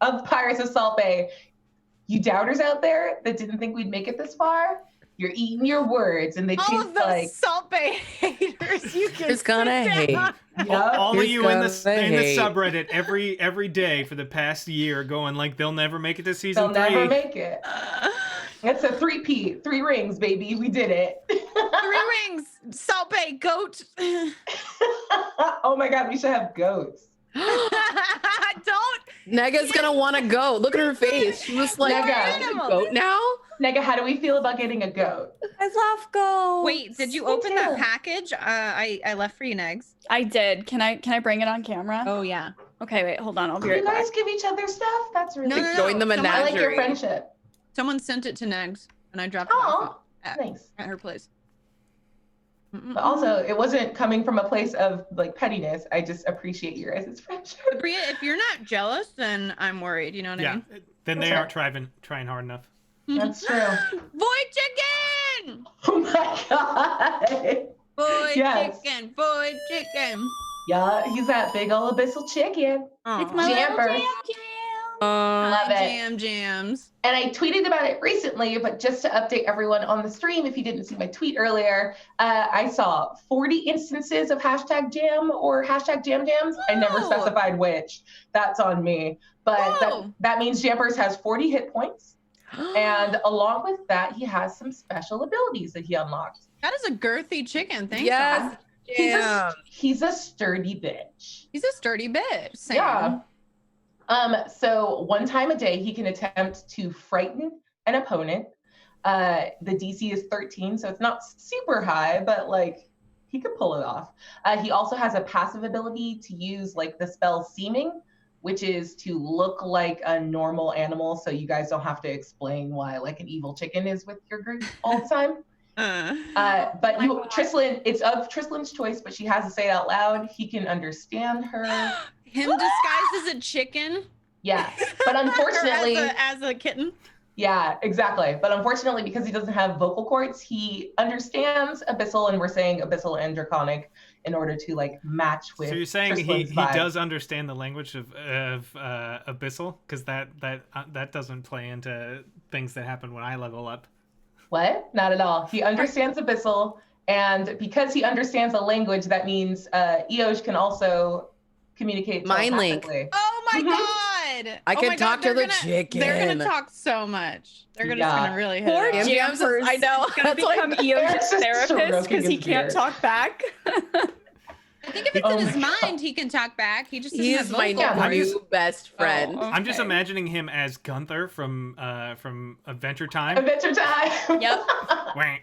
of Pirates of Salt Bay. You doubters out there that didn't think we'd make it this far, you're eating your words, and they all taste of those like Salt Bay haters. You can Who's gonna hate? Yep. All of you in the hate? subreddit every day for the past year going like they'll never make it to season They'll 3. never make it. It's a 3P, 3 rings, baby. We did it. 3 rings, Salt Bay goat. Oh my God, we should have goats. Don't. Nega's gonna want to go. Look at her face. She was like, Nega. goat now? Nega, how do we feel about getting a goat? I love goats. Wait, did you Me open too. that package? I left for you, Negs. I did. Can I bring it on camera? Oh yeah. Okay, wait, hold on. I'll be You right back. guys give each other stuff? That's really No, no, no. Join the Someone- I like your menagerie. friendship. Someone sent it to Negs, and I dropped it off Oh, at, nice. at her place. But also, it wasn't coming from a place of like pettiness. I just appreciate your guys' friendship. Bria, if you're not jealous, then I'm worried. You know what I Yeah, mean? then they That's aren't trying hard enough. That's true. Boy chicken! Oh my God. Boy Yes. chicken! Boy chicken! Yeah, he's that big old abyssal chicken. It's my Jamper. little jam. Love it. Jam jams. And I tweeted about it recently, but just to update everyone on the stream, if you didn't see my tweet earlier, I saw 40 instances of hashtag jam or hashtag jam jams. I never Whoa. specified which. That's on me. But Whoa. that means Jampers has 40 hit points. And along with that, he has some special abilities that he unlocked. That is a girthy chicken. Thanks. Yes. Dom. He's a sturdy bitch. He's a sturdy bitch. Sam. Yeah. So one time a day, he can attempt to frighten an opponent. The DC is 13, so it's not super high, but like he could pull it off. He also has a passive ability to use like the spell Seeming, which is to look like a normal animal, so you guys don't have to explain why like an evil chicken is with your group all the time. But you, Trislin, it's of Trislin's choice, but she has to say it out loud. He can understand her. Him disguised as a chicken. Yes, but unfortunately, as a kitten. yeah, exactly. But unfortunately, because he doesn't have vocal cords, he understands Abyssal, and we're saying Abyssal and Draconic in order to like match with. So you're saying he Trislin's vibe. does understand the language of Abyssal? Because that doesn't play into things that happen when I level up. What? Not at all. He understands Abyssal, and because he understands a language, that means Eoj can also communicate Mind link. telepathically. Oh my Mhm. God! I Oh can my talk God, to they're the gonna- chicken. They're gonna talk so much. They're just Yeah. gonna really hit Poor it. Jam Jampers. Jams is- I know. He's gonna That's why- become Eoj's Eric's just therapist stroking because he his can't beard. talk back. I think if it's Oh in his my God. mind, he can talk back. He just doesn't He's have my vocal cords. new best friend. Oh, I'm just okay. imagining him as Gunther from Adventure Time. Adventure time. Yep. Wah.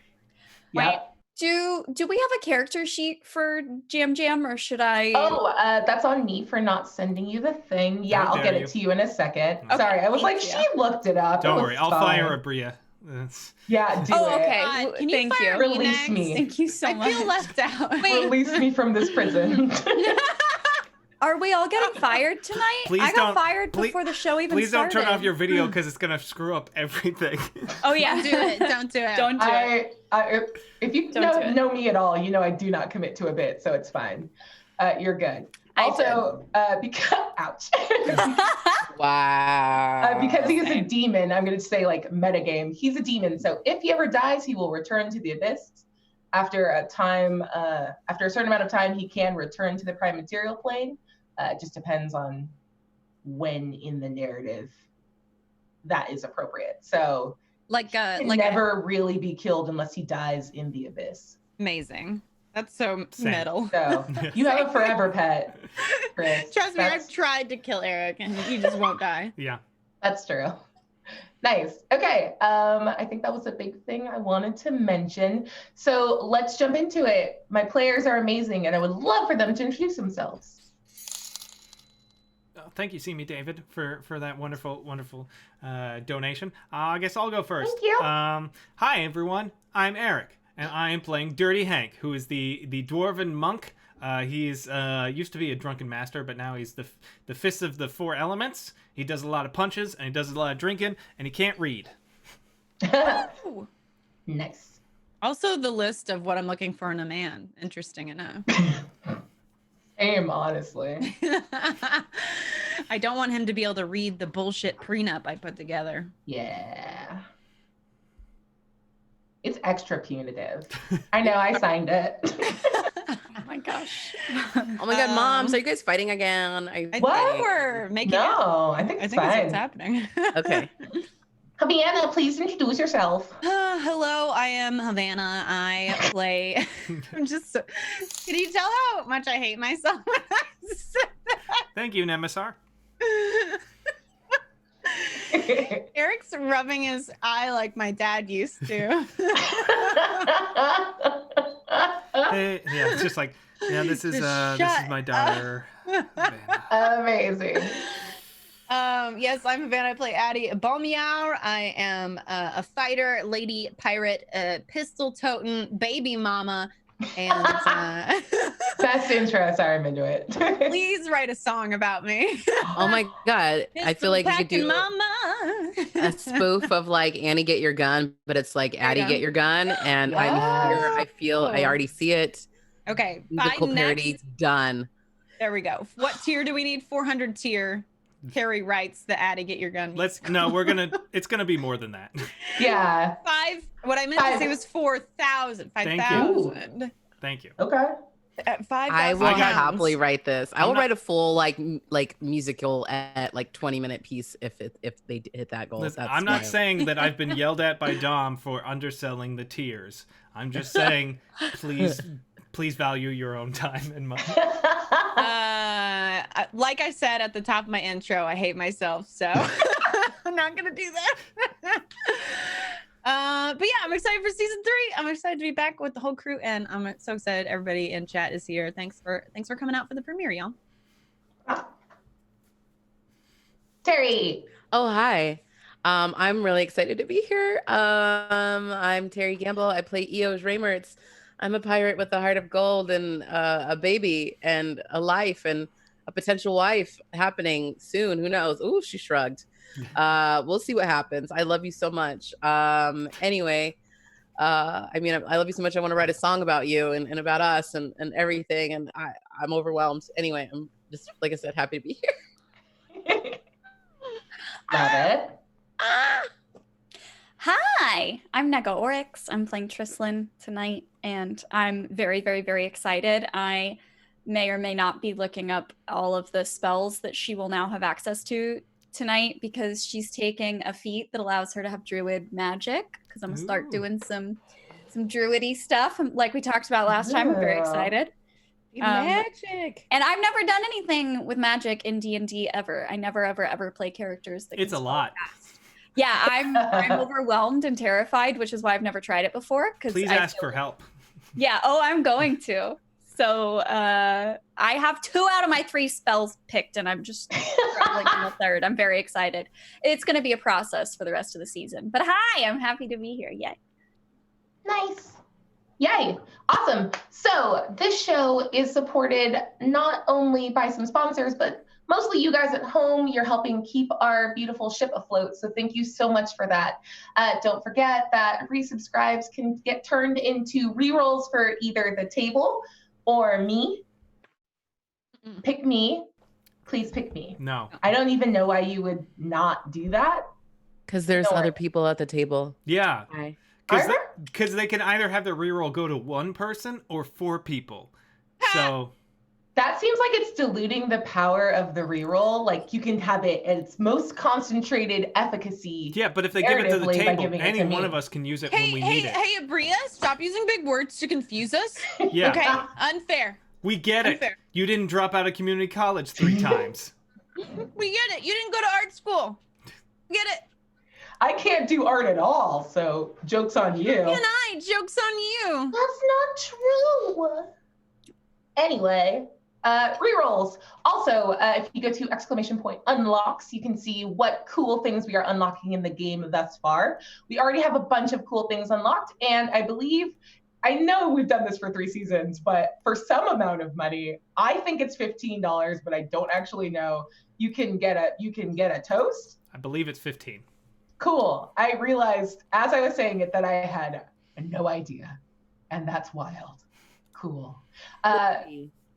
Yep. Do we have a character sheet for Jam Jam, or should I? Oh, that's on me for not sending you the thing. Yeah, How I'll dare get you. it to you in a second. Okay, Sorry, I was like, thank she you. looked it up. Don't It worry, was I'll fine. fire a Bria. That's- Yeah, do Oh, it. okay. God, can you Thank fire you. me Release next? me. Thank you so I much. feel left out. Release me from this prison. Are we all getting fired tonight? Please I got don't- fired please- before the show even Please don't started. turn off your video because it's gonna screw up everything. Oh yeah, Don't do it. Don't do it. Don't do it. If you Don't do it. know me at all, you know I do not commit to a bit, so it's fine. You're good. I Also, because ouch, Wow. because he is a Okay. demon, I'm going to say like metagame. He's a demon, so if he ever dies, he will return to the abyss. After a certain amount of time, he can return to the prime material plane. It just depends on when in the narrative that is appropriate. So Like he a can like never really be killed unless he dies in the abyss. amazing. That's so Same. metal. So you have a forever pet, Chris. Trust me, That's- I've tried to kill Eric, and he just won't die. Yeah. That's true. Nice. Okay. I think that was a big thing I wanted to mention. So let's jump into it. My players are amazing, and I would love for them to introduce themselves. Thank you, See Me David, for that wonderful donation. I guess I'll go first. Thank you. Hi everyone, I'm Eric, and I am playing Dirty Hank, who is the dwarven monk. He's used to be a drunken master, but now he's the fist of the 4 elements. He does a lot of punches, and he does a lot of drinking, and he can't read. Ooh. Nice. Also, the list of what I'm looking for in a man. Interesting enough. Aim, honestly. I don't want him to be able to read the bullshit prenup I put together. Yeah. It's extra punitive. I know, I signed it. Oh my gosh. Oh my god, Mom! So are you guys fighting again? I What? think we're making No, out. I think I it's think that's fine. what's happening. Okay. Havana, please introduce yourself. Hello, I am Havana. I play. I'm just so. Can you tell how much I hate myself when I said that? Thank you, Nemisar. Eric's rubbing his eye like my dad used to. Hey, yeah, it's just like, yeah, this is my daughter. Havana. Amazing. Yes, I'm Havana. I play Addie Balmiar. I am a fighter, lady pirate, pistol toting, baby mama, and Best intro. Sorry, I'm into it. please write a song about me. Oh my god, I feel like you could do mama. a spoof of like Annie Get Your Gun, but it's like Addie go. Get Your Gun, and I'm here. I feel I already see it. Okay, Musical parody next. done. There we go. What tier do we need? 400 tier. Carrie writes the Addie Get Your Gun. It's gonna be more than that. Yeah. What I meant to say was 4,000. Thank you. 5,000. Thank you. Okay. At 5,000. I will happily write this. I will not- write a full like musical at like 20-minute piece if they hit that goal. Listen, That's I'm not my- saying that I've been yelled at by Dom for underselling the tiers. I'm just saying, please value your own time and money. Like I said at the top of my intro, I hate myself, so I'm not gonna do that. But yeah, I'm excited for season 3. I'm excited to be back with the whole crew, and I'm so excited everybody in chat is here. Thanks for coming out for the premiere, y'all. Terry. Oh, hi. I'm really excited to be here. I'm Terry Gamble. I play Eos Reimerts. I'm a pirate with a heart of gold and a baby and a life and a potential wife happening soon. Who knows? Ooh, she shrugged. We'll see what happens. I love you so much. Anyway, I mean, I love you so much. I want to write a song about you and about us and everything. And I'm overwhelmed. Anyway, I'm just, like I said, happy to be here. Love it. Hi, I'm Nega Oryx. I'm playing Trislin tonight, and I'm very, very, very excited. I may or may not be looking up all of the spells that she will now have access to tonight because she's taking a feat that allows her to have druid magic, because I'm gonna start doing some druidy stuff like we talked about last time. I'm very excited. Magic. And I've never done anything with magic in D&D ever. I never ever play characters that It's a can lot. spell fast. Yeah, I'm overwhelmed and terrified, which is why I've never tried it before. Please ask for help. Yeah, I'm going to. So I have 2 out of my 3 spells picked, and I'm just struggling on the third. I'm very excited. It's going to be a process for the rest of the season. But hi, I'm happy to be here. Yay. Nice. Yay. Awesome. So this show is supported not only by some sponsors, but mostly you guys at home. You're helping keep our beautiful ship afloat. So thank you so much for that. Don't forget that resubscribes can get turned into rerolls for either the table or me. Pick me. Please pick me. No. I don't even know why you would not do that. Because there's Don't other worry. people at the table. Yeah. Hi. Are there? Because they can either have their reroll go to 1 person or 4 people. So That seems like it's diluting the power of the reroll. Like you can have it at its most concentrated efficacy. yeah, but if they give it to the Narratively, by table, giving it any to one me. of us can use it when we need it. Hey, Abria, stop using big words to confuse us. Yeah. Okay, unfair. We get it. Unfair. You didn't drop out of community college 3 times. We get it. You didn't go to art school. Get it. I can't do art at all, so joke's on you. And joke's on you. That's not true. Anyway, rerolls. Also, if you go to !unlocks, you can see what cool things we are unlocking in the game thus far. We already have a bunch of cool things unlocked, and I know we've done this for 3 seasons, but for some amount of money, I think it's $15, but I don't actually know. You can get a toast. I believe it's 15. Cool. I realized as I was saying it that I had no idea, and that's wild. Cool.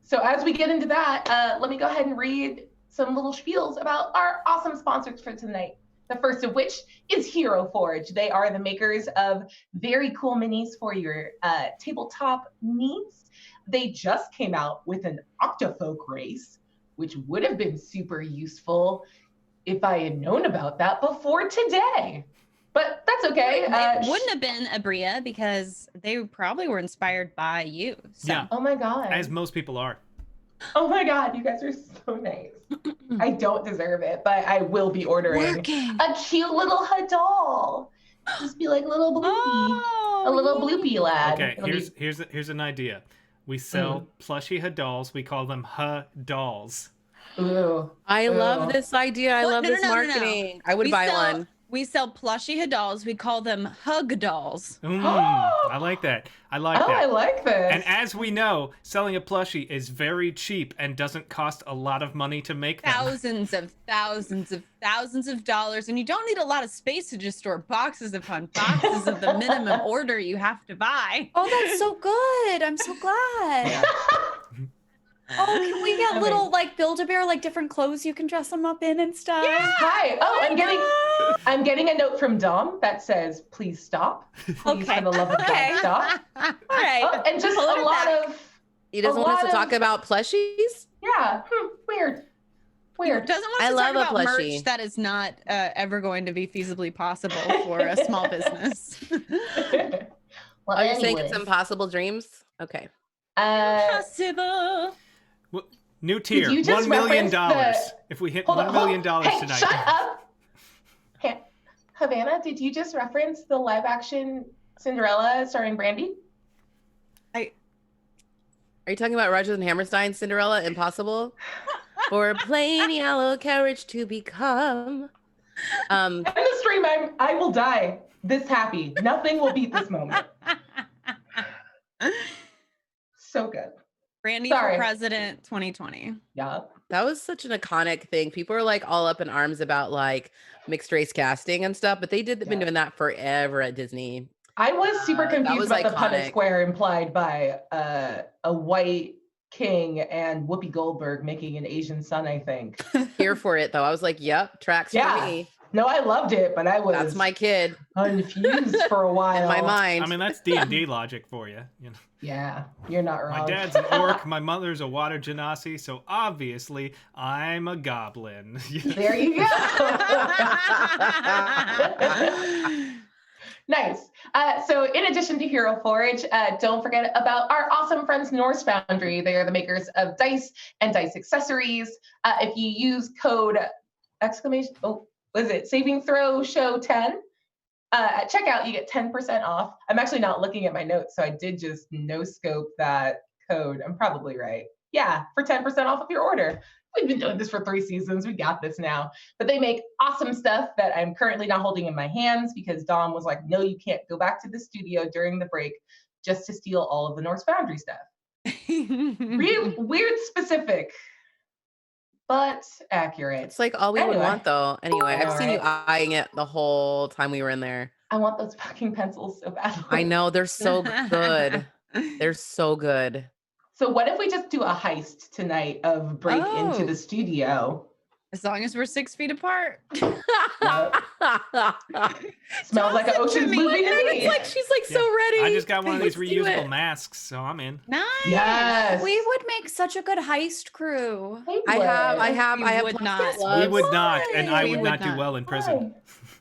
So as we get into that, let me go ahead and read some little spiels about our awesome sponsors for tonight. The first of which is Hero Forge. They are the makers of very cool minis for your tabletop needs. They just came out with an Octofolk race, which would have been super useful if I had known about that before today. But that's okay. It wouldn't have been Abria because they probably were inspired by you. So. Yeah. Oh my God. As most people are. Oh my God, you guys are so nice. I don't deserve it, but I will be ordering a cute little doll. Just be like little bloopy, a little bloopy lad. Okay, here's an idea. We sell plushy dolls. We call them dolls. Ooh. I love this idea. I love this marketing. I would buy one. We sell plushy dolls. We call them hug dolls. I like that. I like that. I like this. And as we know, selling a plushie is very cheap and doesn't cost a lot of money to make them. Thousands of dollars. And you don't need a lot of space to just store boxes upon boxes of the minimum order you have to buy. Oh, that's so good. I'm so glad. Oh, can we get little like Build-A-Bear, like different clothes you can dress them up in and stuff? Yeah. Hi. Oh, I'm getting a note from Dom that says, "Please stop. Please, for the love of God, stop." All right. Oh, and just a lot of. He doesn't want us to talk about plushies? Yeah. Weird. Doesn't want us to talk about merch that is not ever going to be feasibly possible for a small business. Well, you're saying it's impossible dreams? Okay. Possible. New tier, $1 million. If we hit $1 million tonight. Shut up. Havana, did you just reference the live action Cinderella starring Brandy? Are you talking about Rodgers and Hammerstein Cinderella Impossible? For a plain yellow carriage to become. In the stream, I will die this happy. Nothing will beat this moment. So good. Brandy for President 2020. Yeah. That was such an iconic thing. People are like all up in arms about like mixed race casting and stuff, but they've been doing that forever at Disney. I was super confused about the Punnett Square implied by a white king and Whoopi Goldberg making an Asian son, I think. Here for it though. I was like, yep, tracks for me. No, I loved it, but I was that's my kid. Confused for a while. In my mind. I mean, that's D&D logic for you. You know. Yeah, you're not wrong. My dad's an orc, my mother's a water genasi, so obviously I'm a goblin. There you go. Nice. So in addition to Hero Forge, don't forget about our awesome friends Norse Foundry. They are the makers of dice and dice accessories. If you use code saving throw show 10 at checkout, you get 10% off. I'm actually not looking at my notes, so I did just no scope that code. I'm probably right. Yeah, for 10% off of your order. We've been doing this for 3 seasons. We got this now. But they make awesome stuff that I'm currently not holding in my hands because Dom was like, no, you can't go back to the studio during the break just to steal all of the Norse Foundry stuff. Weird specific, but accurate. It's like all we would want though. Anyway, I've seen you eyeing it the whole time we were in there. I want those fucking pencils so badly. I know, they're so good. They're so good. So what if we just do a heist tonight of break into the studio? As long as we're 6 feet apart. Smells like an Ocean's movie to me. It's like she's like so ready. I just got one of these reusable masks, so I'm in. Nice. Yes. We would make such a good heist crew. I have would not. We would not, and I would not do well in prison.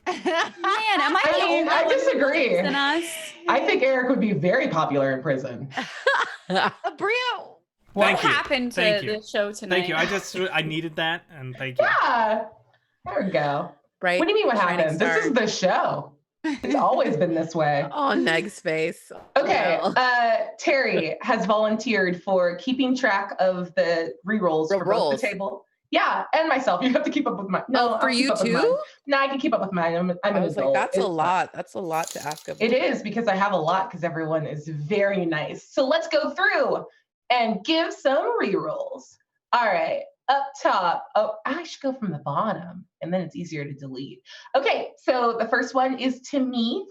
Man, am I disagree. Than us? I think Eric would be very popular in prison. Abria. What happened to the show tonight? Thank you. I needed that, and thank you. Yeah. There we go. Right. What do you mean what happened? This is the show. It's always been this way. Oh, Neg's face. Okay. Terry has volunteered for keeping track of the rerolls for both the table. Yeah, and myself. You have to keep up with mine. No, for you too? No, I can keep up with mine. I'm I was like, that's a lot. That's a lot to ask of. It is because I have a lot because everyone is very nice. So let's go through and give some rerolls. All right, up top. Oh, I should go from the bottom, and then it's easier to delete. Okay, so the first one is to me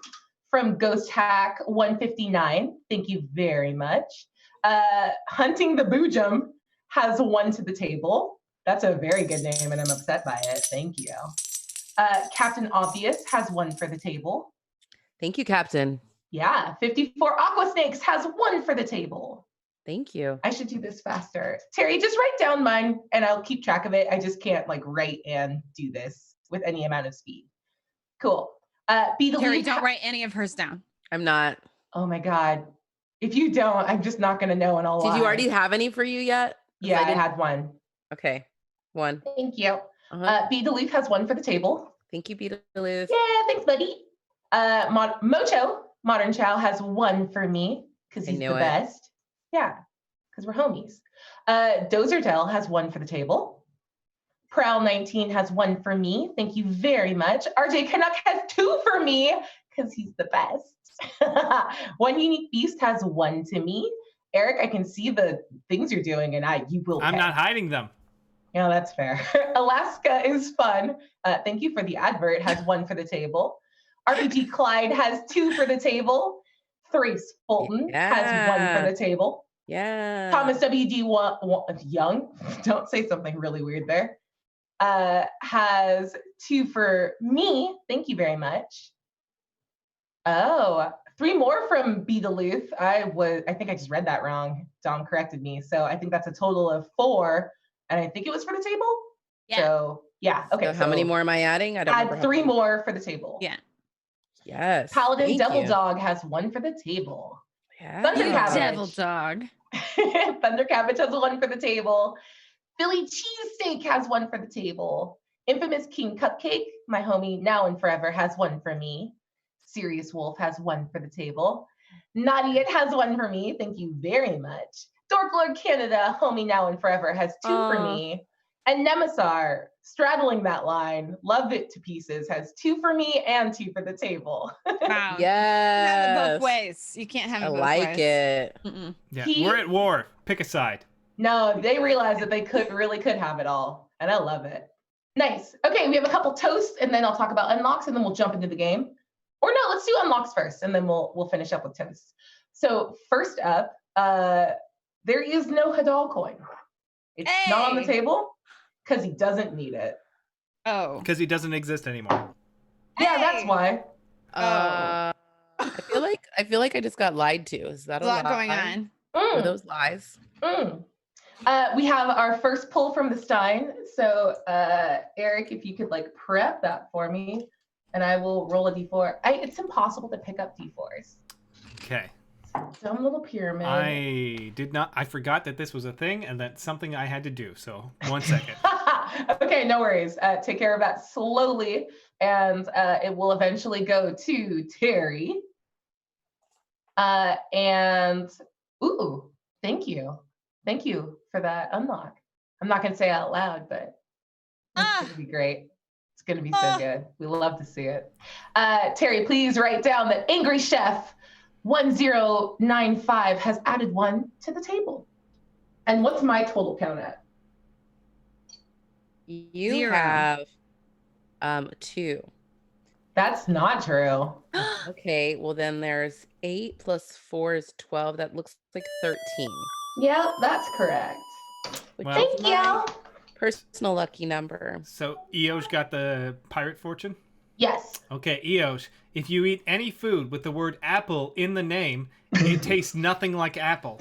from Ghost Hack 159. Thank you very much. Hunting the Boojum has 1 to the table. That's a very good name, and I'm upset by it. Thank you. Captain Obvious has 1 for the table. Thank you, Captain. Yeah, 54 Aqua Snakes has 1 for the table. Thank you. I should do this faster. Terry, just write down mine, and I'll keep track of it. I just can't like write and do this with any amount of speed. Cool. Terry, don't write any of hers down. I'm not. Oh my God. If you don't, I'm just not going to know, and I'll lie. Did you already have any for you yet? Yeah, I had 1. Okay. 1. Thank you. B. Duluth has 1 for the table. Thank you, B. Duluth. Yeah, thanks, buddy. Mocho, Modern Chow, has 1 for me because he's the best. Yeah, because we're homies. Dozerdell has 1 for the table. Prowl 19 has 1 for me. Thank you very much. RJ Canuck has 2 for me because he's the best. One Unique Beast has 1 to me. Eric, I can see the things you're doing, and you will. I'm not hiding them. Yeah, that's fair. Alaska is fun. Thank you for the advert. Has 1 for the table. RPG Clyde has 2 for the table. Thrace Fulton has 1 for the table. Yeah. Thomas W.D. Young, don't say something really weird there, has 2 for me. Thank you very much. Oh, 3 more from B. Duluth. I think I just read that wrong. Dom corrected me. So I think that's a total of 4. And I think it was for the table. Yeah. So yeah. Okay. So how many more am I adding? I don't add 3 more for the table. Yeah. Yes. Paladin Devil Dog has 1 for the table. Yeah. Thunder Cabbage. Devil Dog. Thunder Cabbage has 1 for the table. Philly Cheesesteak has 1 for the table. Infamous King Cupcake, my homie now and forever, has 1 for me. Serious Wolf has 1 for the table. Naughty It has 1 for me. Thank you very much. Dork Lord Canada, homie now and forever, has 2 for me. And Nemisar, straddling that line, love it to pieces, has 2 for me and 2 for the table. Wow. Yes. You have it both ways. You can't have it both ways. I like it. Mm-mm. Yeah, we're at war. Pick a side. No, they realized that they really could have it all, and I love it. Nice. Okay, we have a couple toasts, and then I'll talk about unlocks, and then we'll jump into the game. Or no, let's do unlocks first, and then we'll finish up with toasts. So first up, there is no Hadal coin. It's not on the table because he doesn't need it. Oh. Because he doesn't exist anymore. Yeah, that's why. I feel like I just got lied to. Is that a lot going on? Are those lies? We have our first pull from the Stein. So Eric, if you could like prep that for me, and I will roll a d4. It's impossible to pick up d4s. Okay. Dumb little pyramid. I forgot that this was a thing and that's something I had to do. So 1 second. Okay, no worries. Take care of that slowly, and it will eventually go to Terry. And ooh, thank you for that unlock. I'm not gonna say it out loud, but it's gonna be great. It's gonna be so good. We love to see it. Terry, please write down that Angry Chef 1095 has added 1 to the table. And what's my total count at? You 0. have 2. That's not true. Okay, well then there's 8 plus 4 is 12. That looks like 13. Yeah, that's correct. Which Well, Thank you. personal lucky number. So Eoj got the pirate fortune? Yes. Okay, Eoj, if you eat any food with the word apple in the name, it tastes nothing like apple.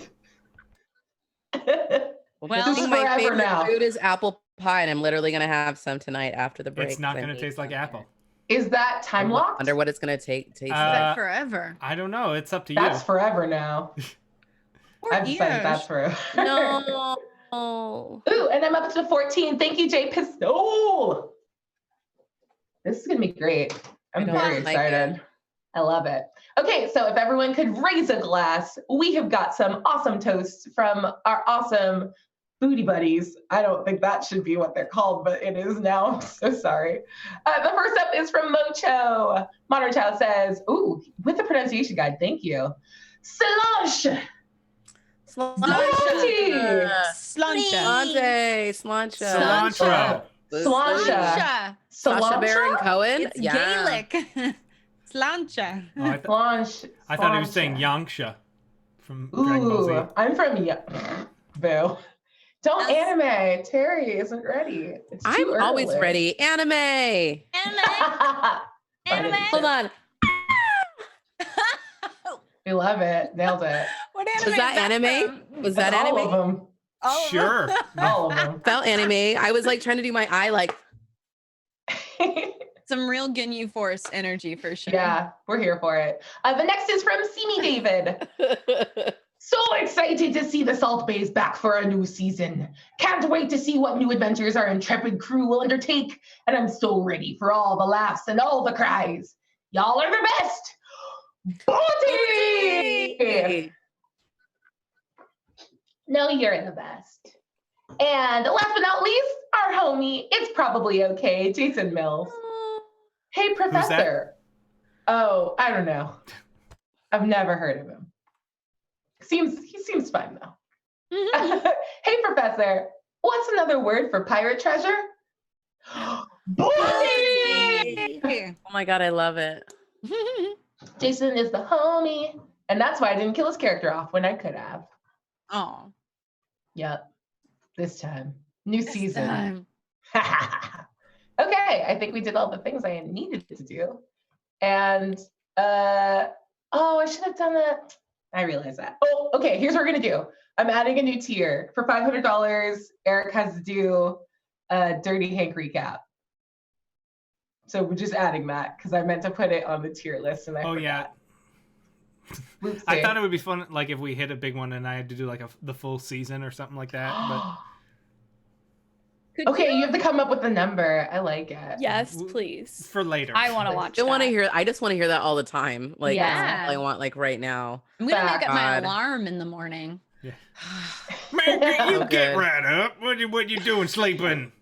Well, This is my forever favorite now. food is apple pie, and I'm literally gonna have some tonight after the break. It's not going to taste like apple. Is that time locked? I wonder what it's gonna taste Is like. that forever? I don't know. It's up to That's you. forever now. I've decided that's forever. No. Ooh, and I'm up to 14. Thank you, Jay Pistol. This is going to be great. I'm very excited. I love it. Okay, so if everyone could raise a glass, we have got some awesome toasts from our awesome booty buddies. I don't think that should be what they're called, but it is now. I'm so sorry. The first up is from Mocho. Modern Child says, ooh, with the pronunciation guide, thank you. Slanche. Slancha. Cilantro. Slancha. Sasha Baron Cohen. It's Gaelic. Slancha. Slanche. I thought he was saying Yangsha from Dragon Ball Z. I'm from Boo. Don't anime. Terry isn't ready. It's too I'm early. always ready. Anime. Anime. Hold on. We love it. Nailed it. What anime Was is that anime? from? Was That's that all anime? of them. All of Sure. them. All of them. Felt anime. I was like trying to do my eye like. Some real Ginyu Force energy for sure. Yeah, we're here for it. The next is from Simi David. So excited to see the Salt Baes back for a new season. Can't wait to see what new adventures our intrepid crew will undertake. And I'm so ready for all the laughs and all the cries. Y'all are the best. Booty! No, you're the best. And last but not least, our homie, it's probably okay, Jason Mills. Hey, Professor. Oh, I don't know. I've never heard of him. He seems fine though. Hey, Professor. What's another word for pirate treasure? Booty! Oh my god, I love it. Jason is the homie, and that's why I didn't kill his character off when I could have. Oh. Yep. This time. New season. Time. Okay, I think we did all the things I needed to do. And I should have done that. I realize that. Oh, okay, here's what we're gonna do. I'm adding a new tier. For $500, Eric has to do a Dirty Hank recap. So we're just adding that because I meant to put it on the tier list and I forgot. Yeah. Oopsie. I thought it would be fun, like if we hit a big one and I had to do like the full season or something like that. But Okay, you have to come up with a number. I like it. Yes, please. for later. I want to watch. I want to hear. I just want to hear that all the time. Like Yeah. that's all I want. Like right now. I'm gonna make up my God. alarm in the morning. Yeah. Man, can you So get good. right up? What you doing sleeping?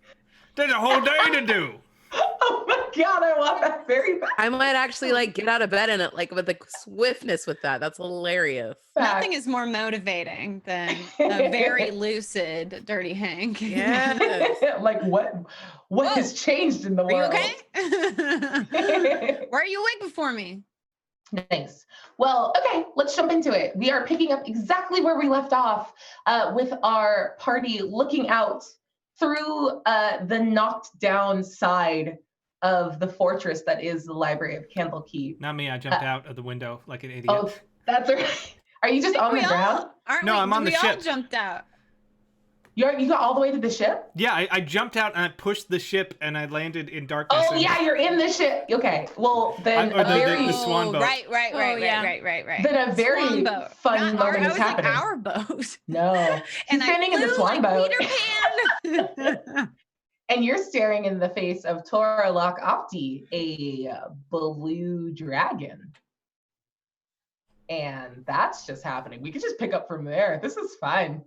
There's a whole day to do. Oh my god, I want that very bad. I might actually like get out of bed and it like with the swiftness with that. That's hilarious. Nothing is more motivating than a very lucid Dirty Hank. Yes. Like what Whoa. has changed in the Are you world? okay? Why are you awake before me? Nice. Well, okay, let's jump into it. We are picking up exactly where we left off with our party looking out through the knocked down side of the fortress that is the Library of Candlekeep. Not me. I jumped out of the window like an idiot. Oh, that's right. Are you just on the ground? No, I'm on the we ship. all jumped out. You got all the way to the ship? Yeah, I jumped out and I pushed the ship and I landed in darkness. Oh, yeah, you're in the ship. Okay, well, then Or a the very... swan boat. Right. yeah. Then a very Swan boat. fun Not our, moment I is was happening. like our boat. No, he's And standing I in the flew swan like boat. Peter Pan. And you're staring in the face of Toralok Opti, a blue dragon. And that's just happening. We could just pick up from there. This is fine.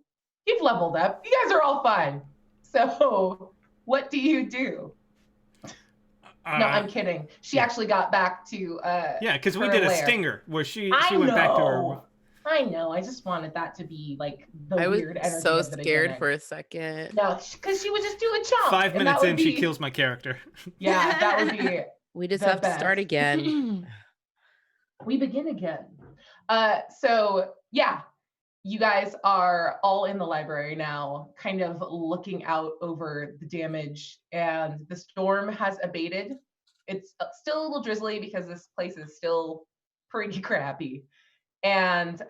You've leveled up. You guys are all fine. So what do you do? No, I'm kidding. She actually got back to Yeah, because we her did a lair. stinger where she I went back to her. know. I know. I just wanted that to be like the I was weird energy. so of the scared beginning. for a second. No, because she would just do a chomp. 5 and minutes that in, would she be- kills my character. Yeah, that would be. We just The have to start best. again. We begin again. So yeah, you guys are all in the library now, kind of looking out over the damage, and the storm has abated. It's still a little drizzly because this place is still pretty crappy. And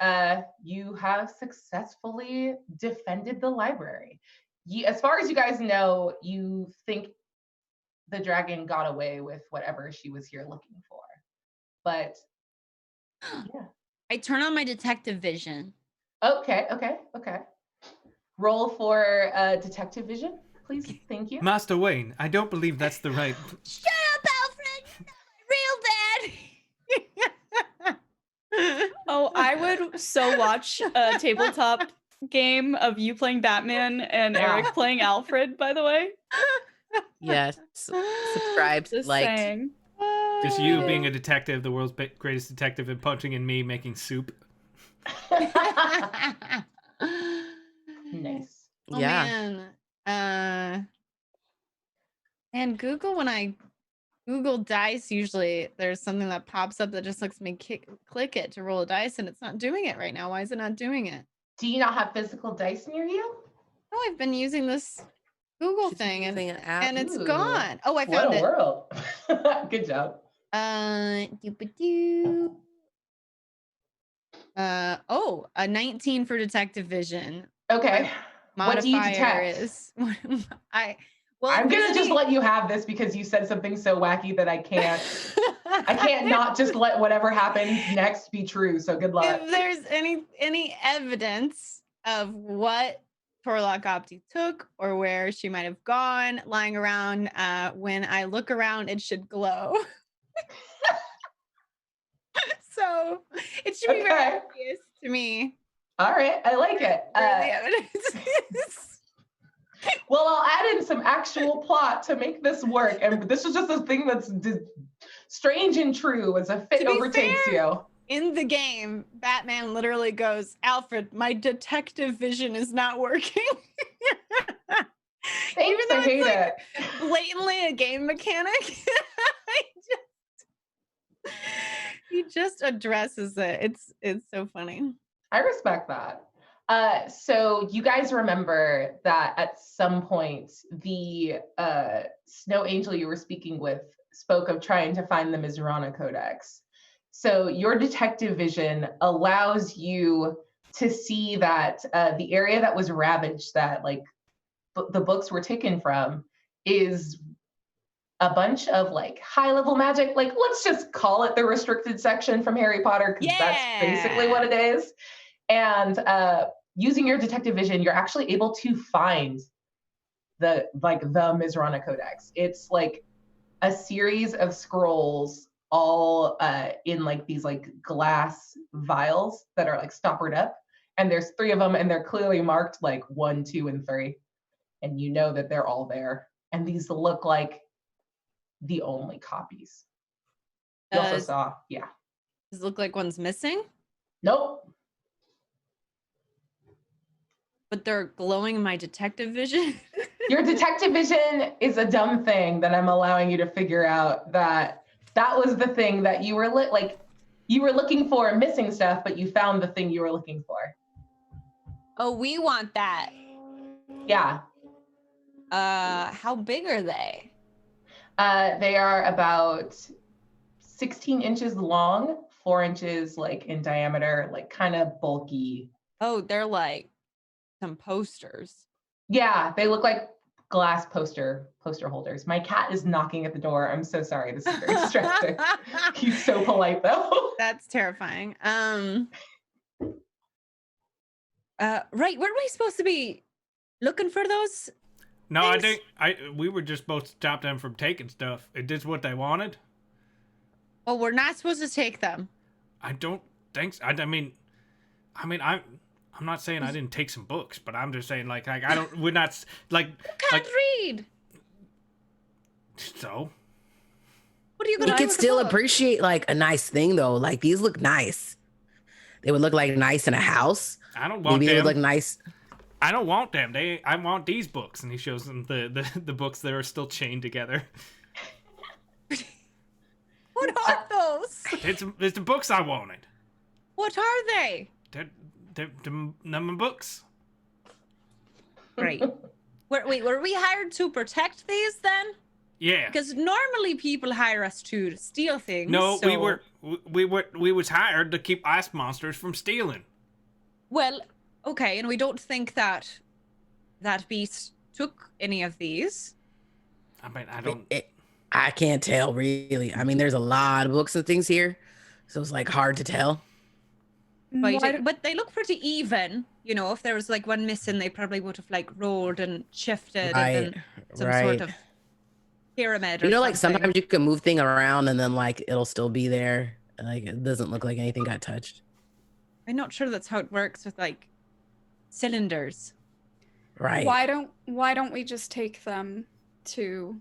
you have successfully defended the library. As far as you guys know, you think the dragon got away with whatever she was here looking for. But yeah. I turn on my detective vision. Okay. Roll for detective vision, please. Thank you. Master Wayne, I don't believe that's the right. Shut up, Alfred! You're not my real dad! Oh, I would so watch a tabletop game of you playing Batman and Yeah. Eric playing Alfred, by the way. Yes. Subscribed, Just liked. saying. Just you being a detective, the world's greatest detective, and punching in me making soup. Nice. Oh, Yeah. man. And Google, when I Google dice, usually there's something that pops up that just lets me click it to roll a dice, and it's not doing it right now. Why is it not doing it? Do you not have physical dice near you? Oh, I've been using this Google She's thing using an app. and it's Ooh, gone. Oh, I What found a it. world. Good job. Doop-a-doo. A 19 for detective vision. Okay. What do you Modifier detect? is I'm gonna just let you have this because you said something so wacky that I can't not just let whatever happens next be true. So good luck. If there's any evidence of what Torlock Opti took or where she might have gone lying around, when I look around, it should glow. So it should be very Okay. obvious to me All right, I like it. where the evidence is. Well, I'll add in some actual plot to make this work. And this is just a thing that's strange and true as a fate To be overtakes fair, you. In the game, Batman literally goes, Alfred, my detective vision is not working. Thanks, I hate it. Blatantly a game mechanic. He just addresses it. It's so funny. I respect that. So you guys remember that at some point the snow angel you were speaking with spoke of trying to find the Mizrana Codex. So your detective vision allows you to see that the area that was ravaged, that like the books were taken from, is a bunch of like high level magic. Like, let's just call it the restricted section from Harry Potter, because that's basically what it is. And using your detective vision, you're actually able to find the Mizrana Codex. It's like a series of scrolls all in like these like glass vials that are like stoppered up. And there's 3 of them, and they're clearly marked like 1, 2, and 3. And you know that they're all there. And these look like the only copies. You also saw, yeah. Does it look like one's missing? Nope. But they're glowing my detective vision. Your detective vision is a dumb thing that I'm allowing you to figure out that was the thing that you were you were looking for missing stuff, but you found the thing you were looking for. Oh, we want that. Yeah. How big are they? They are about 16 inches long, 4 inches like in diameter, like kind of bulky. Oh, they're like some posters. Yeah, they look like glass poster holders. My cat is knocking at the door. I'm so sorry. This is very distracting. He's so polite though. That's terrifying. Right, weren't we supposed to be looking for those? No, things? we were just supposed to stop them from taking stuff. It did what they wanted. Well, we're not supposed to take them. I don't think so. I mean, I'm not saying I didn't take some books, but I'm just saying like I don't. We're not like. You can't read. So. What are you You gonna do could with the still book? appreciate like a nice thing though. Like these look nice. They would look like nice in a house. I don't want Maybe them. they would look nice. I don't want them. I want these books, and he shows them the books that are still chained together. What are those? It's the books I wanted. What are they? They're number books. Great. Wait, were we hired to protect these then? Yeah. Because normally people hire us to steal things. No, so... we was hired to keep ice monsters from stealing. Well, okay, and we don't think that beast took any of these. I mean, I don't. I can't tell really. I mean, there's a lot of books and things here, so it's like hard to tell. But they look pretty even. You know, if there was like one missing, they probably would have like rolled and shifted and then some sort of pyramid. Or like something. sometimes you can move thing around and then like it'll still be there. Like it doesn't look like anything got touched. I'm not sure that's how it works with like cylinders. Right. Why don't we just take them to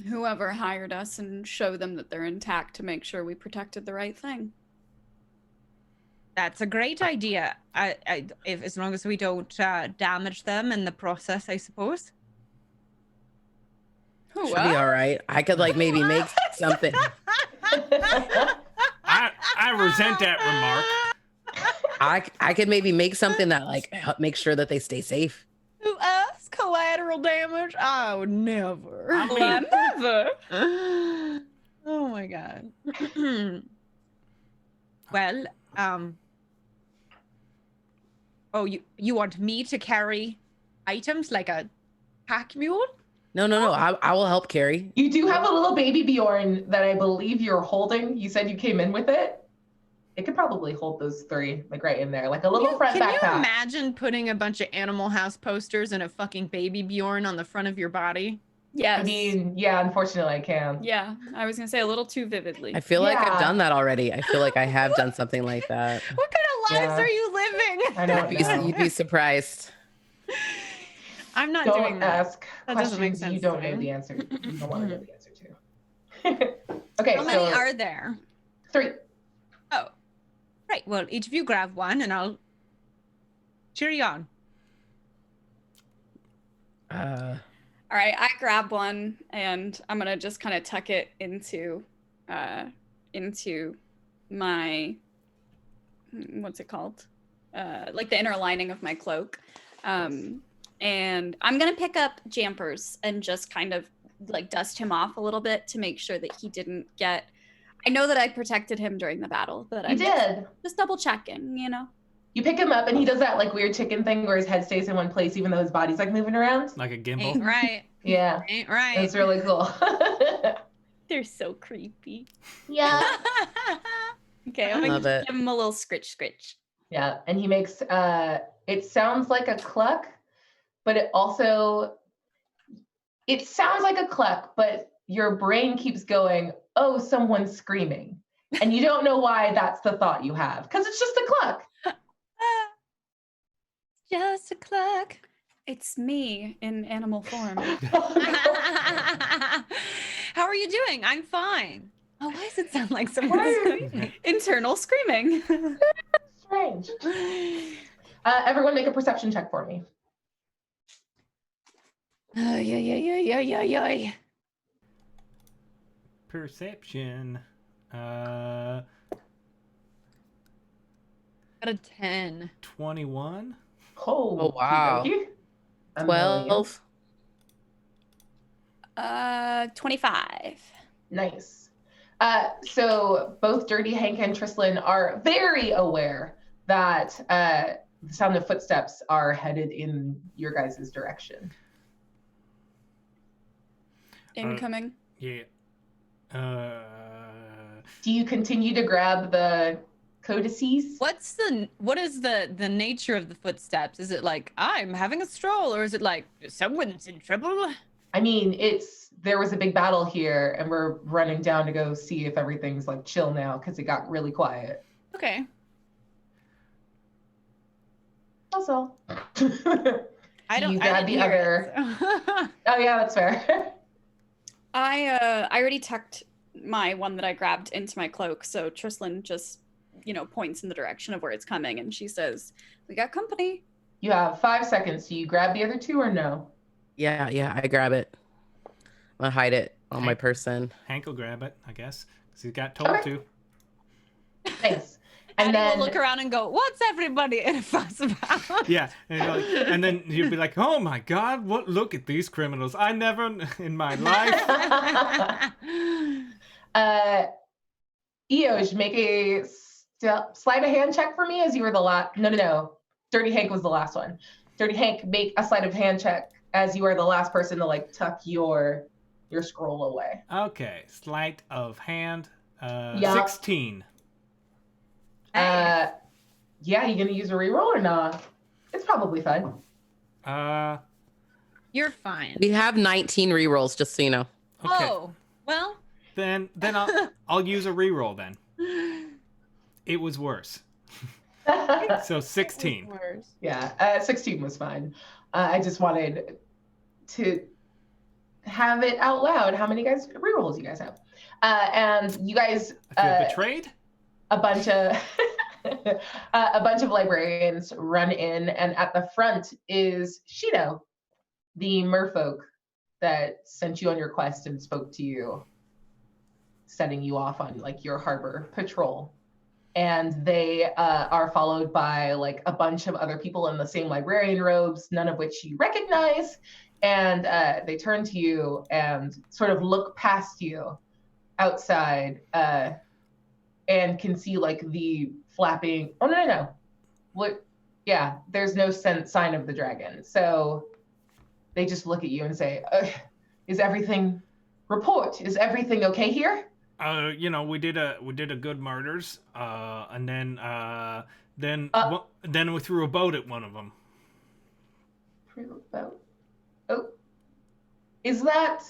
whoever hired us and show them that they're intact to make sure we protected the right thing? That's a great idea. If as long as we don't damage them in the process, I suppose. Should be all right. I could like maybe make something. I resent that remark. I could maybe make something that like make sure that they stay safe. collateral damage. I would never. I mean- Never. Oh my god. Well, oh, you want me to carry items like a pack mule? No. I will help carry. You do have a little baby Bjorn that I believe you're holding. You said you came in with it. It could probably hold those 3, like right in there, like a little front Can backpack. you imagine putting a bunch of Animal House posters and a fucking baby Bjorn on the front of your body? Yes. I mean, yeah, unfortunately I can. yeah, I was gonna say a little too vividly. I feel like Yeah. I've done that already. I feel like I have done something like that. What kind of lives Yeah. are you living? I don't know. You'd be surprised. I'm not doing Don't that. ask That doesn't make questions you sense don't to know me. the answer. You don't want to know the answer to. Okay, How so many are there? 3. Oh, right. Well, each of you grab one, and I'll cheer you on. Uh, All right, I grab one and I'm gonna just kind of tuck it into my what's it called? Like the inner lining of my cloak. And I'm gonna pick up Jampers and just kind of like dust him off a little bit to make sure that he didn't get. I know that I protected him during the battle, but You I'm did. just double checking, you know. You pick him up and he does that like weird chicken thing where his head stays in one place even though his body's like moving around. Like a gimbal. Ain't right. Yeah, Ain't right. it's really cool. They're so creepy. Yeah. Okay, I'm Love gonna it. give him a little scritch. Yeah, and he makes it sounds like a cluck, but it sounds like a cluck, but your brain keeps going, "Oh, someone's screaming." And you don't know why that's the thought you have because it's just a cluck. Just a cluck. It's me in animal form. How are you doing? I'm fine. Oh, why does it sound like someone's Why are screaming? Internal screaming. Strange. Everyone make a perception check for me. Yeah. Perception. Got a 10. 21. Oh, wow. okey-dokey. A million. 12. 25. Nice. So both Dirty Hank and Trislin are very aware that the sound of footsteps are headed in your guys' direction. Incoming. Yeah. Do you continue to grab the codices? What is the nature of the footsteps? Is it like I'm having a stroll, or is it like someone's in trouble? I mean, there was a big battle here and we're running down to go see if everything's like chill now because it got really quiet. Okay. That's all. I don't. You I grab didn't the hear other. it. Oh yeah, that's fair. I already tucked my one that I grabbed into my cloak, so Trislin just, points in the direction of where it's coming, and she says, "We got company." You have 5 seconds. Do you grab the other 2 or no? Yeah, I grab it. I'm gonna hide it on my person. Hank will grab it, I guess, because he got told Okay. to. Thanks. And And then then will look around and go, "What's everybody in a fuss about?" Yeah, and then you'd be like, "Oh my God! Look at these criminals! I never in my life." Eoj, make a sleight of hand check for me as you were the last. No. Dirty Hank was the last one. Dirty Hank, make a sleight of hand check as you are the last person to like tuck your scroll away. Okay, sleight of hand. Yeah. 16. Hey. Yeah, you gonna use a reroll or not? It's probably fun. You're fine. We have 19 rerolls, just so you know. Okay. Oh, well. Then I'll use a reroll then. It was worse. So 16. Worse. Yeah, 16 was fine. I just wanted to have it out loud. How many rerolls you guys have? And you guys I feel betrayed. a bunch of a bunch of librarians run in, and at the front is Shido, the merfolk that sent you on your quest and spoke to you, setting you off on like your harbor patrol. and they are followed by like a bunch of other people in the same librarian robes, none of which you recognize. And they turn to you and sort of look past you outside and can see like the flapping. Oh, no. What? Yeah, there's no sign of the dragon. So they just look at you and say, is everything okay here? We did a good murders, and then we threw a boat at one of them. Threw a boat? Oh, is that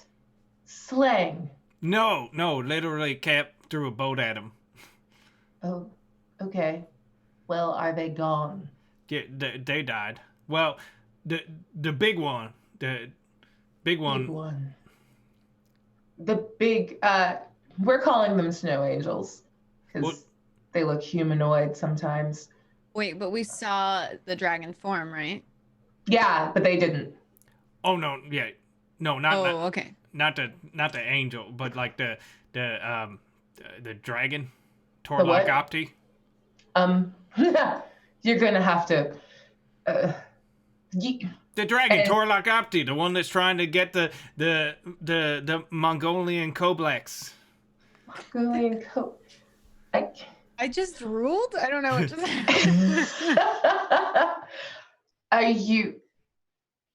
slang? No, literally Cap threw a boat at him. Oh, okay. Well, are they gone? Yeah, they died. Well, the big one, the big one. Big one. The big, we're calling them snow angels because they look humanoid sometimes. Wait, but we saw the dragon form, right? Yeah, but they didn't. Oh no, yeah, no, not. Oh, not, okay. Not the angel, but like the dragon, The what? Torlok Opti. You're gonna have to. The dragon, Torlok Opti, the one that's trying to get the Mongolian Koblex. Mongolian I just ruled? I don't know what just happened.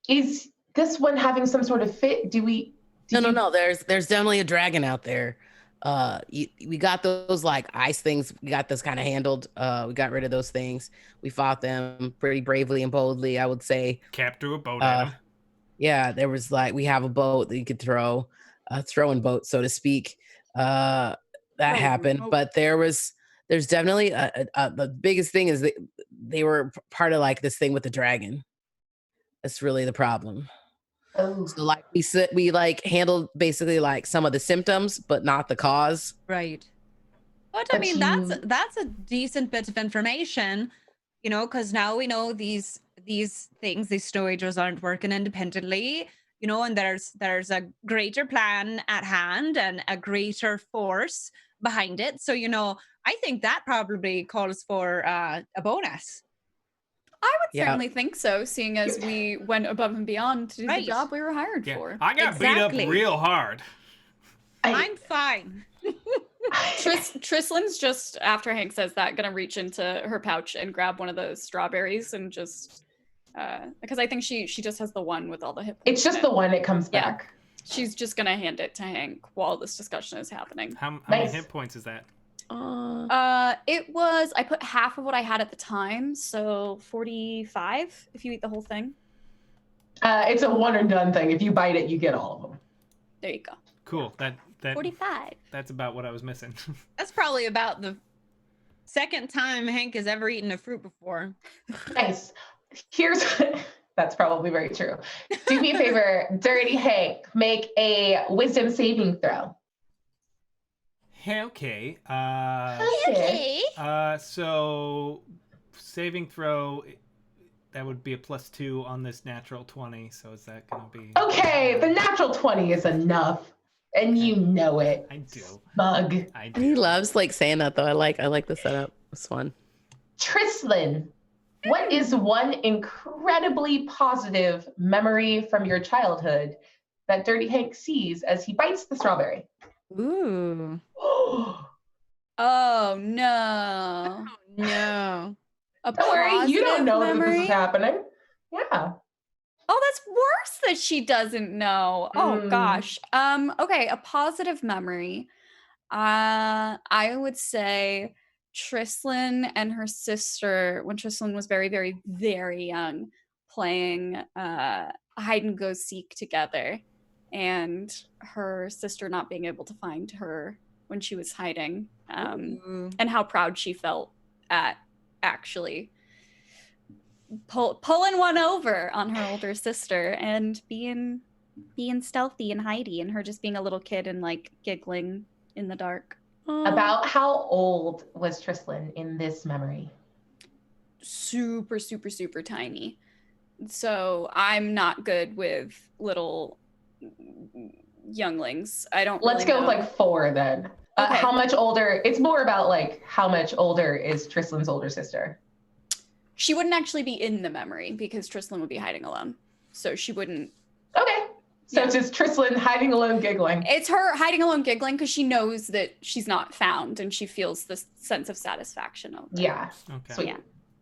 Is this one having some sort of fit? No. There's definitely a dragon out there. We got those like ice things. We got this kind of handled. We got rid of those things. We fought them pretty bravely and boldly, I would say. Cap threw a boat at him. Yeah, there was like, we have a boat that you could throw, a throwing boat, so to speak. That happened, but there's definitely the biggest thing is that they were part of like this thing with the dragon. That's really the problem. Oh. So like we like handled basically like some of the symptoms, but not the cause. Right. But I mean, that's a decent bit of information, because now we know these things, these snow angels aren't working independently, and there's a greater plan at hand and a greater force behind it. So, I think that probably calls for a bonus. I would certainly think so, seeing as we went above and beyond to do the job we were hired for. I got beat up real hard. I'm fine. Tristlin's just, after Hank says that, gonna reach into her pouch and grab one of those strawberries and just, because I think she just has the one with all the hit points. It's just the one, it comes back. She's just gonna hand it to Hank while this discussion is happening. How many hit points is that? It was, I put half of what I had at the time, so 45 if you eat the whole thing. It's a one and done thing. If you bite it, you get all of them. There you go. Cool. That 45. That's about what I was missing. That's probably about the second time Hank has ever eaten a fruit before. Nice. That's probably very true. Do me a favor, Dirty Hank, make a wisdom saving throw. Okay. Okay. So saving throw, that would be a +2 on this natural 20. So is that going to be? Okay, the natural 20 is enough, and you know it. I do. Bug. I do. He loves like saying that though. I like the setup. It's fun. Trislin, what is one incredibly positive memory from your childhood that Dirty Hank sees as he bites the strawberry? Ooh. Oh no. Oh, no. Don't worry, you don't know that this is happening. Yeah. Oh, that's worse that she doesn't know. Oh gosh. Okay, a positive memory. I would say Trislin and her sister, when Trislin was very, very, very young, playing hide and go seek together, and her sister not being able to find her when she was hiding, and how proud she felt at actually pulling one over on her older sister and being stealthy and hidey, and her just being a little kid and like giggling in the dark. About how old was Trislin in this memory? Super, super, super tiny. So I'm not good with little younglings. I don't. Let's really go know. with like 4 then. Okay. How much older? It's more about like how much older is Tristlin's older sister? She wouldn't actually be in the memory because Tristlin would be hiding alone. So she wouldn't. Okay. So Yeah. it's just Tristlin hiding alone, giggling. It's her hiding alone, giggling because she knows that she's not found and she feels this sense of satisfaction over it. Yeah. Okay. Sweet. Yeah.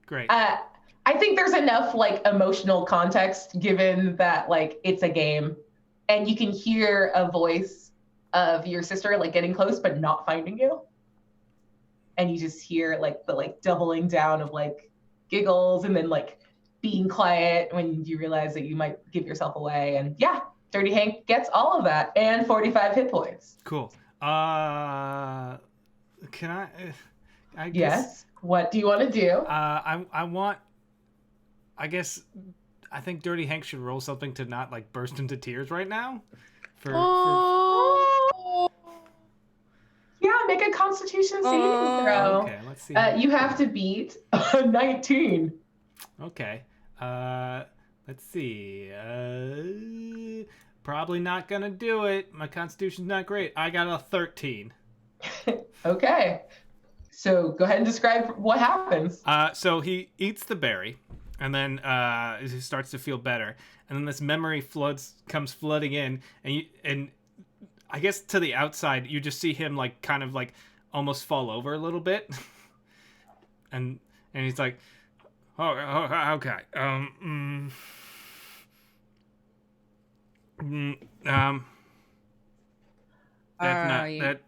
Great. I think there's enough like emotional context given that like it's a game and you can hear a voice of your sister like getting close but not finding you. And you just hear like the like doubling down of like giggles and then like being quiet when you realize that you might give yourself away. And yeah, Dirty Hank gets all of that and 45 hit points. Cool. Can I guess, Yes. What do you want to do? I think Dirty Hank should roll something to not like burst into tears right now. Yeah, make a Constitution saving throw. Okay, let's see. You have to beat a 19. Okay. Let's see. Probably not gonna do it. My Constitution's not great. I got a 13. Okay. So go ahead and describe what happens. So he eats the berry, and then he starts to feel better, and then this memory comes flooding in, and I guess to the outside you just see him like kind of like almost fall over a little bit, and he's like, oh okay,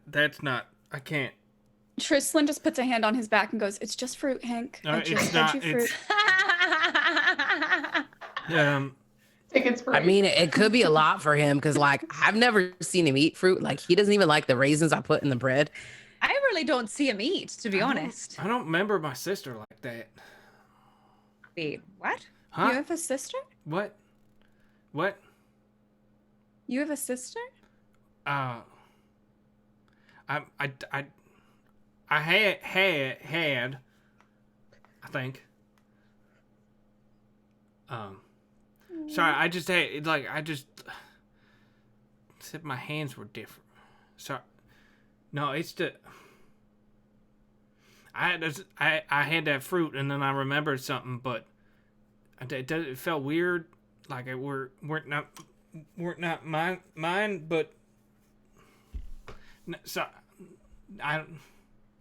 that's not. I can't. Tristlin just puts a hand on his back and goes, "It's just fruit, Hank. I It's just not. fed you fruit." Tickets for I mean, it could be a lot for him because, like, I've never seen him eat fruit. Like, he doesn't even like the raisins I put in the bread. I really don't see him eat, to be honest. I don't remember my sister like that. Wait, what? Huh? You have a sister? What? You have a sister? I had, I think. Sorry, I just had, like, said my hands were different. Sorry. No, it's the, I had that fruit and then I remembered something, but it felt weird. Like it weren't not mine, but so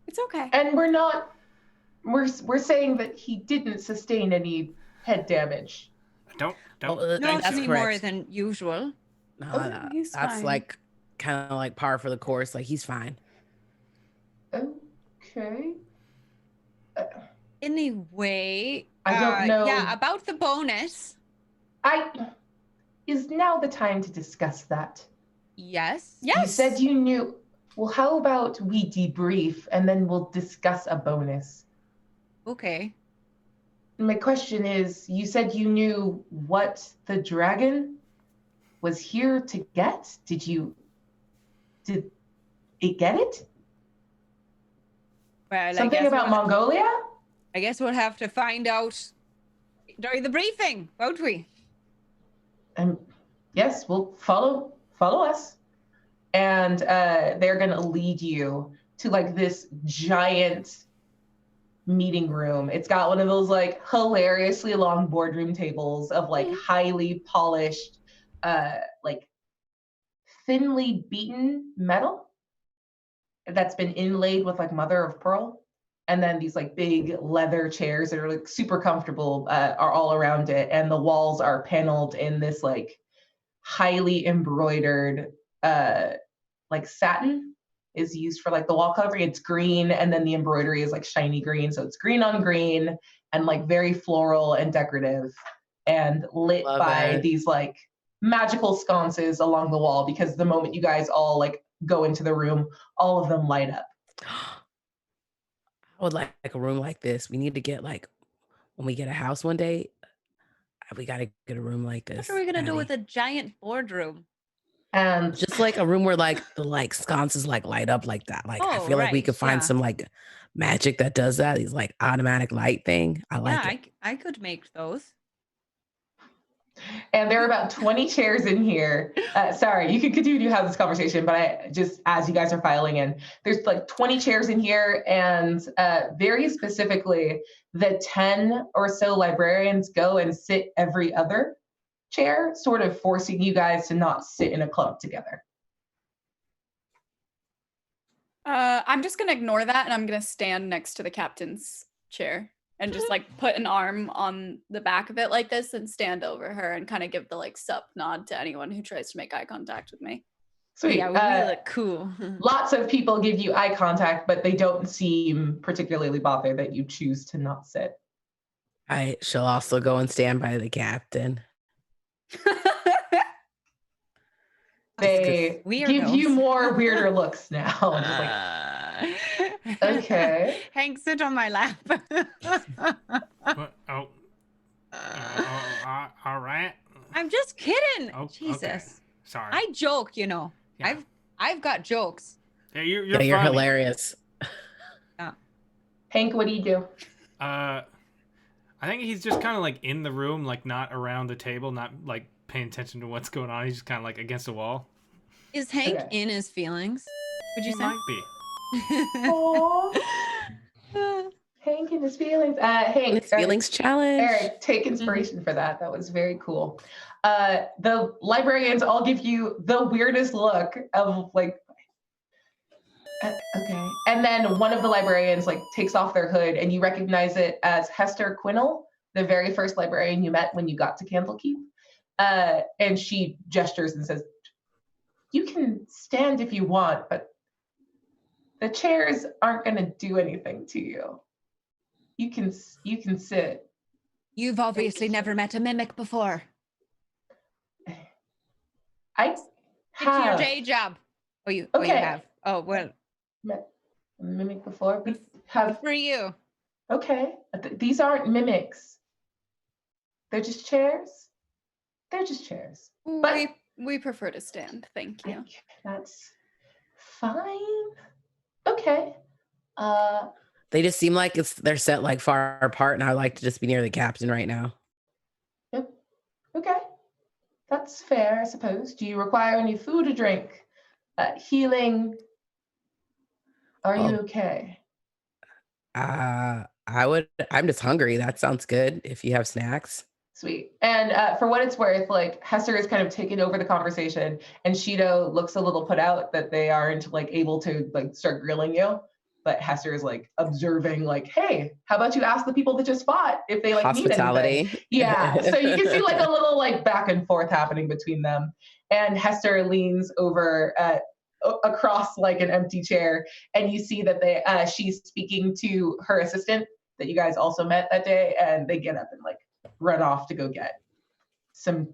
It's okay. And we're saying that he didn't sustain any head damage. Don't. Not that's any correct. more than usual. No, He's that's fine. like kind of like par for the course. Like, he's fine. Okay. Anyway, I don't know. Yeah, about the bonus. Is now the time to discuss that? Yes. Yes. You said you knew. Well, how about we debrief and then we'll discuss a bonus? Okay. My question is, you said you knew what the dragon was here to get? Did it get it? Well, Something about Mongolia? I guess we'll have to find out during the briefing, won't we? Yes, we'll follow us. And they're gonna lead you to like this giant meeting room. It's got one of those like hilariously long boardroom tables of like highly polished, like thinly beaten metal that's been inlaid with like mother of pearl. And then these like big leather chairs that are like super comfortable are all around it. And the walls are paneled in this like highly embroidered like satin is used for like the wall covering. It's green, and then the embroidery is like shiny green. So it's green on green and like very floral and decorative and lit by these like magical sconces along the wall, because the moment you guys all like go into the room, all of them light up. I would like a room like this. We need to get, like, when we get a house one day, we got to get a room like this. What are we going to do with a giant boardroom? And just like a room where like the like sconces like light up like that. Like, I feel like we could find some like magic that does that. These like automatic light thing. I like it. I could make those. And there are about 20 chairs in here. Sorry, you can continue to have this conversation, but I just, as you guys are filing in, there's like 20 chairs in here, and very specifically, the 10 or so librarians go and sit every other chair, sort of forcing you guys to not sit in a clump together. I'm just gonna ignore that, and I'm gonna stand next to the captain's chair and just like put an arm on the back of it like this and stand over her and kind of give the like sup nod to anyone who tries to make eye contact with me. Sweet. Yeah, we look cool. Lots of people give you eye contact, but they don't seem particularly bothered that you choose to not sit. I shall also go and stand by the captain. They give you more weirder looks now. Just like, okay. Hank, sit on my lap. What? Oh. All right. I'm just kidding. Oh, Jesus. okay. Sorry. I joke, you know. Yeah. I've got jokes. Yeah, you're You're funny. hilarious. Hank, what do you do? I think he's just kind of like in the room, like not around the table, not like paying attention to what's going on. He's just kind of like against the wall. Is Hank Okay. in his feelings? Would you He say? might be. Aww. Hank and his feelings. Hank. His feelings challenge. Eric, take inspiration for that. That was very cool. The librarians all give you the weirdest look of like, okay. And then one of the librarians like takes off their hood, and you recognize it as Hester Quinnell, the very first librarian you met when you got to Candlekeep. And she gestures and says, "You can stand if you want, but the chairs aren't going to do anything to you. You can sit." You've obviously never met a mimic before. I It's have your day job. Oh, you Okay. have. Oh, well, met a mimic before. We have, for you. okay. These aren't mimics. They're just chairs. They're just chairs. But We prefer to stand, thank you. that's fine. Okay. They just seem like they're set like far apart, and I would like to just be near the captain right now. Yep. Okay. That's fair, I suppose. Do you require any food or drink? Healing? Are you okay? I'm just hungry. That sounds good. If you have snacks. Sweet. And for what it's worth, like Hester has kind of taken over the conversation, and Shido looks a little put out that they aren't like able to like start grilling you. But Hester is like observing, like, hey, how about you ask the people that just fought if they like need anything? Hospitality. Yeah. So you can see like a little like back and forth happening between them. And Hester leans over across like an empty chair, and you see that she's speaking to her assistant that you guys also met that day, and they get up and like run off to go get some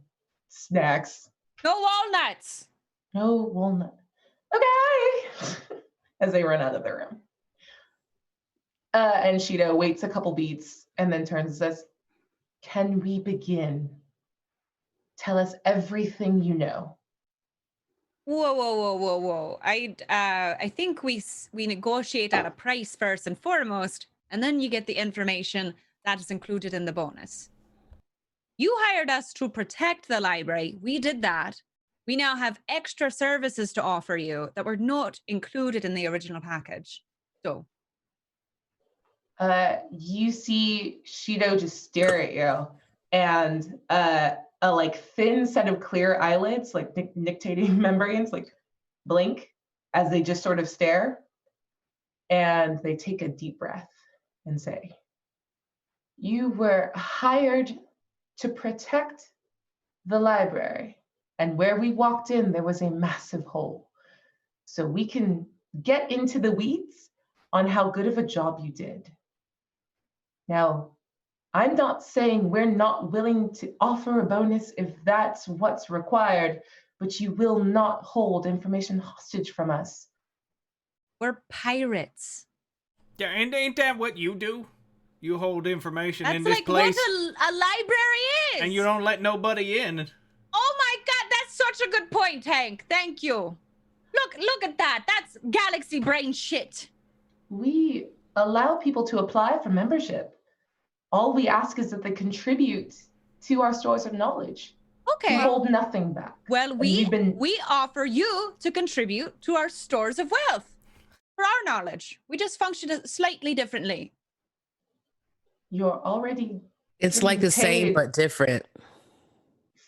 snacks. No walnuts. No walnut. Okay. As they run out of the room. And Shido waits a couple beats and then turns and says, "Can we begin? Tell us everything you know." Whoa. I think we negotiate at a price first and foremost, and then you get the information that is included in the bonus. You hired us to protect the library. We did that. We now have extra services to offer you that were not included in the original package. So. You see Shido just stare at you, and a like thin set of clear eyelids, like nictating membranes, like blink as they just sort of stare, and they take a deep breath and say, "You were hired to protect the library, and where we walked in, there was a massive hole. So we can get into the weeds on how good of a job you did. Now, I'm not saying we're not willing to offer a bonus if that's what's required, but you will not hold information hostage from us." We're pirates. Yeah, and ain't that what you do? You hold information That's in this like place, what a library is. and you don't let nobody in. Oh my God, that's such a good point, Hank. Thank you. Look at that. That's galaxy brain shit. We allow people to apply for membership. All we ask is that they contribute to our stores of knowledge. Okay. We hold nothing back. Well, And we offer you to contribute to our stores of wealth for our knowledge. We just function slightly differently. You're already It's like the same paid but different.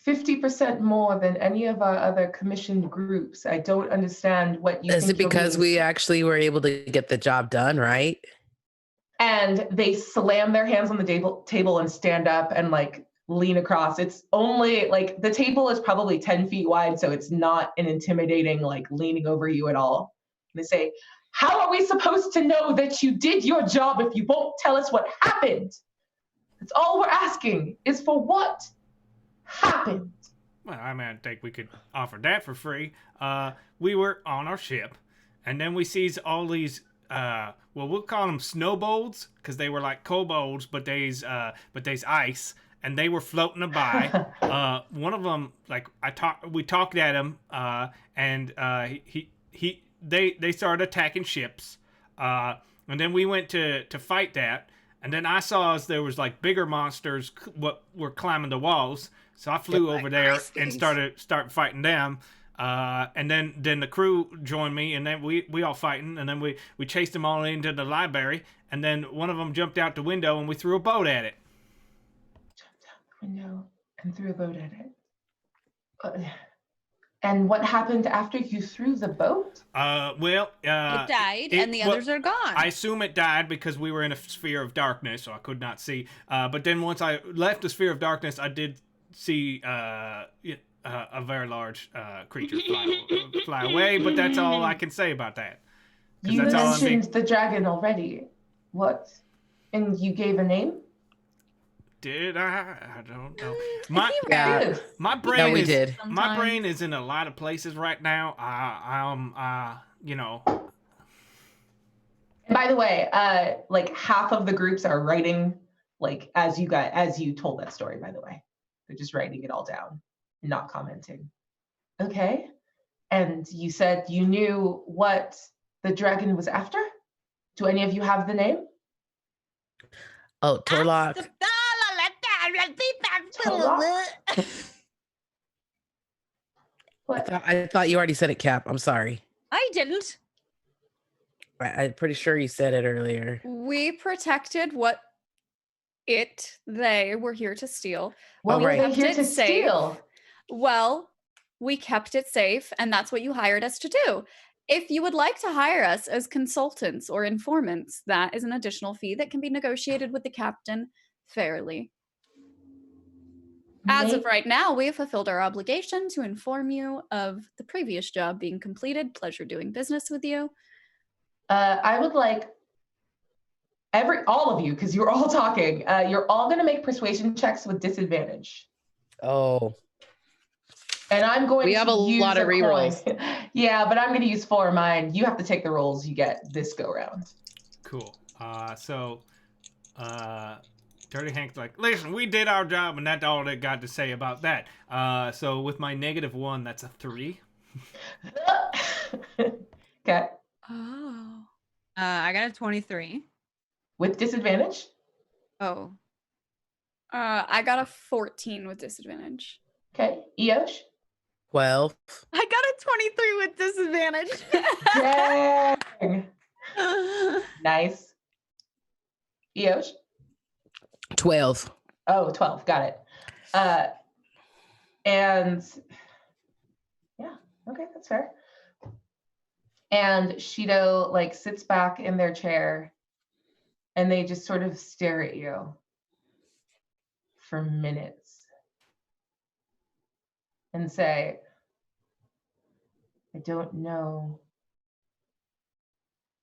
50% more than any of our other commissioned groups. I don't understand what you Is think it because we actually were able to get the job done, right? And they slam their hands on the table and stand up and like lean across. It's only like the table is probably 10 feet wide, so it's not an intimidating like leaning over you at all. And they say, how are we supposed to know that you did your job if you won't tell us what happened? That's all we're asking is for what happened. Well, I mean, I think we could offer that for free. We were on our ship, and then we sees all these, well, we'll call them snowbolts, because they were like kobolds, but they's ice, and they were floating by. One of them, like, we talked at him, and they started attacking ships, and then we went to fight that, and then I saw as there was like bigger monsters what were climbing the walls. So I flew over there and started fighting them, and then the crew joined me, and then we all fighting, and then we chased them all into the library, and then one of them jumped out the window, and we threw a boat at it. Jumped out the window and threw a boat at it. And what happened after you threw the boat? Well, it died, and the others are gone. I assume it died because we were in a sphere of darkness, so I could not see. But then once I left the sphere of darkness, I did see a very large creature fly away, but that's all I can say about that. You mentioned the dragon already. What? And you gave a name? Did I? I don't know. My brain is in a lot of places right now. You know. And by the way, like half of the groups are writing, like as you told that story. By the way, they're just writing it all down, not commenting. Okay. And you said you knew what the dragon was after. Do any of you have the name? Oh, Torlock. What? I thought you already said it, Cap. I'm sorry. I didn't. I'm pretty sure you said it earlier. We protected what they were here to steal. What were they here to safe. steal? Well, we kept it safe, and that's what you hired us to do. If you would like to hire us as consultants or informants, that is an additional fee that can be negotiated with the captain fairly. As of right now, we have fulfilled our obligation to inform you of the previous job being completed. Pleasure doing business with you. I would like all of you, because you're all talking, you're all going to make persuasion checks with disadvantage. Oh. And I'm going to We have a lot of rerolls. Yeah, but I'm going to use 4 of mine. You have to take the rolls you get this go round. Cool. So, Dirty Hank's like, listen, we did our job, and that's all they got to say about that. So with my -1, that's a 3. Okay. Oh. I got a 23. With disadvantage? Oh. I got a 14 with disadvantage. Okay. Eosh? 12. I got a 23 with disadvantage. Dang. Nice. Eosh? 12. Oh, 12. Got it. And yeah, okay, that's fair. And Shido like sits back in their chair, and they just sort of stare at you for minutes and say, I don't know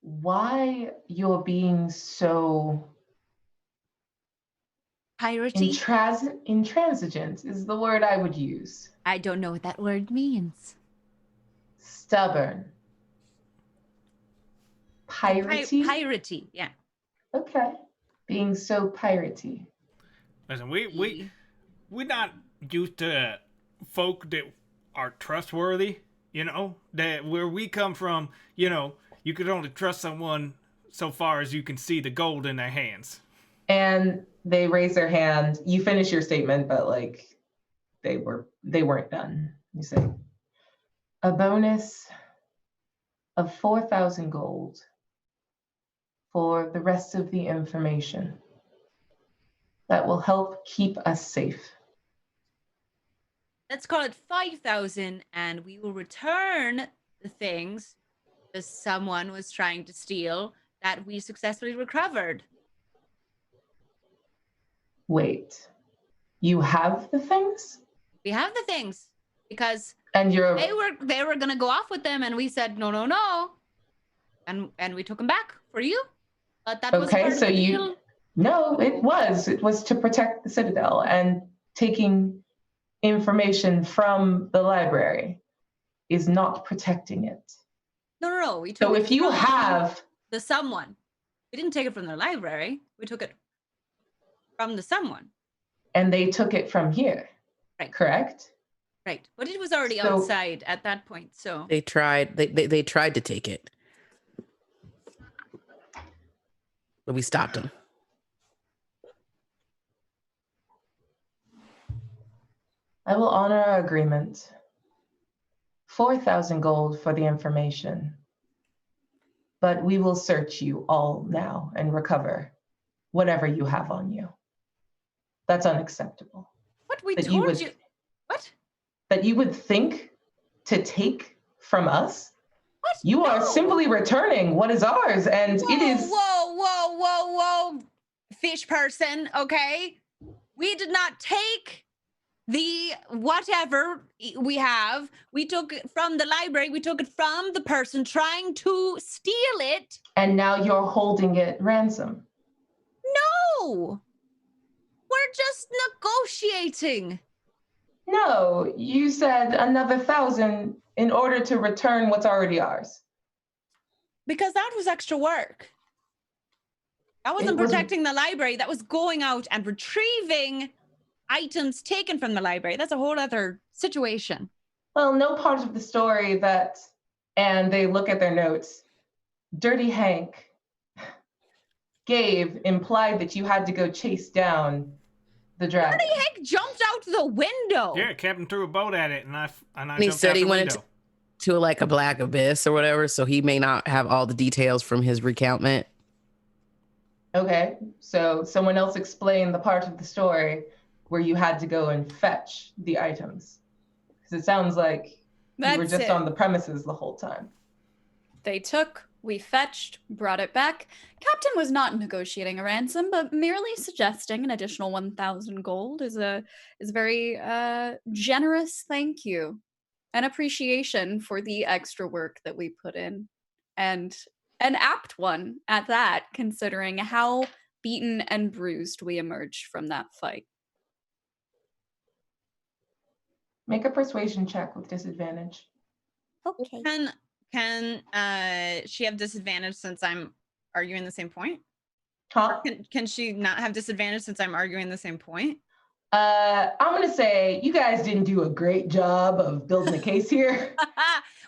why you're being so Piratey? intransigent is the word I would use. I don't know what that word means. Stubborn. Piratey? Piratey, yeah. Okay. Being so piratey. Listen, we're not used to folk that are trustworthy, you know? That where we come from, you know, you could only trust someone so far as you can see the gold in their hands. And they raise their hand. You finish your statement, but like they weren't done. You say, a bonus of 4,000 gold for the rest of the information that will help keep us safe. Let's call it 5,000, and we will return the things that someone was trying to steal that we successfully recovered. Wait, you have the things? We have the things because And you're they were gonna go off with them, and we said no, and we took them back for you. But that was okay. part So of the deal. No, it was to protect the Citadel, and taking information from the library is not protecting it. No. We took So it if you from have the someone, we didn't take it from the library. We took it from the someone. And they took it from here, right? Correct. Right, but it was already outside at that point. So they tried to take it, but we stopped them. I will honor our agreement. 4,000 gold for the information. But we will search you all now and recover whatever you have on you. That's unacceptable. What we told you? What? That you would think to take from us? What? You are simply returning what is ours, and it is. Whoa, fish person. Okay, we did not take the whatever we have. We took it from the library. We took it from the person trying to steal it. And now you're holding it ransom. No, we're just negotiating. No, you said another 1,000 in order to return what's already ours. Because that was extra work. That wasn't protecting the library. That was going out and retrieving items taken from the library. That's a whole other situation. Well, no part of the story that, and they look at their notes, Dirty Hank gave implied that you had to go chase down the dragon. Dirty Hank jumped out the window. Yeah, Captain threw a boat at it, and I he jumped said out he the went window. to like a black abyss or whatever, so he may not have all the details from his recountment. Okay, so someone else explained the part of the story where you had to go and fetch the items. Because it sounds like you were just on the premises the whole time. They took, we fetched, brought it back. Captain was not negotiating a ransom, but merely suggesting an additional 1,000 gold is a very generous thank you and appreciation for the extra work that we put in. And an apt one at that, considering how beaten and bruised we emerged from that fight. Make a persuasion check with disadvantage. Okay. Can she have disadvantage since I'm arguing the same point? Huh? Can she not have disadvantage since I'm arguing the same point? I'm gonna say you guys didn't do a great job of building a case here.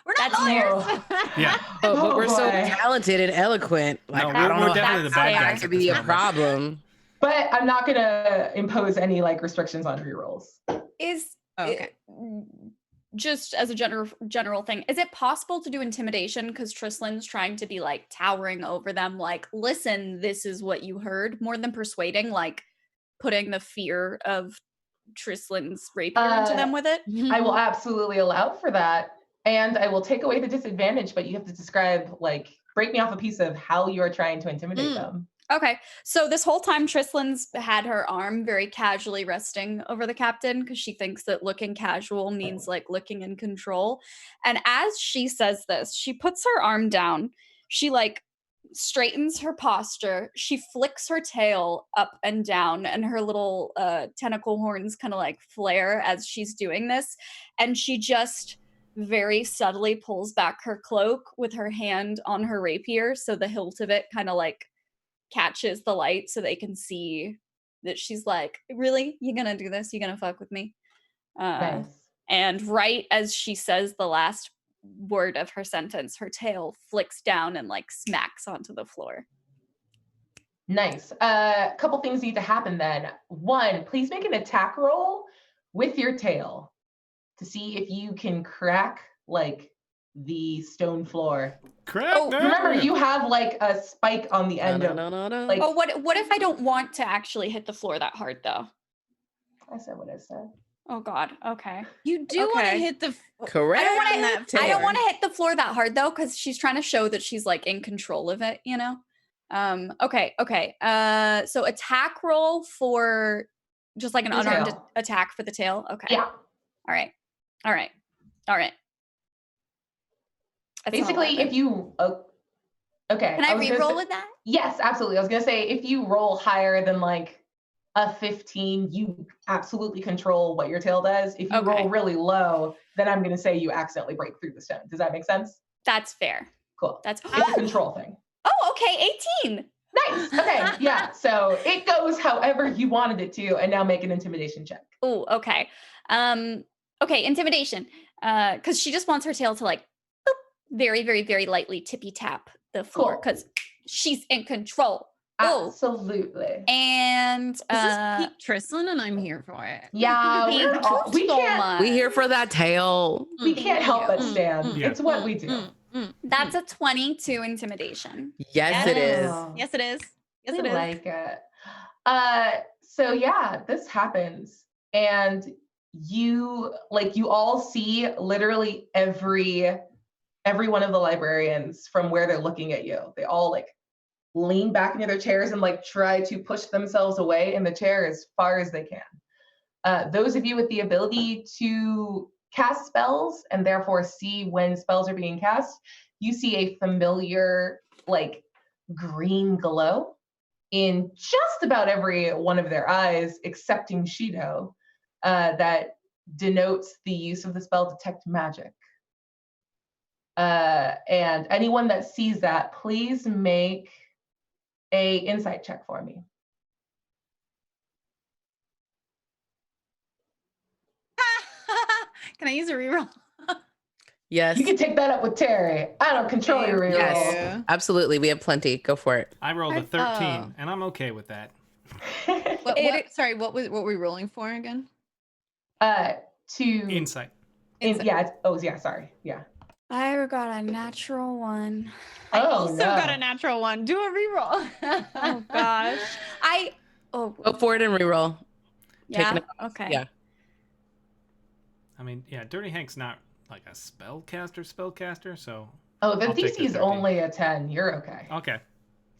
We're not lawyers. Yeah. But we're so boy. talented and eloquent. Like, No, I don't we're know definitely the how bad that guys could at be this a moment. problem. But I'm not gonna impose any like restrictions on rerolls. Okay. Just as a general thing, is it possible to do intimidation because Tristlin's trying to be like towering over them, like, listen, this is what you heard, more than persuading, like putting the fear of Tristlin's rapier into them with it? I will absolutely allow for that, and I will take away the disadvantage, but you have to describe, like, break me off a piece of how you're trying to intimidate them. Okay, so this whole time Tristlin's had her arm very casually resting over the captain because she thinks that looking casual means like looking in control. And as she says this, she puts her arm down. She like straightens her posture. She flicks her tail up and down, and her little tentacle horns kind of like flare as she's doing this. And she just very subtly pulls back her cloak with her hand on her rapier, so the hilt of it kind of like catches the light so they can see that she's like, really? You gonna do this? You gonna fuck with me? Nice. And right as she says the last word of her sentence, her tail flicks down and like smacks onto the floor. Nice. A couple things need to happen then. One, please make an attack roll with your tail to see if you can crack like the stone floor. Crack Oh, that Remember, whip. you have like a spike on the end of. Like, Oh, what if I don't want to actually hit the floor that hard though? I said what I said. Oh God. Okay. You do want to Okay. hit the Correct. I don't want on to. that I don't floor. want to hit the floor that hard though, because she's trying to show that she's like in control of it. You know. Okay. So attack roll for just like an The unarmed tail. attack for the tail. Okay. Yeah. All right. That's an Basically, 11. if you. Okay. Can I was gonna re-roll say- with that? Yes, absolutely. I was gonna say if you roll higher than like a 15, you absolutely control what your tail does. If you Okay. roll really low, then I'm gonna say you accidentally break through the stone. Does that make sense? That's fair. Cool. That's It's a control thing. Oh, okay. 18. Nice. Okay. Yeah. So it goes however you wanted it to, and now make an intimidation check. Oh, okay. Okay, intimidation. Because she just wants her tail to like boop, very, very, very lightly tippy tap the floor Cool. because she's in control. Oh, Absolutely. and This is peak Trislan, and I'm here for it. Yeah. thank we're all- you we so can't. much. We here for that tail. We can't help but stand. Yeah. It's what we do. That's a 22 intimidation. Yes, it is. Oh. Yes, it is. Yes, I it is. like it. So yeah, this happens, and you all see literally every one of the librarians from where they're looking at you. They all like lean back into their chairs and like try to push themselves away in the chair as far as they can. Those of you with the ability to cast spells and therefore see when spells are being cast, you see a familiar like green glow in just about every one of their eyes, excepting Shido, that denotes the use of the spell Detect Magic. And anyone that sees that, please make a insight check for me. Can I use a reroll? Yes. You can take that up with Terry. I don't control your reroll. Yes. Absolutely. We have plenty. Go for it. I rolled a 13, and I'm okay with that. Sorry, what were we rolling for again? Insight. Sorry. Yeah. I got a natural 1. I Oh, also no. got a natural 1. Do a reroll. Oh gosh. Go for it and reroll. Yeah. Taking Okay. Yeah. I mean, yeah, Dirty Hank's not like a spellcaster, so. Oh, the I'll take the DC is 13. only a 10. You're okay. Okay.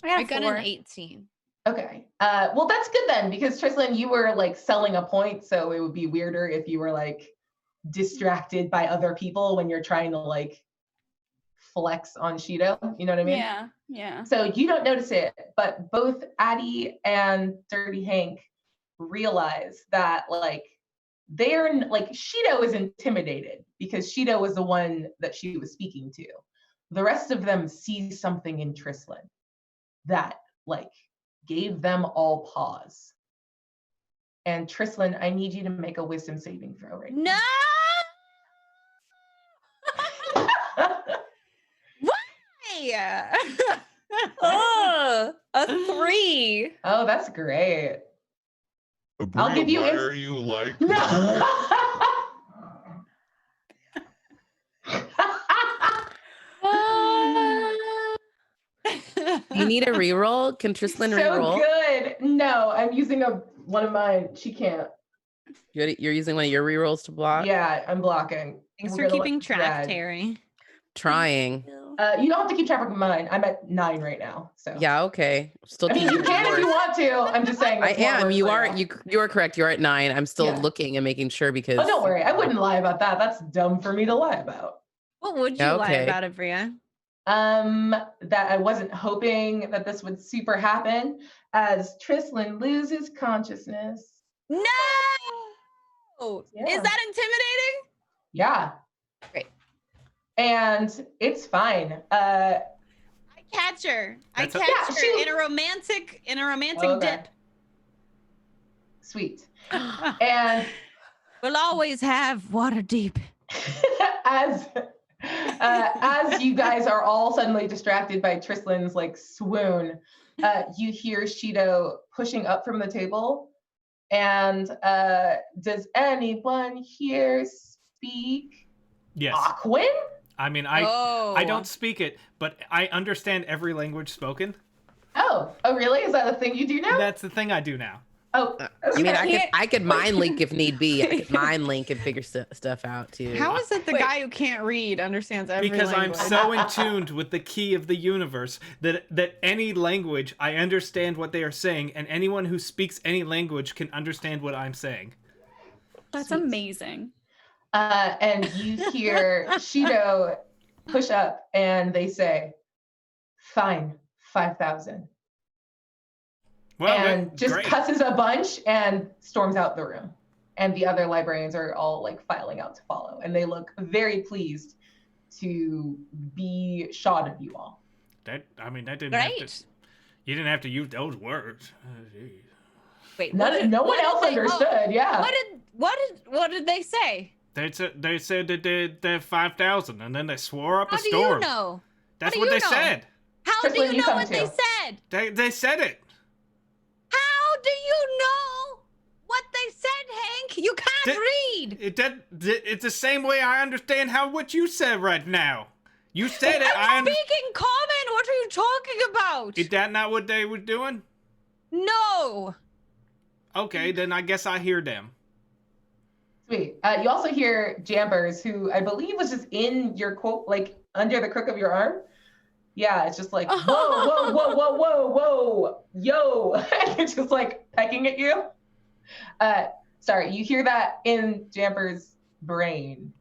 I I got got an an 18. Okay. Well, that's good then, because Trislan, you were like selling a point, so it would be weirder if you were like distracted by other people when you're trying to like flex on Shido. You know what I mean? Yeah. So you don't notice it, but both Addie and Dirty Hank realize that like they're like Shido is intimidated because Shido was the one that she was speaking to. The rest of them see something in Trislan that like gave them all pause. And Trislan, I need you to make a wisdom saving throw right No! now. Why? A 3. Oh, that's great. I'll give you why ins- are you like No. You need a reroll? Can Trislan So reroll? good. No, I'm using one of mine. She can't. You're using one of your rerolls to block? Yeah, I'm blocking. Thanks We're for gonna let keeping this track, ride. Terry. Trying. You don't have to keep track of mine. I'm at 9 right now. So Yeah, okay. Still I mean, you can if you want to. I'm just saying. I what's more am. worth You for are you. you are correct. You're at 9. I'm still Yeah. looking and making sure because Oh, don't worry. I wouldn't lie about that. That's dumb for me to lie about. What would you Yeah, lie okay. about, Avria? That I wasn't hoping that this would super happen as Trislan loses consciousness. No! Yeah. Is that intimidating? Yeah. Great. And it's fine. I catch her. That's Yeah, her she- in a romantic Okay. dip. Sweet. And We'll always have water deep. as you guys are all suddenly distracted by Trislan's like swoon, You hear Shido pushing up from the table. And does anyone here speak Yes. Aquan? I mean, I don't speak it, but I understand every language spoken. Oh, really? Is that a thing you do now? That's the thing I do now. Oh, I mean, okay. I could mind link if need be. I could mind link and figure stuff out too. How is it the guy who can't read understands every Because language? I'm so in tune with the key of the universe that any language, I understand what they are saying, and anyone who speaks any language can understand what I'm saying. That's amazing. And you hear Shido push up, and they say, "Fine, 5,000." Well, And just great. cusses a bunch and storms out the room. And the other librarians are all like filing out to follow, and they look very pleased to be shot of you all. That didn't Great. have to. You didn't have to use those words. Wait, No one else understood. Yeah. What did they say? They said that they're 5,000, and then they swore up How a do storm. you know? That's How do what you they know? said. How do Tristan, you you know come what they too. said? They said it. How do you know what they said, Hank? You can't read. It's the same way I understand what you said right now. You said it. I'm speaking common. What are you talking about? Is that not what they were doing? No. Okay, then I guess I hear them. Sweet. You also hear Jambers, who I believe was just in your quote, like under the crook of your arm. Yeah, it's just like, whoa, whoa, whoa, whoa, whoa, whoa, yo. It's just like pecking at you. Sorry, you hear that in Jambers' brain.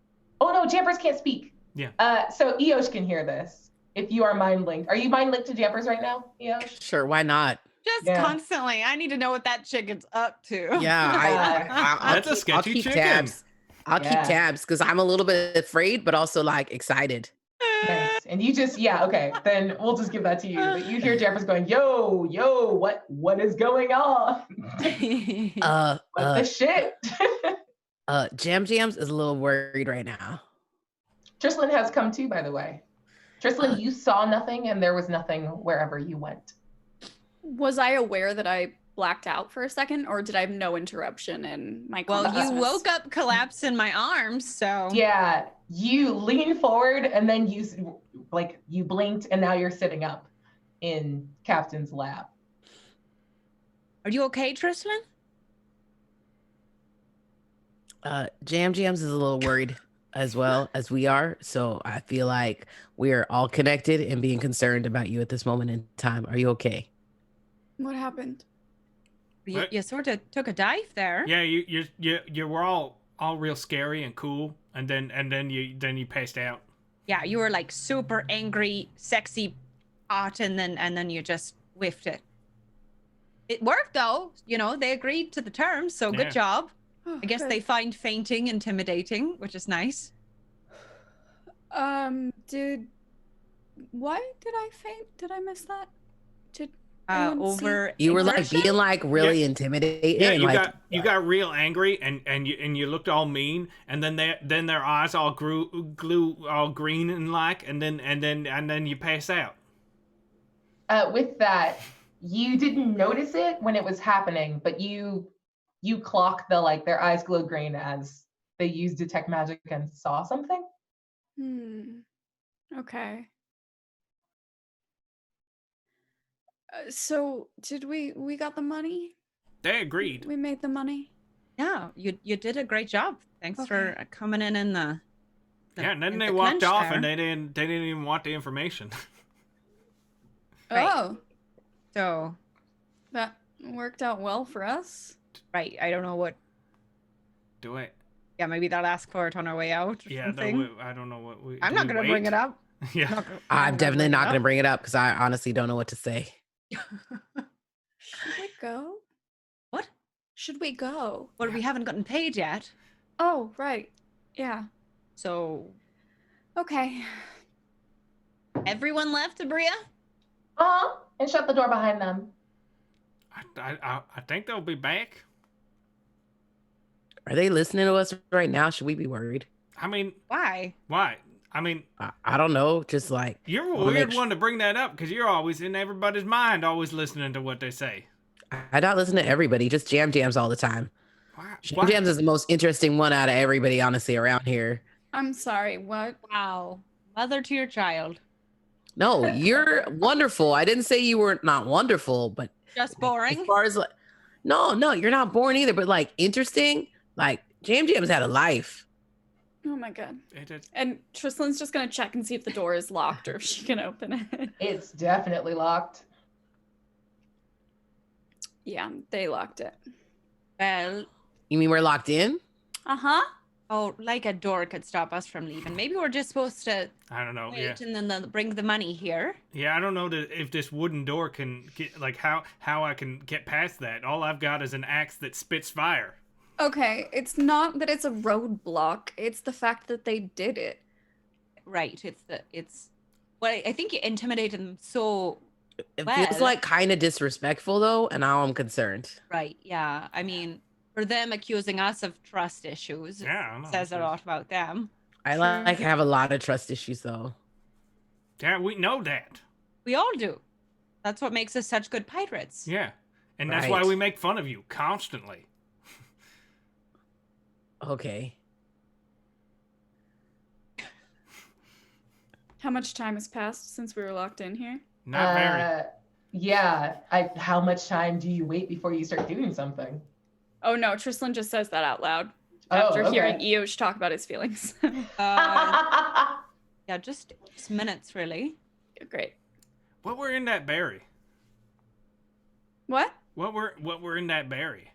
Oh no, Jambers can't speak. Yeah. So Eosh can hear this. If you are mind linked. Are you mind linked to Jambers right now, Eosh? Sure, why not? Just Yeah. constantly. I need to know what that chicken's up to. Yeah, That's a sketchy I'll keep chicken. tabs. I'll keep tabs because I'm a little bit afraid, but also like excited. Nice. And you just, okay, then we'll just give that to you. But you hear Jambers going, yo, what is going on? What the shit? Jams is a little worried right now. Tristan has come too, by the way. Tristan, you saw nothing and there was nothing wherever you went. Was I aware that I blacked out for a second, or did I have no interruption in my Well, you consciousness? woke up collapsed in my arms, so. Yeah, you lean forward and then you blinked and now you're sitting up in Captain's lap. Are you okay, Tristan? Jams is a little worried as well as we are. So I feel like we're all connected and being concerned about you at this moment in time. Are you okay? What happened? You sort of took a dive there. Yeah, you were all real scary and cool, and then you passed out. Yeah, you were like super angry, sexy, hot, and then you just whiffed it. It worked though. You know, they agreed to the terms, so good job. Oh, I guess good. they find fainting intimidating, which is nice. Why did I faint? Did I miss that? Did you were like being like really intimidated. Yeah, and you got real angry and you looked all mean, and then their eyes all grew all green and then you pass out. With that, you didn't notice it when it was happening, but you clock their eyes glow green as they used detect magic and saw something. Okay. So did we got the money? They agreed. We made the money. Yeah, you did a great job. Thanks for coming in the and then they walked off and they didn't even want the information. Right. Oh. So That worked out well for us. Right. I don't know what. Do it. Yeah, maybe they'll ask for it on our way out or something. I don't know what we. I'm not going to bring it up. Yeah. I'm definitely not going to bring it up because I honestly don't know what to say. Should we go? What? Should we go? Well, we haven't gotten paid yet. Oh, right. Yeah. So. Okay. Everyone left, Abria? And shut the door behind them. I think they'll be back. Are they listening to us right now? Should we be worried? I mean, why? Why? I mean, I don't know. Just like you're a wanna make weird one to bring that up because you're always in everybody's mind, always listening to what they say. I don't listen to everybody. Just jams all the time. Why? Jams is the most interesting one out of everybody, honestly, around here. I'm sorry, what? Wow. Mother to your child. No, you're wonderful. I didn't say you were not wonderful, but Just as boring. far as like, no, you're not boring either. But like interesting, like Jam's had a life. Oh my god. It is- And Tristlin's just gonna check and see if the door is locked or if she can open it. It's definitely locked. Yeah, they locked it. Well, You mean we're locked in? Uh-huh. oh, like a door could stop us from leaving. Maybe we're just supposed to I don't know. wait Yeah. and then they'll bring the money here. Yeah, I don't know if this wooden door can get like how I can get past that. All I've got is an axe that spits fire. Okay, it's not that it's a roadblock, it's the fact that they did it. Right. Well, I think you intimidated them so It well. feels like kind of disrespectful though, and now I'm concerned. Right. Yeah. I mean, for them accusing us of trust issues Yeah, I know. says a lot about them. I like have a lot of trust issues though. Yeah, we know that. We all do. That's what makes us such good pirates. Yeah, and that's why Right. we make fun of you constantly. Okay. How much time has passed since we were locked in here? Not very. Yeah. How much time do you wait before you start doing something? Oh no, Tristlin just says that out loud Oh, after okay. hearing Eosh talk about his feelings. Yeah, just minutes, really. Great. What were in that berry? What? What were in that berry?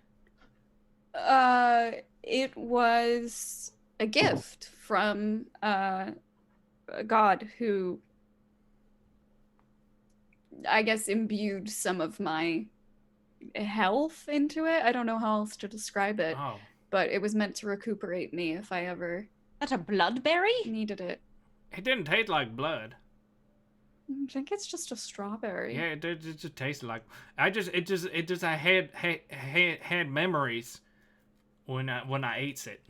It was a gift from a god who I guess imbued some of my health into it. I don't know how else to describe it, Oh, but it was meant to recuperate me if I ever That a bloodberry? needed it. it didn't taste like blood. I think it's just a strawberry. Yeah, it just tasted like. I had memories when I ate it.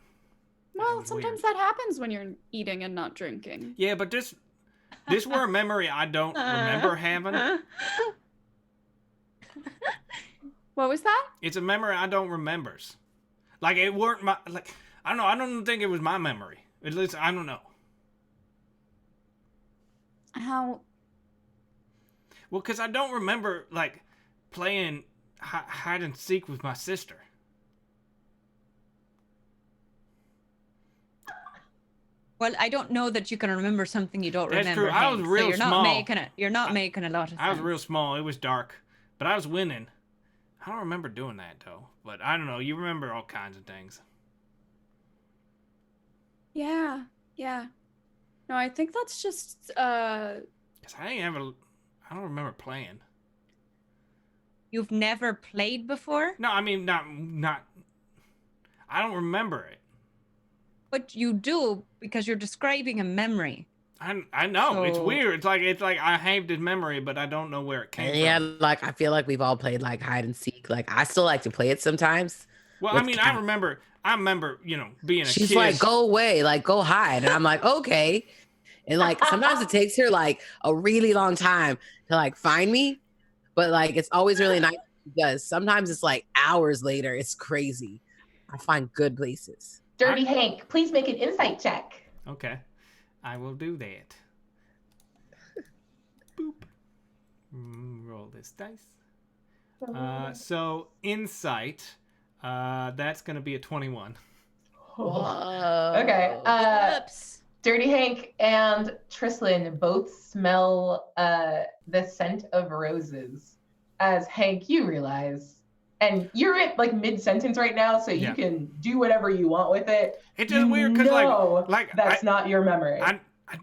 Well, was sometimes weird. that happens when you're eating and not drinking. Yeah, but this were a memory I don't remember having. What was that? It's a memory I don't remembers. Like it weren't my like. I don't know. I don't think it was my memory. At least I don't know. How? Well, because I don't remember like playing hide and seek with my sister. Well, I don't know that you can remember something you don't That's remember. true. I was Hank, real so you're small. You're not making a lot of sense. I was real small. It was dark, but I was winning. I don't remember doing that though. But I don't know. You remember all kinds of things. Yeah. No, I think that's just Cause I don't remember playing. You've never played before, No, I mean not. I don't remember it. but you do because you're describing a memory. I know it's So- weird. It's like I have this memory, but I don't know where it came And from. yeah, like I feel like we've all played like hide and seek. Like I still like to play it sometimes. Well, with I mean, Kat. I remember, being a She's kid. like, go away, like go hide. And I'm like, okay. And like sometimes it takes her like a really long time to like find me. But like it's always really nice because sometimes it's like hours later. It's crazy. I find good places. Dirty Hank, please make an insight check. Okay, I will do that. Boop. Roll this dice. So insight, that's gonna be a 21. Okay. Whoops. Dirty Hank and Trislin both smell the scent of roses. As Hank, you realize, and you're at like mid-sentence right now, so you Yeah. can do whatever you want with it. It's just You weird because know like that's not your memory. I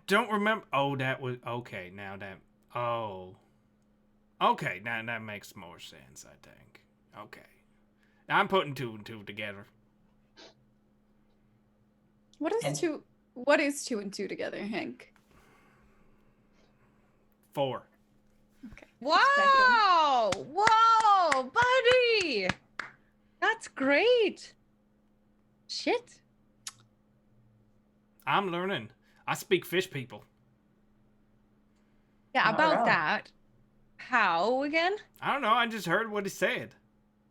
don't remember. Oh, that was okay. Now that okay. Now that makes more sense. I think. Okay, I'm putting two and two together. what is And- two? What is 2 and 2 together, Hank? 4. Okay. Wow! Whoa, buddy! That's great. Shit. I'm learning. I speak fish people. Yeah, Not about wrong. that. How again? I don't know. I just heard what he said.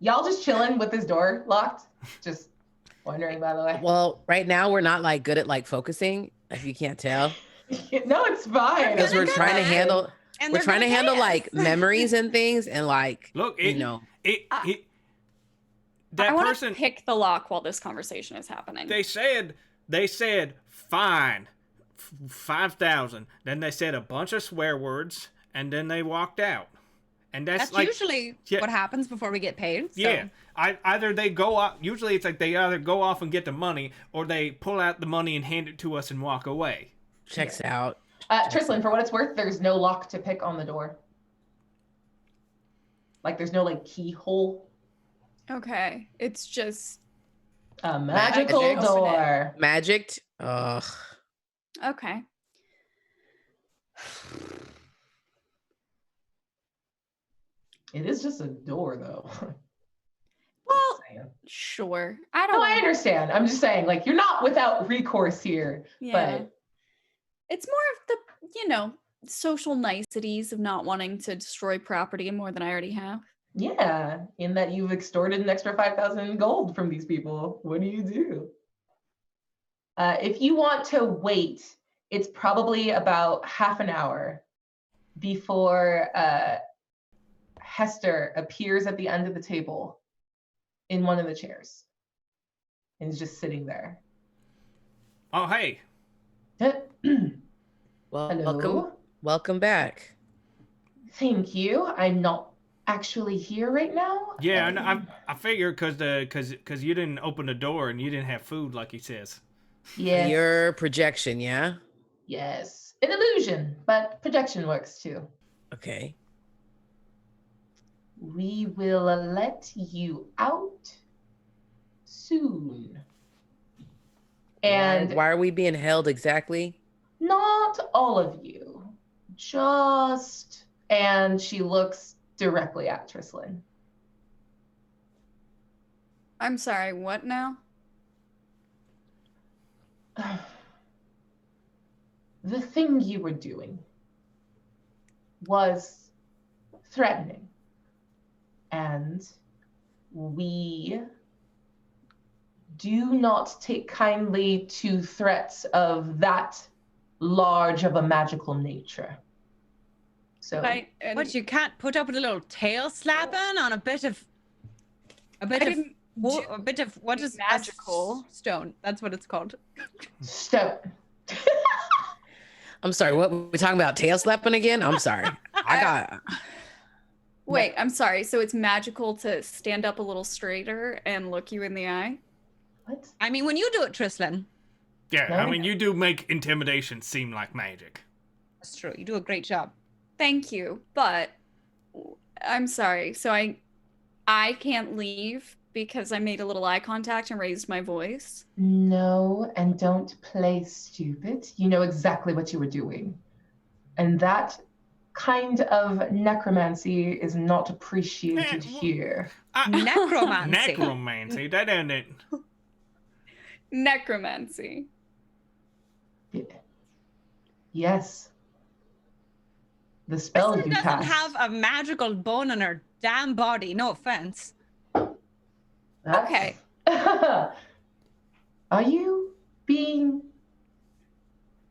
Y'all just chilling with this door locked? Just wondering, by the way. Well, right now we're not like good at like focusing, if you can't tell, No, it's fine. because we're trying to handle And we're they're trying to gonna handle pay us. like memories and things, and like Look, you know. I that want person. to pick the lock while this conversation is happening. They said fine, 5,000. Then they said a bunch of swear words, and then they walked out. And that's like usually what happens before we get paid. So. yeah. Either they go off. Usually it's like they either go off and get the money, or they pull out the money and hand it to us and walk away. Checks out. Tristan, for what it's worth, there's no lock to pick on the door. Like there's no like keyhole. Okay, it's just A magical Magic. door. Magicked. Ugh. okay. It is just a door, though. Well, Saying. sure. I don't. No, I wanna- understand. I'm just saying, like, you're not without recourse here. Yeah. But It's more of the, social niceties of not wanting to destroy property more than I already have. yeah, in that you've extorted an extra 5,000 gold from these people. What do you do? If you want to wait, it's probably about half an hour before Hester appears at the end of the table in one of the chairs and is just sitting there. Oh, hey. Well, Hello. welcome back. Thank you. I'm not actually here right now. Yeah, and I figured because you didn't open the door and you didn't have food like he says. Yes. Your projection, yeah? Yes. An illusion, but projection works too. Okay. We will let you out soon. And why are we being held exactly? not all of you. Just. And she looks directly at Trislan. I'm sorry, what now? The thing you were doing was threatening. And we do not take kindly to threats of that large of a magical nature. So But you can't put up with a little tail slapping on a bit of what is magical stone? That's what it's called. stone. I'm sorry, what we're talking about? Tail slapping again? I'm sorry. Wait, I'm sorry. So it's magical to stand up a little straighter and look you in the eye? What? I mean, when you do it, Trislan. Yeah, No, I mean, you do make intimidation seem like magic. That's true. You do a great job. Thank you, but I'm sorry. So I can't leave because I made a little eye contact and raised my voice. No, and don't play stupid. You know exactly what you were doing. And that kind of necromancy is not appreciated here. Necromancy. Necromancy. That ain't it. Necromancy. Yes. The spell Trislan you doesn't cast. have a magical bone in her damn body. No offense. That's- Okay. Are you being...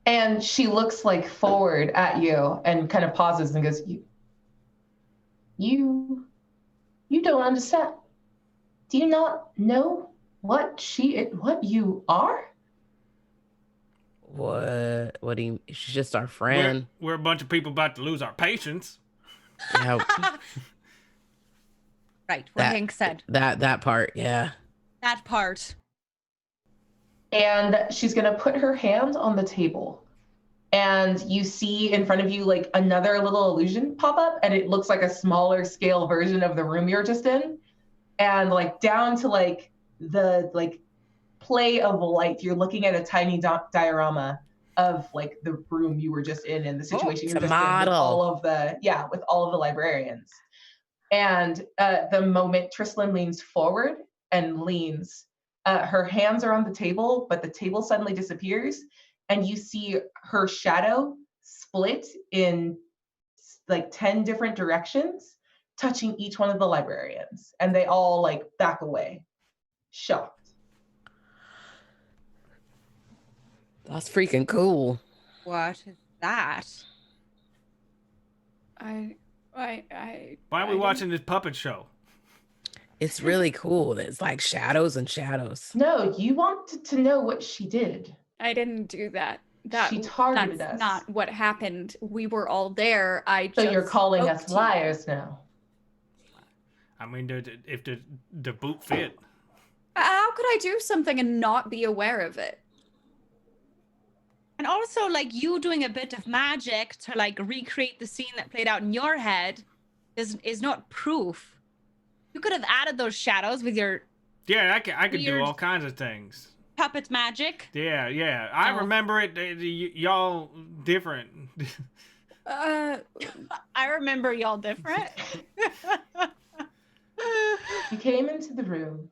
And she looks like forward at you and kind of pauses and goes, you don't understand. Do you not know what you are? What do you, she's just our friend. We're a bunch of people about to lose our patience. Yeah, Right, what Hank said. that part, yeah. That part. And she's going to put her hand on the table. And you see in front of you like another little illusion pop up, and it looks like a smaller scale version of the room you're just in. And like down to like the like play of light, you're looking at a tiny diorama of like the room you were just in and the situation it's you're a just in model. with all of the librarians. And the moment Trislan leans forward and leans, her hands are on the table, but the table suddenly disappears, and you see her shadow split in like 10 different directions, touching each one of the librarians, and they all like back away, shocked. That's freaking cool. What is that? I Why are we watching this puppet show? It's really cool. It's like shadows and shadows. No, you wanted to know what she did. I didn't do that. She targeted That's us. not what happened. We were all there. So you're calling spoke us to you. liars now. I mean, if the boot fit. How could I do something and not be aware of it? And also, like, you doing a bit of magic to like recreate the scene that played out in your head is not proof. You could have added those shadows with your Yeah, I could do Weird. all kinds of things. puppet magic. Yeah. I Oh. remember it. Y'all different. Uh, I remember y'all different. You came into the room,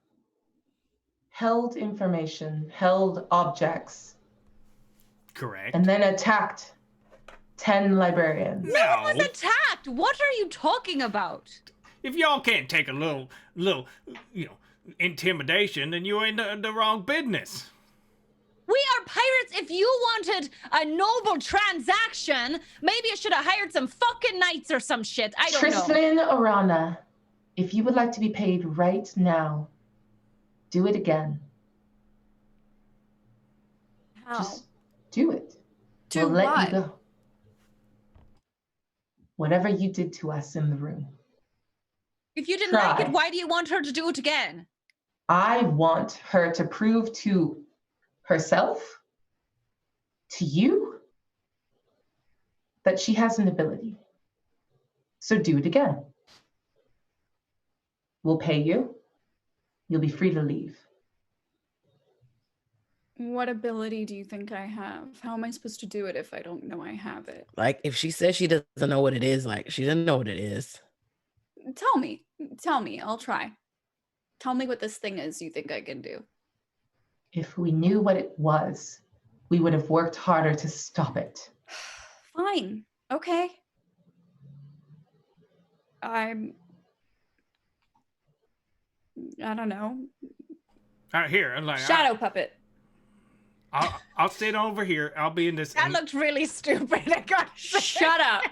held information, held objects, Correct. and then attacked 10 librarians. No. Was attacked. What are you talking about? If y'all can't take a little, intimidation, then you're in the wrong business. We are pirates. If you wanted a noble transaction, maybe you should have hired some fucking knights or some shit. I don't know. Tristan Arana, if you would like to be paid right now, do it again. how? Just do it. Do We'll let what? you go. Whatever you did to us in the room. If you didn't like Try. it, why do you want her to do it again? I want her to prove to herself, to you, that she has an ability. So do it again. We'll pay you. You'll be free to leave. What ability do you think I have? How am I supposed to do it if I don't know I have it? Like if she says she doesn't know what it is, like she doesn't know what it is. Tell me. I'll try. Tell me what this thing is you think I can do. If we knew what it was, we would have worked harder to stop it. Fine. Okay. I don't know. All right, here. I'm like, Shadow puppet. I'll sit over here. I'll be in this. That looked really stupid. I gotta say. Shut up.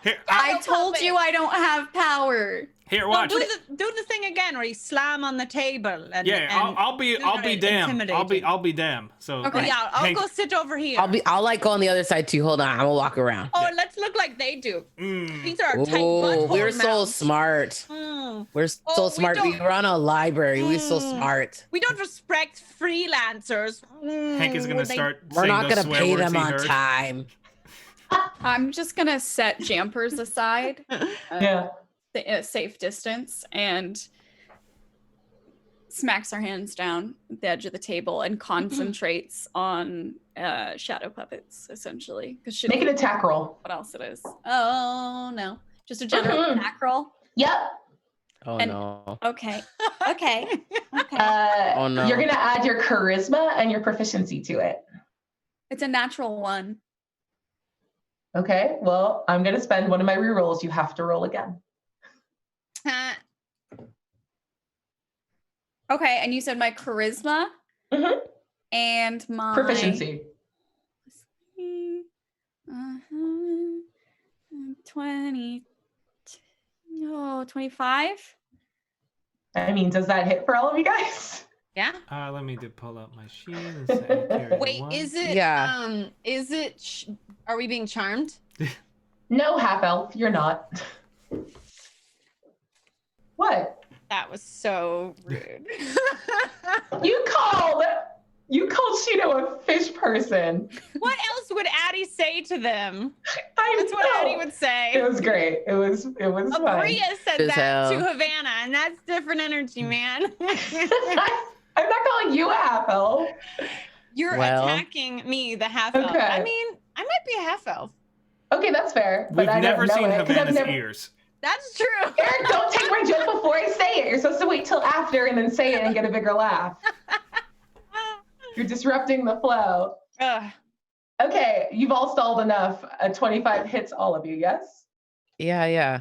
Here, I told you I don't have power. here, No, watch. do the thing again where you slam on the table and Yeah, I'll be them. intimidating. I'll be them. So Okay. Oh, yeah, I'll Hank- go sit over here. I'll like go on the other side too. Hold on, I'm gonna walk around. Oh, let's look like they do. Mm. These are tight Oh, butthole we're so mouths. smart. Mm. We're so Oh, we smart. We don't- run a library. We're so Mm. smart. We don't respect freelancers. Hank is gonna They- start. We're saying not those gonna swear pay words them he on heard. time. I'm just gonna set Jampers aside, Yeah. the safe distance, and smacks her hands down at the edge of the table and concentrates on shadow puppets, essentially. Because she Make an doesn't know attack roll. what else it is. Oh no, just a general Mhm. attack roll. Yep. Oh And- no. Okay. Okay. Okay. Oh, no. You're gonna add your charisma and your proficiency to it. It's a natural one. Okay. Well, I'm gonna spend one of my rerolls. You have to roll again. Okay, and you said my charisma Mhm. and my Proficiency. Uh-huh. 20. Oh, 25? I mean, does that hit for all of you guys? Yeah. Let me pull up my sheet and say carry Wait, one. is it? Yeah. Is it? Are we being charmed? No, half elf, you're not. What? That was so rude. You called Shino a fish person. What else would Addie say to them? I That's what know. Addie would say. It was great. It was fun. Bria said As that hell. to Havana, and that's different energy, man. I'm not calling you a half elf. You're Well. attacking me, the half elf. Okay. I mean, I might be a half elf. Okay, that's fair. But We've I never don't know seen it, 'cause I've Havana's never- ears. That's true. Eric, don't take my joke before I say it. You're supposed to wait till after and then say it and get a bigger laugh. You're disrupting the flow. Ugh. Okay, you've all stalled enough. A 25 hits all of you, yes? Yeah.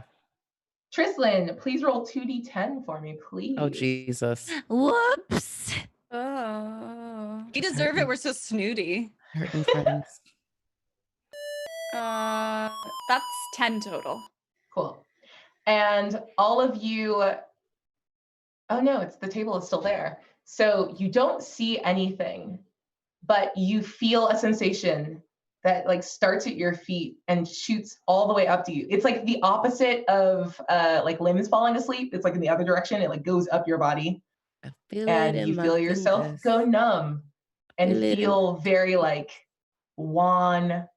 Trislin, please roll 2d10 for me, please. Oh, Jesus. Whoops. Oh. You deserve it. We're so snooty. Hurting friends. That's 10 total. Cool. And all of you, oh no, the table is still there. So you don't see anything, but you feel a sensation that like starts at your feet and shoots all the way up to you. It's like the opposite of like limbs falling asleep. It's like in the other direction. It like goes up your body. I feel And it in you my feel yourself fingers. go numb and Feel it in feel very like wan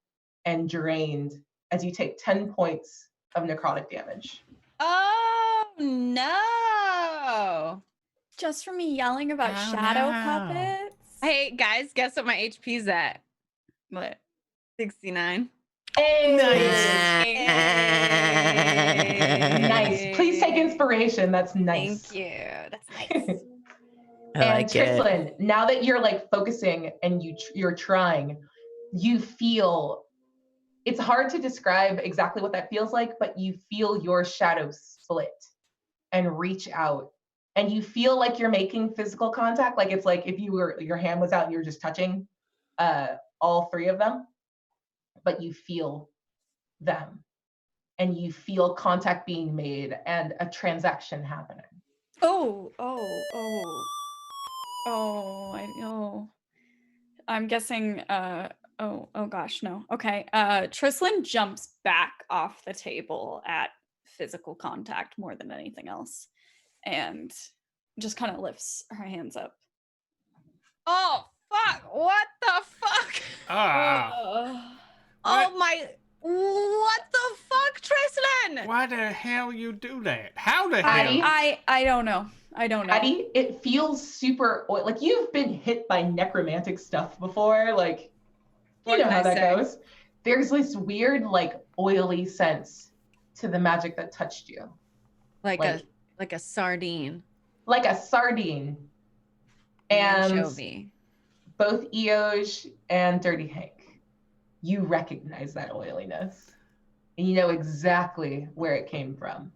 and drained as you take 10 points of necrotic damage. Oh no. Just for me yelling about Oh, shadow no. puppets. Hey guys, guess what my HP's at? What? 69. Hey! Nice. Nice. Please take inspiration. That's nice. Thank you. That's nice. I And like it. Trislin, now that you're like focusing and you're trying, you feel, it's hard to describe exactly what that feels like, but you feel your shadow split and reach out. And you feel like you're making physical contact. Like it's like if your hand was out and you were just touching all three of them, but you feel them. And you feel contact being made and a transaction happening. I know. I'm guessing oh gosh, no. Okay. Trislin jumps back off the table at physical contact more than anything else. And just kind of lifts her hands up. Oh fuck! What the fuck? Oh my! What the fuck, Trislin? Why the hell you do that? How the Addie? hell? I don't know. I don't know. Addie, it feels super like you've been hit by necromantic stuff before. Like you What know can how I that say? goes. There's this weird like oily sense to the magic that touched you. Like a sardine. Like a sardine. And Anchovy. both Eoj and Dirty Hank, you recognize that oiliness. And you know exactly where it came from.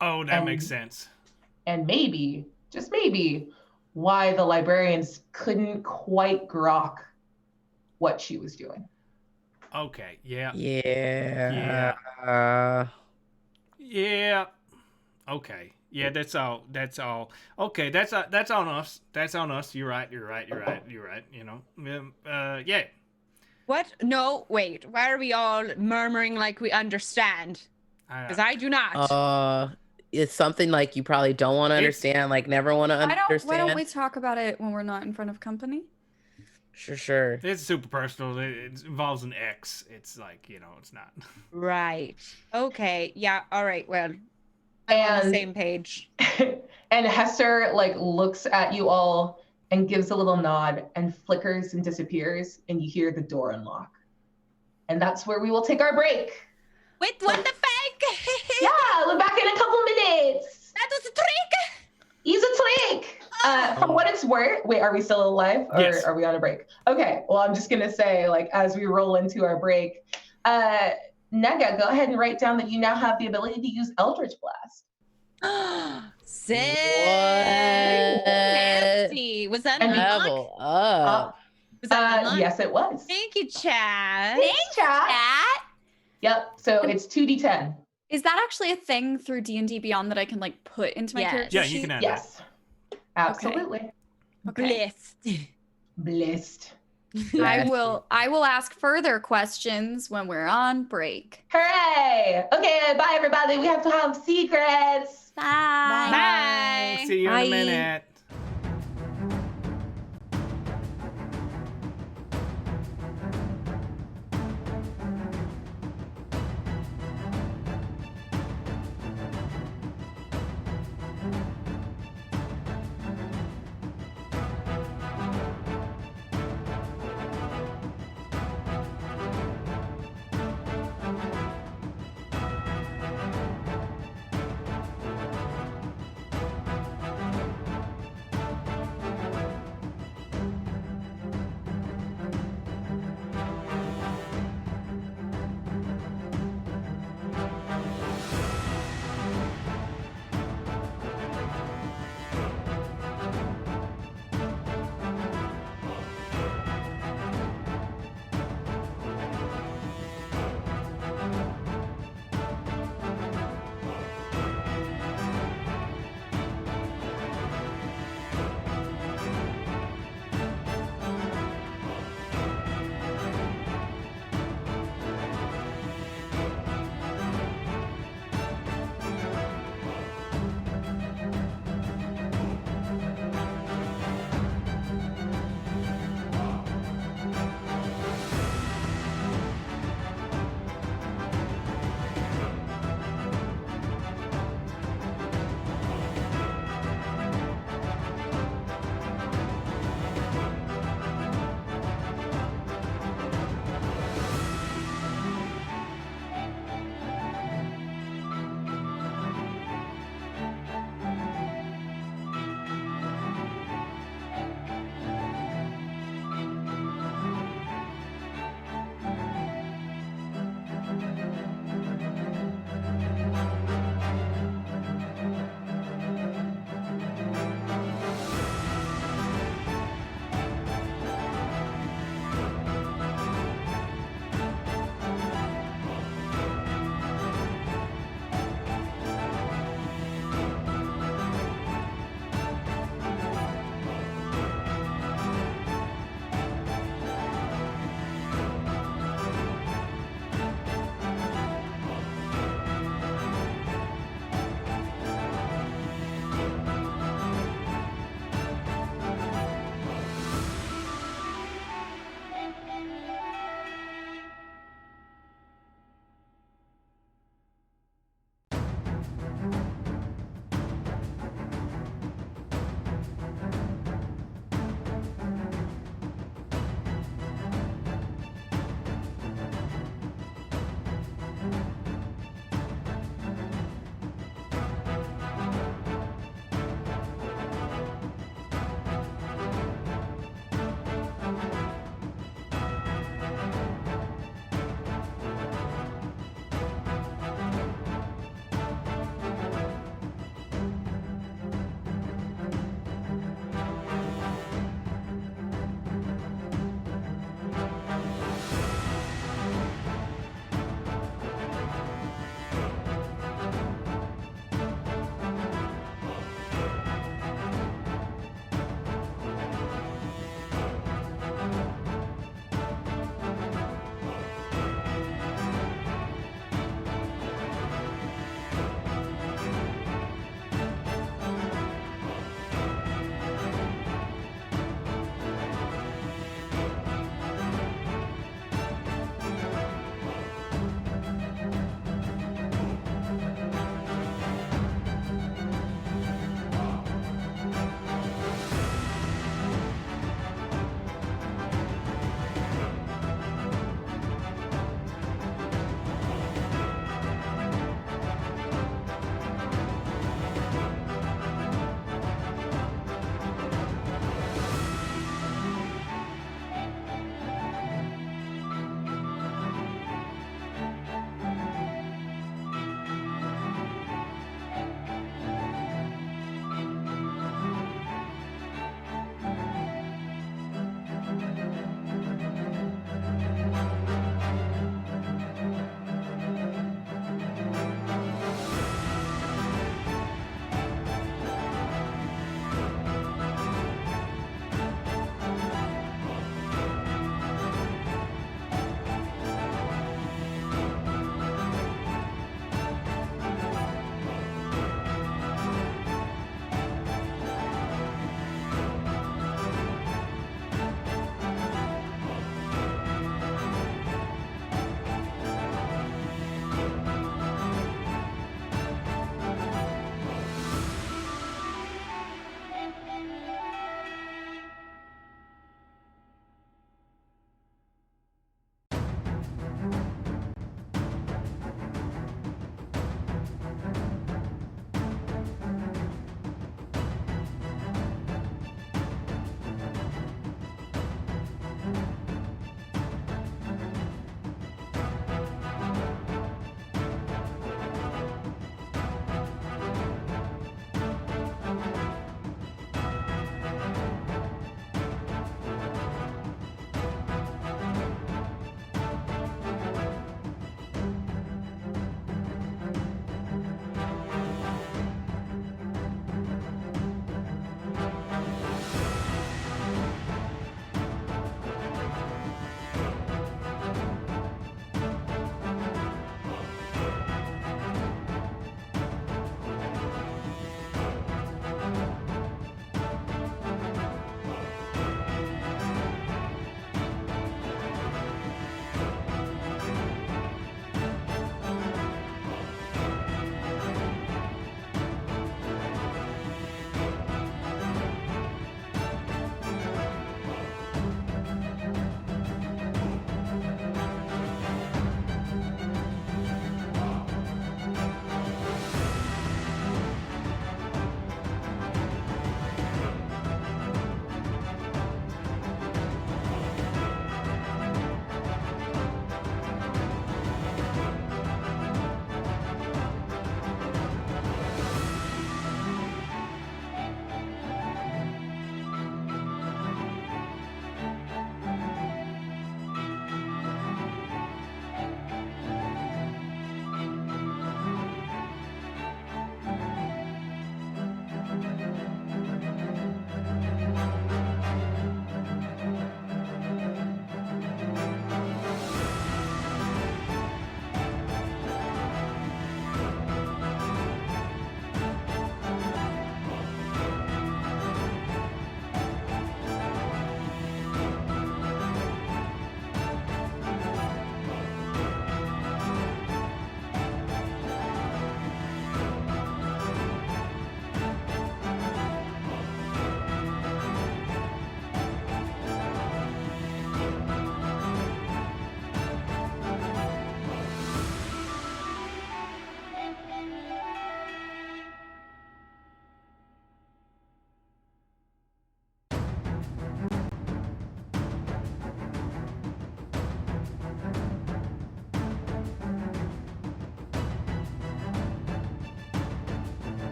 Oh, that makes sense. And maybe, just maybe, why the librarians couldn't quite grok what she was doing. Okay, yeah. Yeah. Yeah. Okay. Yeah, that's all. Okay, that's on us. That's on us. You're right. You know. Yeah. What? No, wait. Why are we all murmuring like we understand? Because I do not. It's something like you probably don't want to understand, like never want to understand. Why don't we talk about it when we're not in front of company? Sure. It's super personal. It involves an X. It's like, you know, it's not. Right. Okay. Yeah. All right. Well, I'm on the same page. And Hester like looks at you all and gives a little nod and flickers and disappears, and you hear the door unlock. And that's where we will take our break. Wait, what the fuck? Yeah, we're back in a couple minutes. That was a trick. He's a trick. For what it's worth, wait, are we still alive or Yes. are we on a break? Okay, well, I'm just gonna say, like, as we roll into our break, Nega, go ahead and write down that you now have the ability to use Eldritch Blast. Sick. What? Nasty. Was that an unlock? Level up. Was that an unlock? Yes, it was. Thank you, Chad. Thanks, chat. Yep, so it's 2d10. Is that actually a thing through D&D Beyond that I can like put into my Yes. character Yeah, sheet? you can add Yes, absolutely. Okay. Blessed. Blessed. I will ask further questions when we're on break. Hooray! Okay, bye everybody. We have to have secrets. Bye. Bye. See you in a Bye. minute.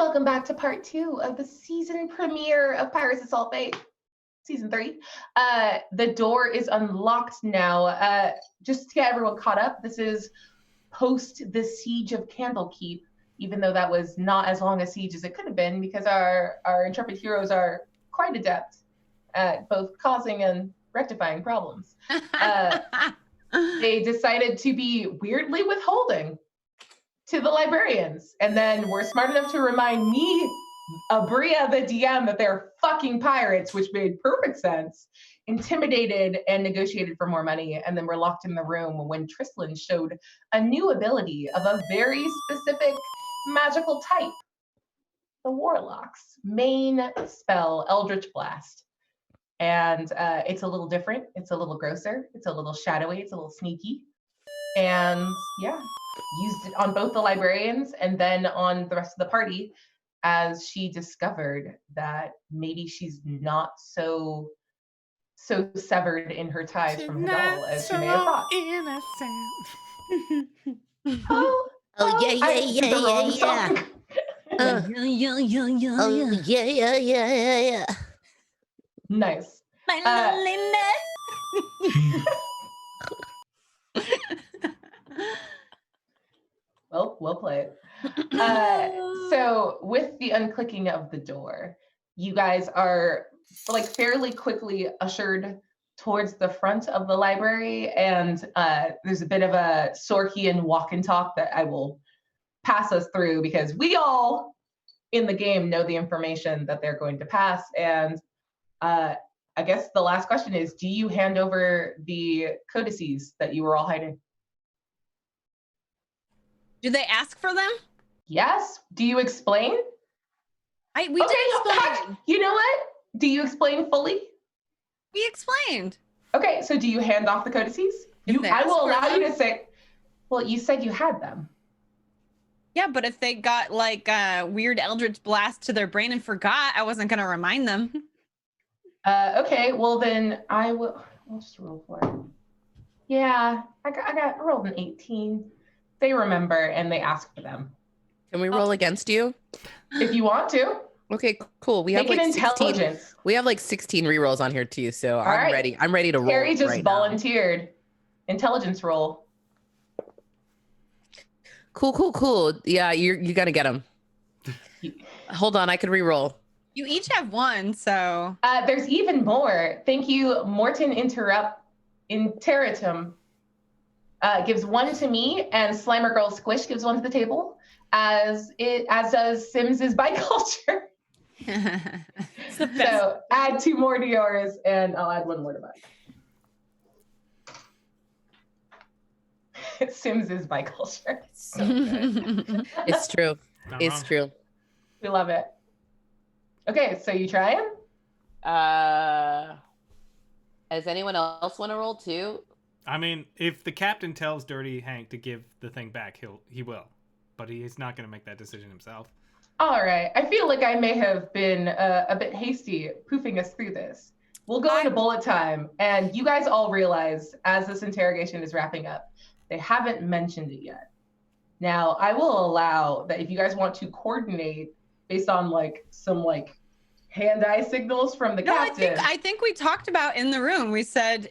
welcome back to part 2 of the season premiere of Pirates of Salt Bay, season 3. The door is unlocked now. Just to get everyone caught up, this is post the siege of Candlekeep, even though that was not as long a siege as it could have been, because our intrepid heroes are quite adept at both causing and rectifying problems. They decided to be weirdly withholding to the librarians, and then were smart enough to remind me, Abria, the DM, that they're fucking pirates, which made perfect sense. Intimidated and negotiated for more money, and then were locked in the room when Tristan showed a new ability of a very specific magical type. The Warlock's main spell, Eldritch Blast. And it's a little different, it's a little grosser, it's a little shadowy, it's a little sneaky. And yeah, used it on both the librarians and then on the rest of the party, as she discovered that maybe she's not so severed in her ties from Hadal as she may have thought. Oh, yeah. Yeah. Nice. My Well played. So with the unclicking of the door, you guys are like fairly quickly ushered towards the front of the library, and there's a bit of a Sorkian walk and talk that I will pass us through, because we all in the game know the information that they're going to pass. And I guess the last question is, do you hand over the codices that you were all hiding? Do they ask for them? Yes. Do you explain? We did explain. You know what? Do you explain fully? We explained. Okay, so do you hand off the codices? I will allow you to say, well, you said you had them. Yeah, but if they got like a weird Eldritch Blast to their brain and forgot, I wasn't going to remind them. Okay, well then I'll just roll for it. Yeah, I rolled an 18. They remember and they ask for them. Can we roll against you? If you want to. Okay, cool. We have like 16. We have like 16 rerolls on here too, so I'm ready. I'm ready to roll. Terry just volunteered. Intelligence roll. Cool. Yeah, you got to get them. Hold on, I could re-roll. You each have one, so. There's even more. Thank you, Morton Interritum. Gives one to me, and Slimer Girl Squish gives one to the table, as does Sims's biculture. So add 2 more to yours, and I'll add 1 more to mine. Sims's biculture. So good. It's true. It's true. We love it. Okay, so you trying? Does anyone else want to roll too? I mean, if the captain tells Dirty Hank to give the thing back, he will. But he's not going to make that decision himself. All right. I feel like I may have been a bit hasty poofing us through this. We'll go into bullet time, and you guys all realize as this interrogation is wrapping up, they haven't mentioned it yet. Now, I will allow that if you guys want to coordinate based on like some like hand-eye signals from the captain. I think we talked about in the room. We said,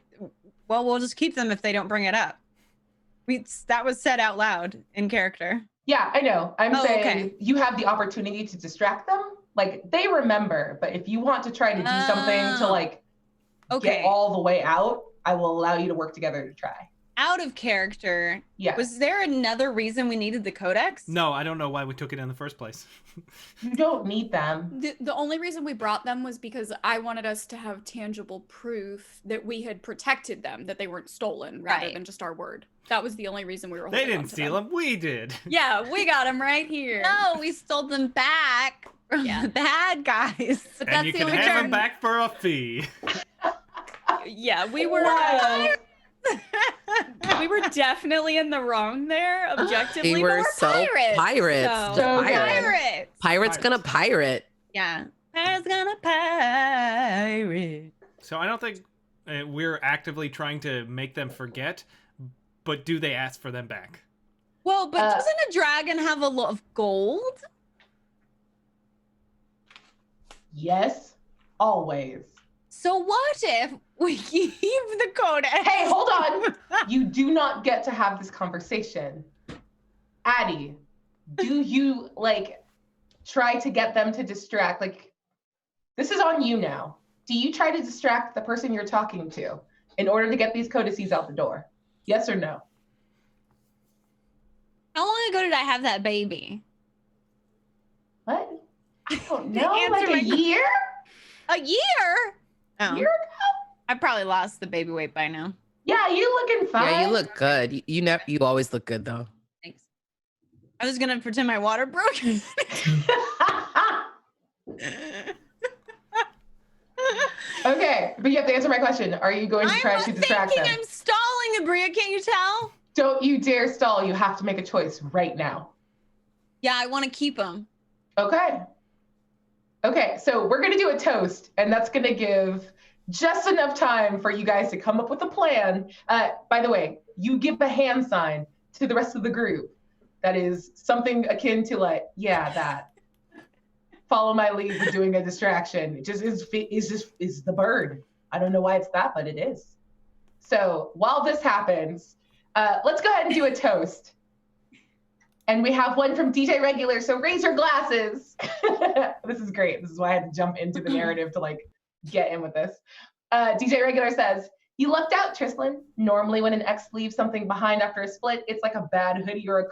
well, we'll just keep them if they don't bring it up. That was said out loud in character. Yeah, I know. I'm saying you have the opportunity to distract them. Like, they remember, but if you want to try to do something to like get all the way out, I will allow you to work together to try. Out of character. Yeah. Was there another reason we needed the codex? No, I don't know why we took it in the first place. You don't need them. The only reason we brought them was because I wanted us to have tangible proof that we had protected them, that they weren't stolen, rather than just our word. That was the only reason we were holding They didn't steal them. We did. Yeah, we got them right here. No, we stole them back from the bad guys. But and you can have them back for a fee. Yeah, we were... we were definitely in the wrong there. Objectively, we were pirates. Pirates gonna pirate. Yeah, pirates gonna pirate. So I don't think we're actively trying to make them forget, but do they ask for them back? Well, but doesn't a dragon have a lot of gold? Yes, always. So what if we keep the codex? Hey, hold on. You do not get to have this conversation. Addie, do you like try to get them to distract? Like, this is on you now. Do you try to distract the person you're talking to in order to get these codices out the door? Yes or no? How long ago did I have that baby? What? I don't To know. answer Like my- a year? A year? Oh. Year ago? I probably lost the baby weight by now. Yeah, you looking fine. Yeah, you look good. You always look good though. Thanks. I was gonna pretend my water broke. Okay, but you have to answer my question. Are you going to try to distract them? I'm stalling, Abria. Can't you tell? Don't you dare stall. You have to make a choice right now. Yeah, I want to keep him. Okay. Okay, so we're going to do a toast, and that's going to give just enough time for you guys to come up with a plan. By the way, you give a hand sign to the rest of the group. That is something akin to like, yeah, that. Follow my lead with doing a distraction. It just is the bird. I don't know why it's that, but it is. So while this happens, let's go ahead and do a toast. And we have one from DJ Regular, so raise your glasses. This is great. This is why I had to jump into the narrative to like get in with this. DJ Regular says, you lucked out, Trislin. Normally when an ex leaves something behind after a split, it's like a bad hoodie or a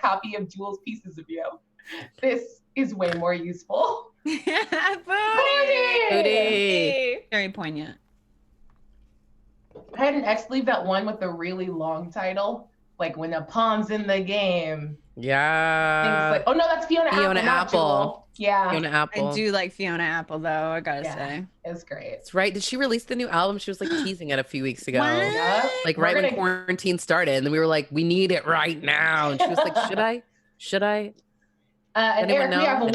copy of Jules' Pieces of You. This is way more useful. Booty! Very poignant. I had an ex leave that one with the really long title, like when a pawn's in the game. Yeah. Things like, oh no, that's Fiona Apple. Fiona not Apple. Jewel. Yeah. Fiona Apple. I do like Fiona Apple though, I gotta say. It's great. That's right. Did she release the new album? She was like teasing it a few weeks ago. What? Yeah. Like We're right when gonna- quarantine started. And then we were like, we need it right now. And she was like, should I? And Anyone Eric, know?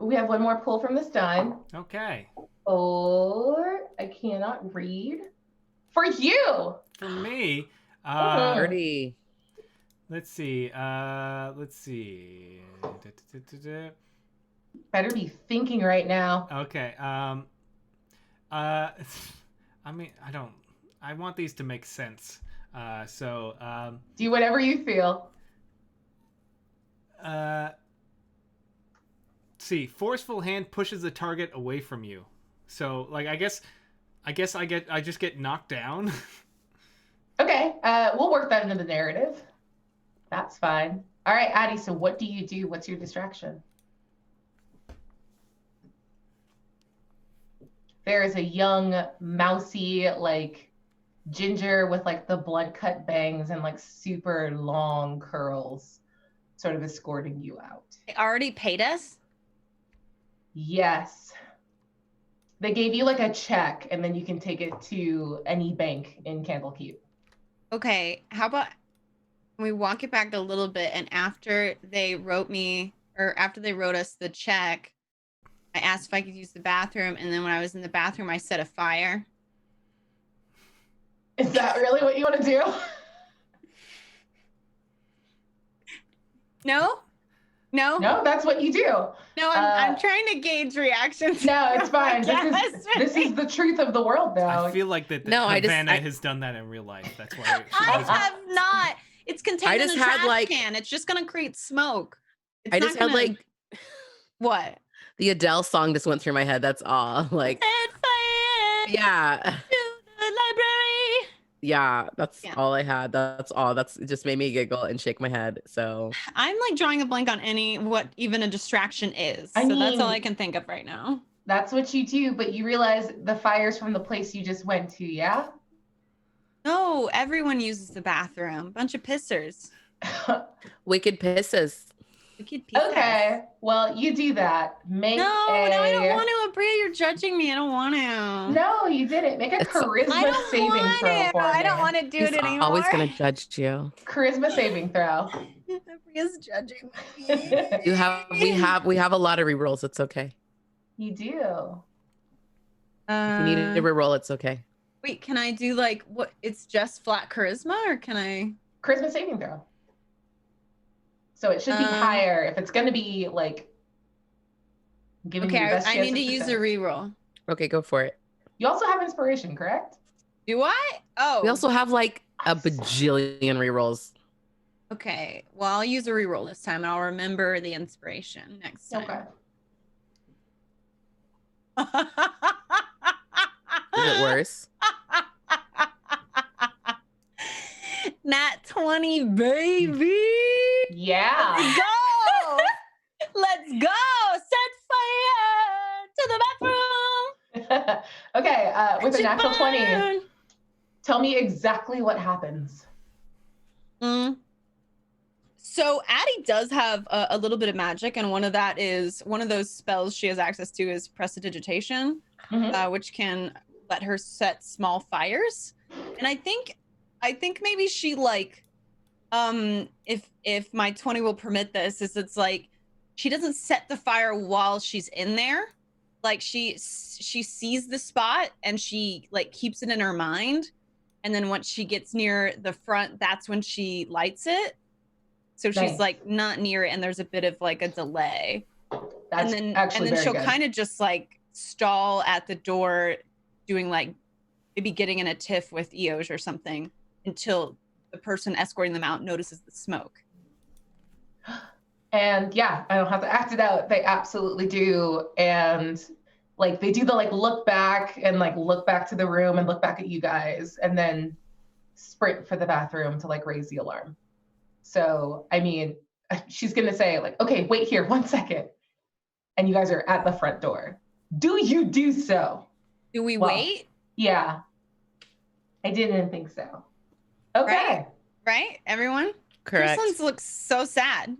we have one more pull from the stun. Okay. Or I cannot read. For you. For me, Mhm. Dirty. let's see. Let's see. Better be thinking right now. Okay. I mean, I want these to make sense. Do whatever you feel. See, forceful hand pushes the target away from you. So, like, I guess I just get knocked down. Okay, we'll work that into the narrative. That's fine. All right, Addie, so what do you do? What's your distraction? There is a young, mousy, like, ginger with, like, the blunt cut bangs and, like, super long curls sort of escorting you out. They already paid us? Yes. They gave you, like, a check, and then you can take it to any bank in Candlekeep. Okay, how about we walk it back a little bit, and after they wrote us the check, I asked if I could use the bathroom, and then when I was in the bathroom, I set a fire. Is that really what you want to do? No? No? No, that's what you do. No, I'm trying to gauge reactions. No, it's fine. Yes, This is the truth of the world now. I feel like that No, Havana has done that in real life. That's why. I have not. It's contained I in just a had, trash like- can. It's just gonna create smoke. It's I not just had gonna- like what? the Adele song just went through my head. That's all. Like, Set fire yeah. to the library. Yeah, that's Yeah. all I had. That's all. It just made me giggle and shake my head. So I'm like drawing a blank on what even a distraction is. I So that's mean- all I can think of right now. That's what you do, but you realize the fire's from the place you just went to, yeah? No, everyone uses the bathroom. Bunch of pissers. wicked pisses. Wicked pissers. Okay, well, you do that. Make No, a... no, I don't want to. Abria, you're judging me. I don't want to. No, you didn't. Make a It's- charisma I don't saving want throw to. for I me. don't want to do He's it anymore. always gonna judge you. Charisma saving throw. Abria's judging me. We have a lottery rules. It's okay. You do. If you need to reroll, it's okay. Wait, can I do like what? It's just flat charisma, or can I? Charisma saving throw. So it should be higher. If it's going to be like I'm giving you the Okay, best I chance need to of use a success. reroll. Okay, go for it. You also have inspiration, correct? Do I? Oh. We also have like a bajillion rerolls. Okay. Well, I'll use a reroll this time, and I'll remember the inspiration next time. Okay. Is it worse? Nat 20, baby. Yeah. Let's go. Let's go. Set fire to the bathroom. Okay, with a natural 20, Burn. tell me exactly what happens. So Addie does have a little bit of magic, and one of those spells she has access to is prestidigitation, which can let her set small fires. And I think maybe she like, if my 20 will permit this, is it's like she doesn't set the fire while she's in there. Like she sees the spot and she like keeps it in her mind, and then once she gets near the front, that's when she lights it. So she's Nice. like not near it, and there's a bit of like a delay. That's actually very she'll good. kind of just like stall at the door, doing like maybe getting in a tiff with Eoj or something until the person escorting them out notices the smoke. And yeah, I don't have to act it out. They absolutely do. And like they do the like look back and like look back to the room and look back at you guys and then sprint for the bathroom to like raise the alarm. So, I mean, she's going to say like, okay, wait here 1 second. And you guys are at the front door. Do you do so? Do we wait? Yeah. I didn't think so. Okay. Right? Everyone? Correct. This one looks so sad.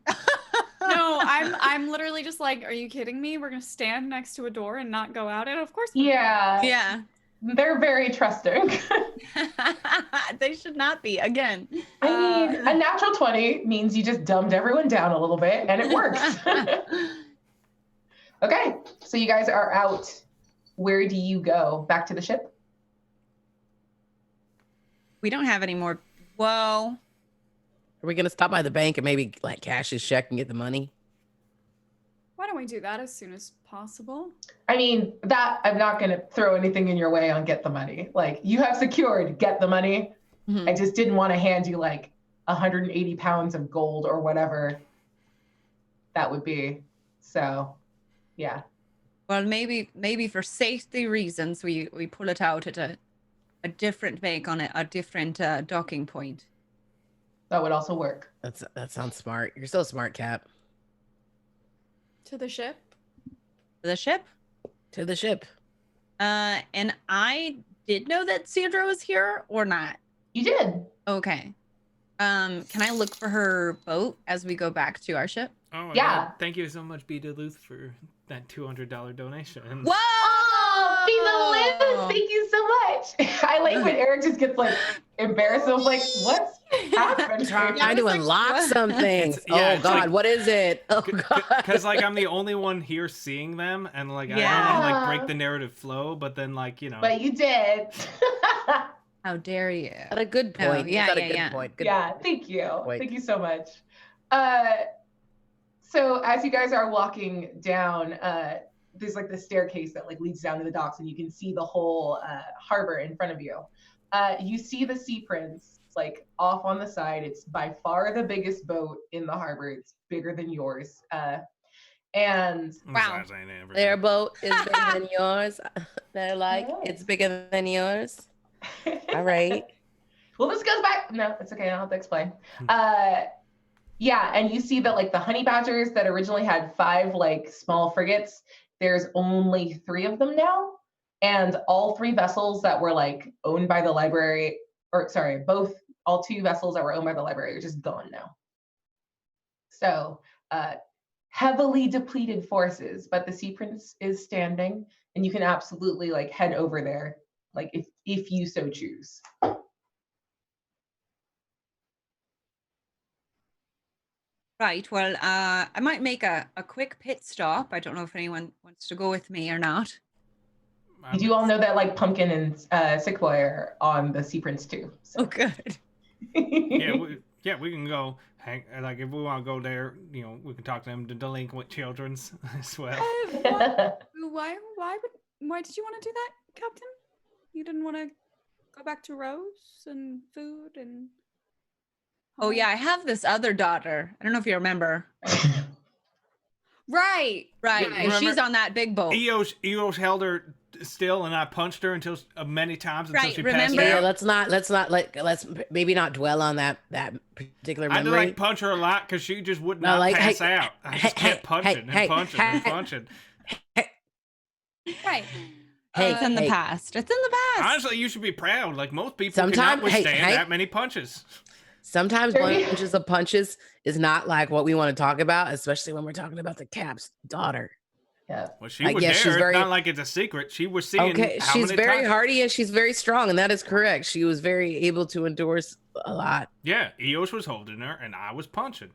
No, I'm literally just like, are you kidding me? We're gonna stand next to a door and not go out it? Of course. Yeah. Yeah. They're very trusting. They should not be. Again. I mean, a natural 20 means you just dumbed everyone down a little bit and it works. Okay, so you guys are out. Where do you go? Back to the ship? We don't have any more. Whoa. Are we gonna stop by the bank and maybe like cash his check and get the money? Why don't we do that as soon as possible? I mean, that I'm not going to throw anything in your way on get the money. Like, you have secured get the money. I just didn't want to hand you like 180 pounds of gold or whatever that would be. So, yeah. Well, maybe for safety reasons, we pull it out at a different bank on a different docking point. That would also work. That sounds smart. You're so smart, Cap. To the ship? The ship? To the ship. And I did know that Sandra was here or not? You did. Okay. Can I look for her boat as we go back to our ship? Oh, my Yeah. God. Thank you so much, B. Duluth, for that $200 donation. Whoa! Oh, Be the Liz, thank you so much. I like when Eric just gets like embarrassed. I was like, what's happening? Trying to unlock something. Yeah, Oh God, like, what is it? Oh God. Because like I'm the only one here seeing them, and like I don't want to like break the narrative flow, but then like But you did. How dare you? At a good point. Oh, yeah, At a yeah, good yeah. point. Good Yeah, point. thank you. Wait. Thank you so much. So as you guys are walking down, there's like the staircase that like leads down to the docks, and you can see the whole harbor in front of you. You see the Sea Prince like off on the side. It's by far the biggest boat in the harbor. It's bigger than yours. And Wow. Their boat is bigger than yours. They're like, Yes. it's bigger than yours. All right. Well, this goes back. No, it's okay. I don't have to explain. Yeah, and you see that like the honey badgers that originally had 5 like small frigates, there's only 3 of them now, and all 3 vessels that were like owned by the library, or sorry, all 2 vessels that were owned by the library are just gone now. So heavily depleted forces, but the Sea Prince is standing, and you can absolutely like head over there, like if you so choose. Right. Well, I might make a quick pit stop. I don't know if anyone wants to go with me or not. You do all know that like Pumpkin and Sick Boy are on the Sea Prince too. So. Oh, good. Yeah, Yeah, we can go. Hang, like if we want to go there, you know, we can talk to them, the delinquent children's as well. Why did you want to do that, Captain? You didn't want to go back to Rose and food and. Oh yeah, I have this other daughter. I don't know if you remember. Right. And she's on that big boat. Eos held her still, and I punched her until many times until she passed remember? out. Yeah, let's maybe not dwell on that particular I had to memory. like punch her a lot because she just would not pass out. I just kept punching and punching. Right. It's in the past. It's in the past. Honestly, you should be proud. Like most people cannot withstand that many punches. Sometimes bunches of punches is not like what we want to talk about, especially when we're talking about the Cap's daughter. Yeah. Well, she was there. It's not like it's a secret. She was seeing. Okay, she's very hardy and she's very strong, and that is correct. She was very able to endure a lot. Yeah, Eos was holding her, and I was punching.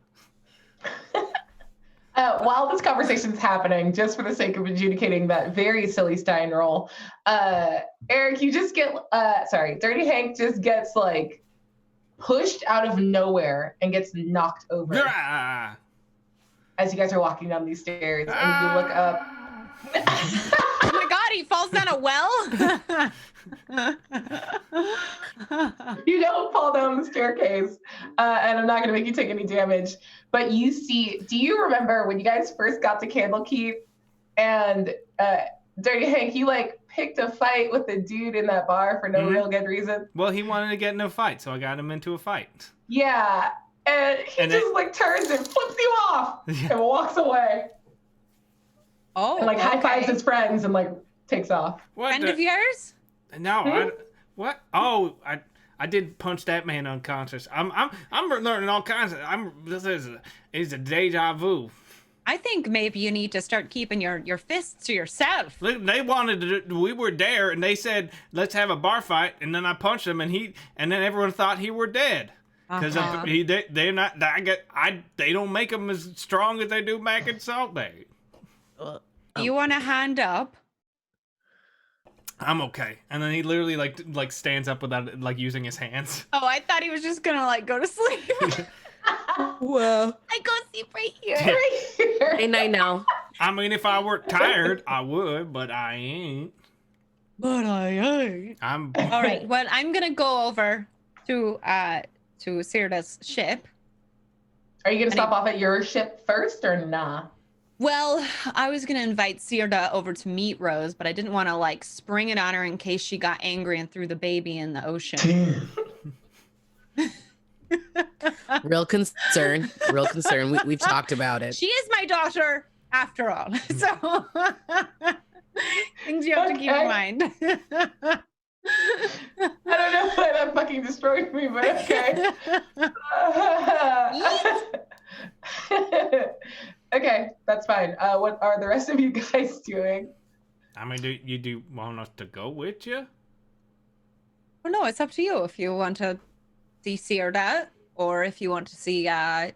While this conversation's happening, just for the sake of adjudicating that very silly Stein roll, Eric, you just get, Dirty Hank just gets like pushed out of nowhere and gets knocked over as you guys are walking down these stairs, and you look up. Oh my God, he falls down a well. You don't fall down the staircase, and I'm not going to make you take any damage. But you see, do you remember when you guys first got to Candlekeep and Dirty Hank, you like picked a fight with the dude in that bar for no real good reason? Well, he wanted to get in a fight, so I got him into a fight. Yeah, and he just like turns and flips you off and walks away. Oh, and like high fives his friends and like takes off. Friend of yours? No, what? Oh, I did punch that man unconscious. I'm learning all kinds of. This is a deja vu. I think maybe you need to start keeping your fists to yourself. Look, they wanted to. We were there, and they said, "Let's have a bar fight." And then I punched him, and then everyone thought he were dead because they're not. They don't make them as strong as they do back in Salt Bay. You want a hand up? I'm okay. And then he literally like stands up without like using his hands. Oh, I thought he was just gonna like go to sleep. Well, I go sleep right here. Yeah. Right here. ain't I know? I mean, if I were tired, I would, but I ain't. I'm All right. Well, I'm gonna go over to Sirda's ship. Are you gonna stop off at your ship first or nah? Well, I was gonna invite Sirda over to meet Rose, but I didn't want to like spring it on her in case she got angry and threw the baby in the ocean. Real concern. We've talked about it. She is my daughter, after all. So things you have to keep in mind. I don't know why that fucking destroyed me, but okay. Okay, that's fine. What are the rest of you guys doing? I mean, do you want us to go with you? Well, no, it's up to you if you want to see Sirda or if you want to see the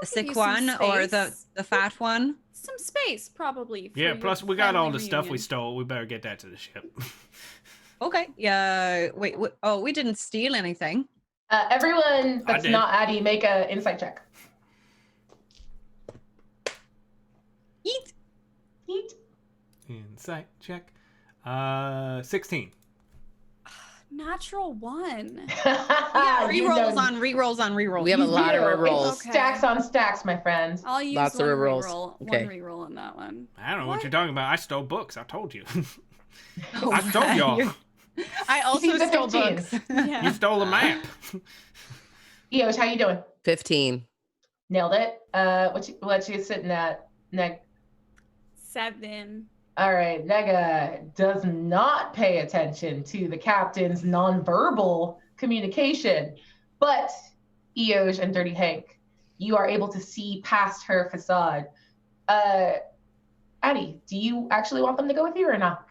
sick one or the fat one. Some space, probably. Yeah, plus we got all the stuff we stole. We better get that to the ship. Okay. Yeah. Wait. Oh, we didn't steal anything. Everyone that's not Addie, make an insight check. Eat. Insight check. 16. Natural 1. Yeah, rerolls on rerolls. We have a lot of rerolls. It's stacks on stacks, my friend. I'll use Lots of rerolls. Okay. One reroll on that one. I don't know what you're talking about. I stole books. I told you. I stole y'all. I also stole 15. books. Yeah. You stole a map. Eos, how you doing? 15. Nailed it. What you sitting at, Neg? 7. All right, Nega does not pay attention to the captain's nonverbal communication, but Eoj and Dirty Hank, you are able to see past her facade. Addie, do you actually want them to go with you or not?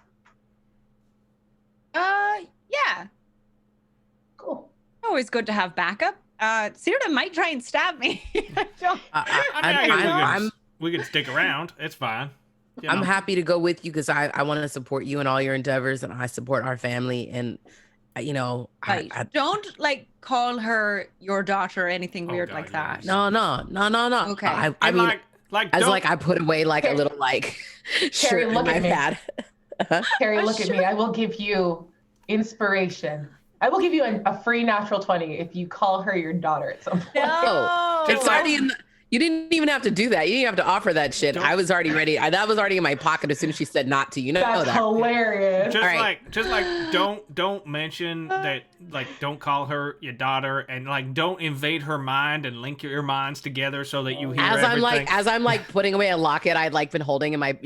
Yeah. Cool. Always good to have backup. Sirda might try and stab me. We can stick around. It's fine. You know. I'm happy to go with you because I want to support you in all your endeavors, and I support our family. And you know, Right. Don't like call her your daughter or anything weird God, like that. no. Okay. I mean, like as don't- like I put away like a little like shirt in look my at me. pad. Terry, look at me. I will give you inspiration. I will give you a free natural 20 if you call her your daughter at some point. No. It's already in. You didn't even have to do that. You didn't have to offer that shit. I was already ready. That was already in my pocket as soon as she said not to. You know That's that. hilarious. Just like don't mention that, like don't call her your daughter, and like don't invade her mind and link your minds together so that you hear everything. As I'm like putting away a locket I'd like been holding in my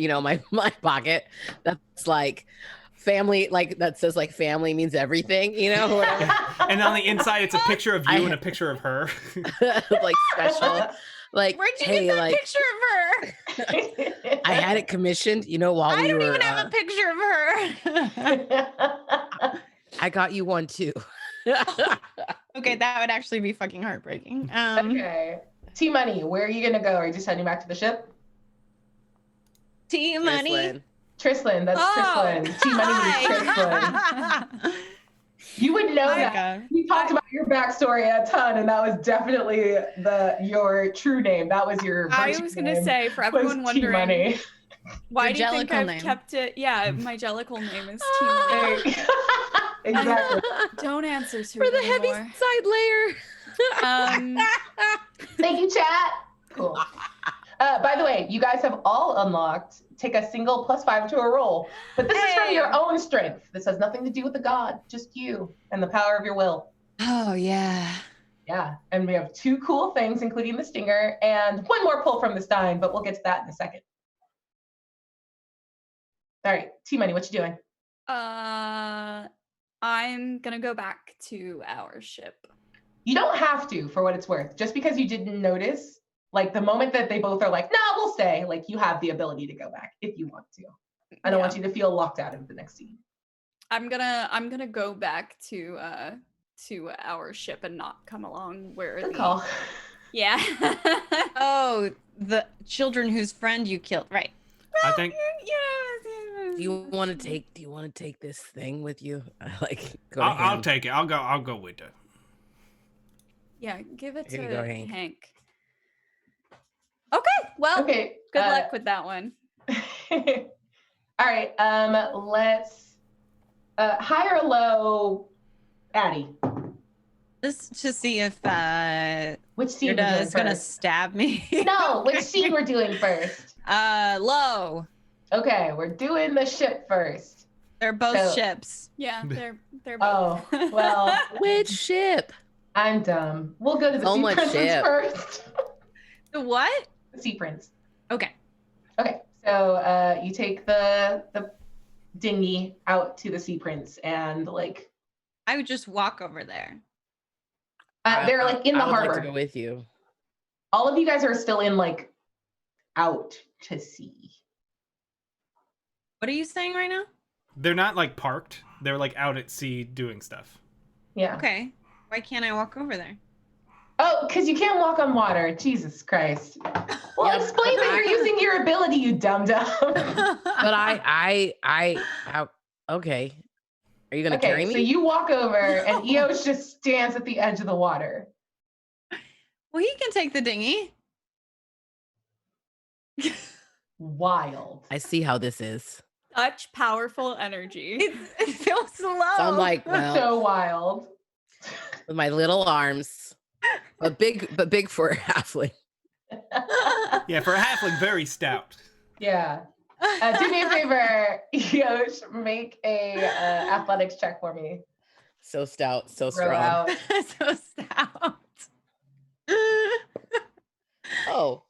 my pocket. That's like family, like that says like family means everything, whatever. And on the inside it's a picture of you and a picture of her. Like special. Like, where'd you get that picture of her? I had it commissioned, while I we were. don't even have a picture of her. I got you one too. Okay, that would actually be fucking heartbreaking. Okay. T-Money, where are you gonna go? Are you just heading back to the ship? T-Money. Trislin, that's Trislin. T-Money means Trislin. You would know that. God. We talked about your backstory a ton, and that was definitely your true name. That was your I was going to say, for everyone wondering, T-Money. Why do you think I've name. kept it? Yeah, my Jellicle name is T-Money. Exactly. Don't answer to For it the heavy anymore. side layer. Thank you, chat. Cool. By the way, you guys have all unlocked. Take a single +5 to a roll. But this is from your own strength. This has nothing to do with the god, just you and the power of your will. Oh, yeah. Yeah. And we have 2 cool things, including the stinger, and 1 more pull from the Stein, but we'll get to that in a second. All right, T-Money, what you doing? I'm gonna go back to our ship. You don't have to, for what it's worth. Just because you didn't notice, like the moment that they both are like, no, we'll stay, like you have the ability to go back if you want to. I don't want you to feel locked out of the next scene. I'm gonna go back to our ship and not come along where Good call. Yeah. Oh, the children whose friend you killed, right? I think. Do you want to take this thing with you? Like, I'll take it. I'll go with it. Yeah, give it Here to you go, Hank. Hank. Okay, well, Okay. good luck with that one. All right. Let's high or low, Addie. Just to see if Which scene Yoda is is gonna stab me. No, which scene we're doing first? Low. Okay, we're doing the ship first. They're both ships. Yeah, they're both. Oh, well. Which ship? I'm dumb. We'll go to the Sea Princes first. The what? The Sea Prince. Okay. Okay, so you take the dinghy out to the Sea Prince, and like I would just walk over there. they're like in the harbor. Like to go with you. All of you guys are still in like out to sea. What are you saying right now? They're not like parked. They're like out at sea doing stuff. Yeah. Okay. Why can't I walk over there? Oh, because you can't walk on water. Jesus Christ. Well, explain that you're using your ability, you dum-dum. But okay. Are you going to carry me? So you walk over and Eos just stands at the edge of the water. Well, he can take the dinghy. Wild. I see how this is. Such powerful energy. It feels slow. So I'm like, well, so wild. With my little arms, but big for a halfling. Yeah, for a halfling, very stout. Yeah. Do me a favor, Eos, make a athletics check for me. So stout, so Throw strong. out. So stout. Oh,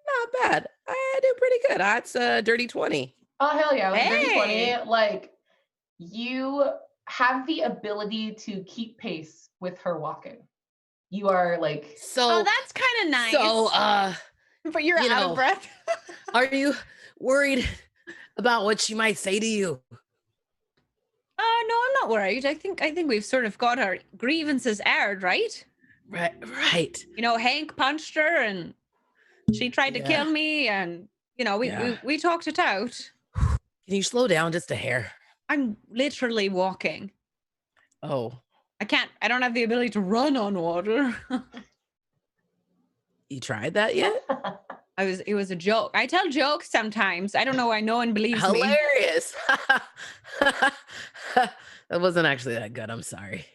not bad. I do pretty good. That's a dirty 20. Oh, hell yeah. With Hey. dirty 20, like, you have the ability to keep pace with her walking. You are like... So, Oh, that's kind of nice. So, but you're out of breath. Are you worried about what she might say to you? No, I'm not worried. I think we've sort of got our grievances aired, right? Right. You know, Hank punched her and she tried to kill me, and we talked it out. Can you slow down just a hair? I'm literally walking. Oh, I don't have the ability to run on water. you tried that yet? It was a joke. I tell jokes sometimes. I don't know why no one believes me. Hilarious. That wasn't actually that good. I'm sorry.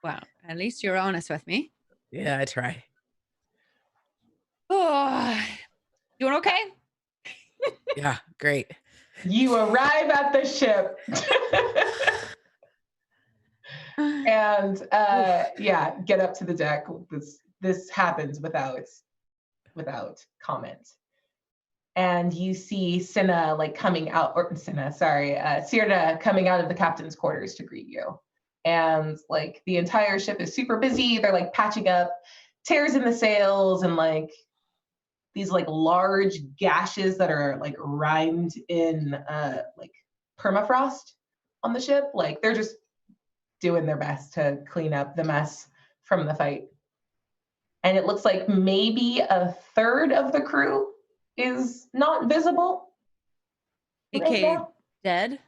Well, at least you're honest with me. Yeah, I try. Oh, doing okay? Yeah, great. You arrive at the ship. And yeah, get up to the deck. This happens without comment. And you see Cinna like coming out, or Cinna, sorry, Cyrda coming out of the captain's quarters to greet you. And like the entire ship is super busy. They're like patching up tears in the sails and like these like large gashes that are like rimed in like permafrost on the ship. Like they're just doing their best to clean up the mess from the fight. And it looks like maybe a third of the crew is not visible. BK dead?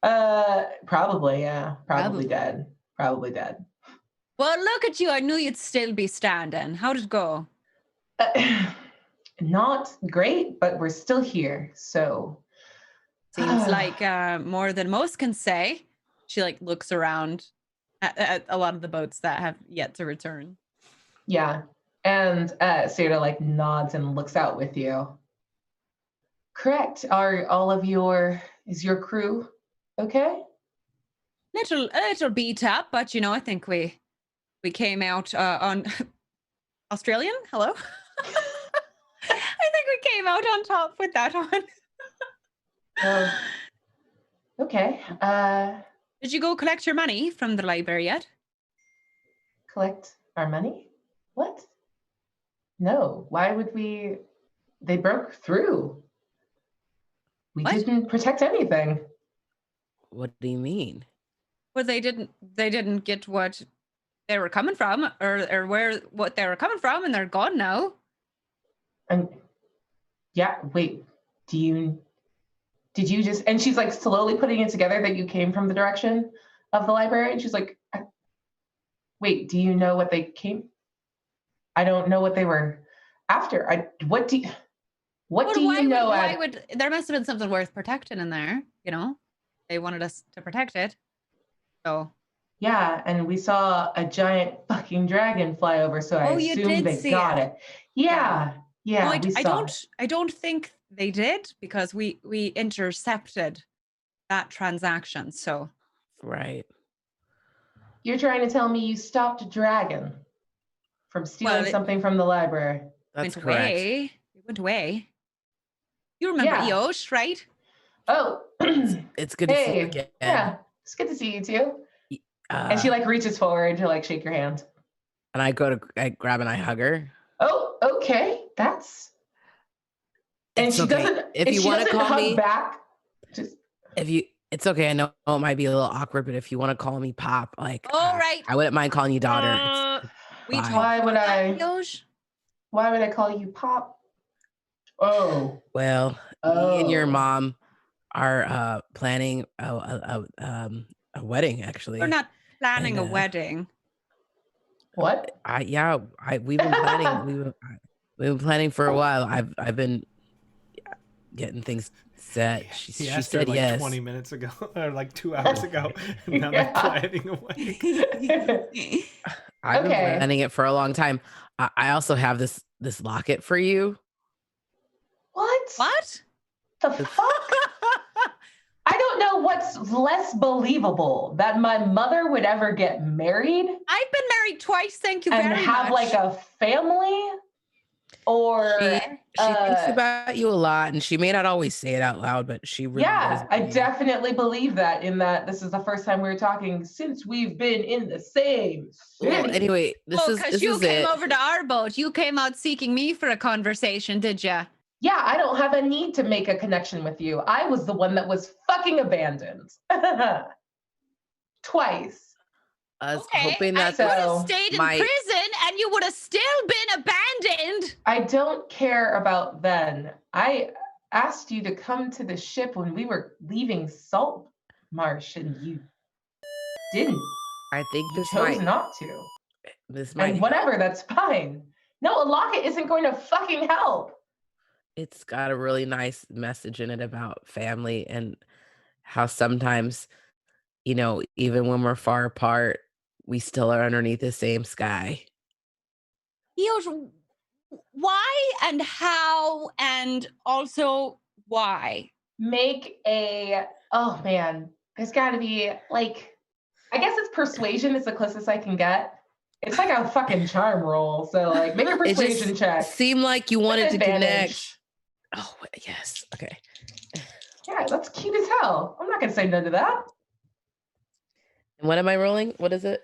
Probably, yeah. Probably dead. Probably dead. Well, look at you. I knew you'd still be standing. How did it go? Not great, but we're still here. So seems like more than most can say. She like looks around at a lot of the boats that have yet to return. Yeah. And Cyrda like nods and looks out with you. Correct. Is your crew okay? A little beat up, but I think we came out on Australian. Hello. I think we came out on top with that one. Okay. Did you go collect your money from the library yet? Collect our money? What? No. Why would we? They broke through. We didn't protect anything. What do you mean? Well, they didn't get what they were coming from, or what they were coming from, and they're gone now. And yeah, wait. Did you just? And she's like slowly putting it together that you came from the direction of the library. And she's like, wait, do you know what they came? I don't know what they were after. What do you know? There must have been something worth protecting in there, They wanted us to protect it. So yeah, and we saw a giant fucking dragon fly over, so I assumed they got it. Yeah. No, I don't think they did, because we intercepted that transaction. So right. You're trying to tell me you stopped a dragon from stealing something from the library? That's correct. It went away. You remember Eosh, right? Oh, it's good to see you again. Yeah, it's good to see you too. And she like reaches forward to like shake your hand. And I grab and I hug her. Oh, okay. And she doesn't. If you want to call me back, it's okay. I know it might be a little awkward, but if you want to call me Pop, like, all right, I wouldn't mind calling you daughter. Why would I call you Pop? Oh, well, me and your mom are planning a wedding. Actually, we're not planning a wedding. What? We've been planning. We've been planning for a while. I've been getting things set. She said like yes 20 minutes ago, or like 2 hours ago. And now they're planning a wedding. I've been planning it for a long time. I also have this locket for you. What? The fuck? I don't know what's less believable, that my mother would ever get married. I've been married twice, thank you very much. And have like a family? Or she thinks about you a lot, and she may not always say it out loud, but she really does. I definitely believe that, in that this is the first time we were talking since we've been in the same city. Well, anyway, because you came over to our boat. You came out seeking me for a conversation, did you? Yeah, I don't have a need to make a connection with you. I was the one that was fucking abandoned. Twice. I was hoping that I would have stayed in prison and you would have still been abandoned. I don't care about then. I asked you to come to the ship when we were leaving Salt Marsh, and you didn't. I think You this chose might not to. this might And whatever, that's fine. No, a locket isn't going to fucking help. it's got a really nice message in it about family and how sometimes, even when we're far apart, we still are underneath the same sky. Eos, why and how, and also why? Oh man, there's got to be like, I guess it's persuasion is the closest I can get. It's like a fucking charm roll. So like, make a It persuasion just check. seemed like you wanted to Advantage. connect. Oh, yes. Okay. Yeah, that's cute as hell. I'm not gonna say no to that. And what am I rolling? What is it?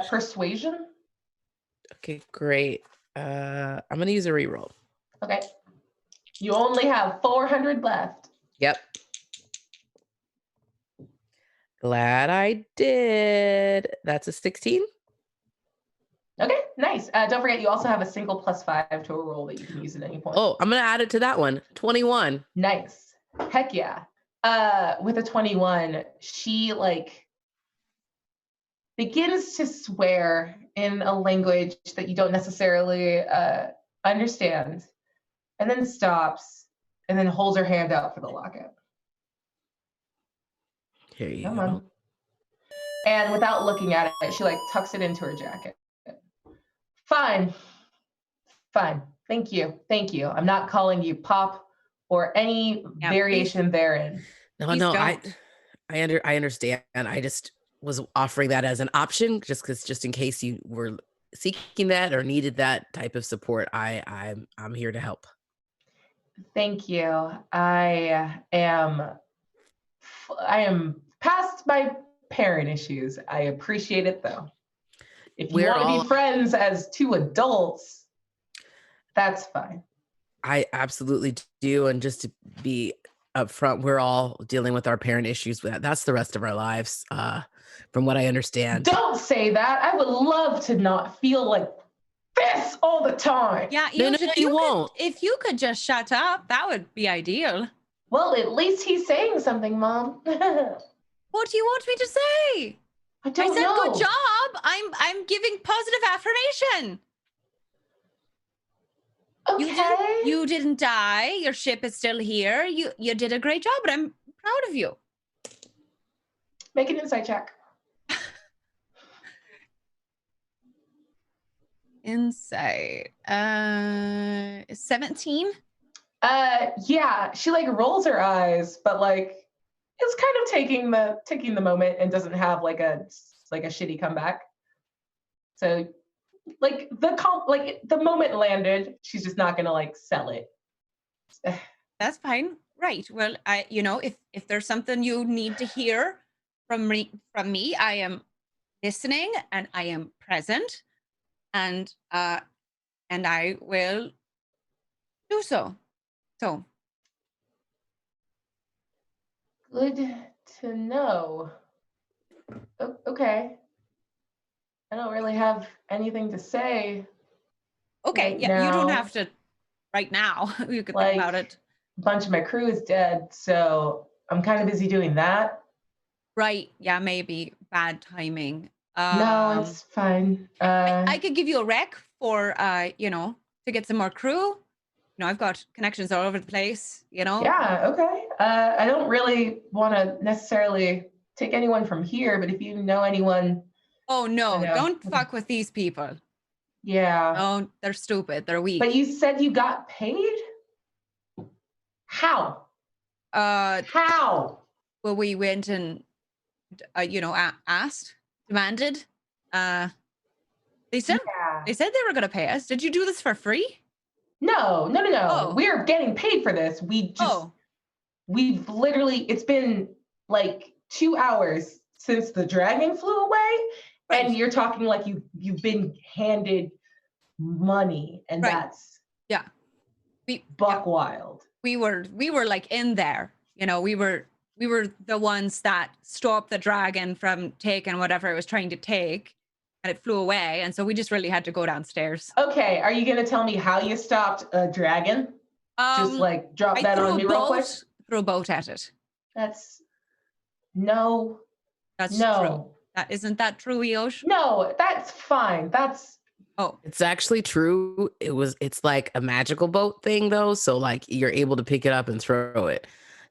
Persuasion. Okay, great. I'm gonna use a reroll. Okay. You only have 400 left. Yep. Glad I did. That's a 16. Okay, nice. Don't forget, you also have a single +5 to a roll that you can use at any point. Oh, I'm gonna add it to that one. 21. Nice. Heck yeah. With a 21, she begins to swear in a language that you don't necessarily understand, and then stops, and then holds her hand out for the locket. Here you Come go. on. And without looking at it, she tucks it into her jacket. Fine. Thank you. I'm not calling you Pop or any variation therein. No, Please I don't. I understand. I just was offering that as an option just in case you were seeking that or needed that type of support. I'm here to help. Thank you. I am past my parent issues. I appreciate it though. If you want to be friends as two adults, that's fine. I absolutely do. And just to be upfront, we're all dealing with our parent issues. That's the rest of our lives, from what I understand. Don't say that. I would love to not feel like this all the time. Yeah, No, you won't. If you could just shut up, that would be ideal. Well, at least he's saying something, Mom. What do you want me to say? I don't said know. good job. I'm giving positive affirmation. Okay. You didn't die. Your ship is still here. You did a great job, and I'm proud of you. Make an insight check. Insight. 17. Yeah, she rolls her eyes, but it's kind of taking the moment and doesn't have a shitty comeback. So the moment landed, she's just not gonna sell it. That's fine. Right. Well, if there's something you need to hear from me, I am listening and I am present, and I will do so. So good to know. Okay. I don't really have anything to say. Okay, right yeah, now. You don't have to right now. You could think about it. A bunch of my crew is dead, so I'm kind of busy doing that. Right. Yeah, maybe bad timing. No, it's fine. I could give you a rec for to get some more crew. I've got connections all over the place, Yeah, okay. I don't really want to necessarily take anyone from here, but if you know anyone. Oh no, don't fuck with these people. Yeah. Oh, they're stupid. They're weak. But you said you got paid? How? How? Well, we went and asked, demanded. They said they were gonna pay us. Did you do this for free? No. Oh. We're getting paid for this. We've literally, it's been 2 hours since the dragon flew away. Right. And you're talking like you've been handed money, and that's buck wild. We were in there. We were the ones that stopped the dragon from taking whatever it was trying to take, and it flew away. And so we just really had to go downstairs. Okay, are you gonna tell me how you stopped a dragon? Just drop that on me real quick. Throw a boat at it. That's no. That's No. true. Isn't that true, Eosh? No, that's fine. Oh, It's actually true. It's like a magical boat thing though. So like you're able to pick it up and throw it.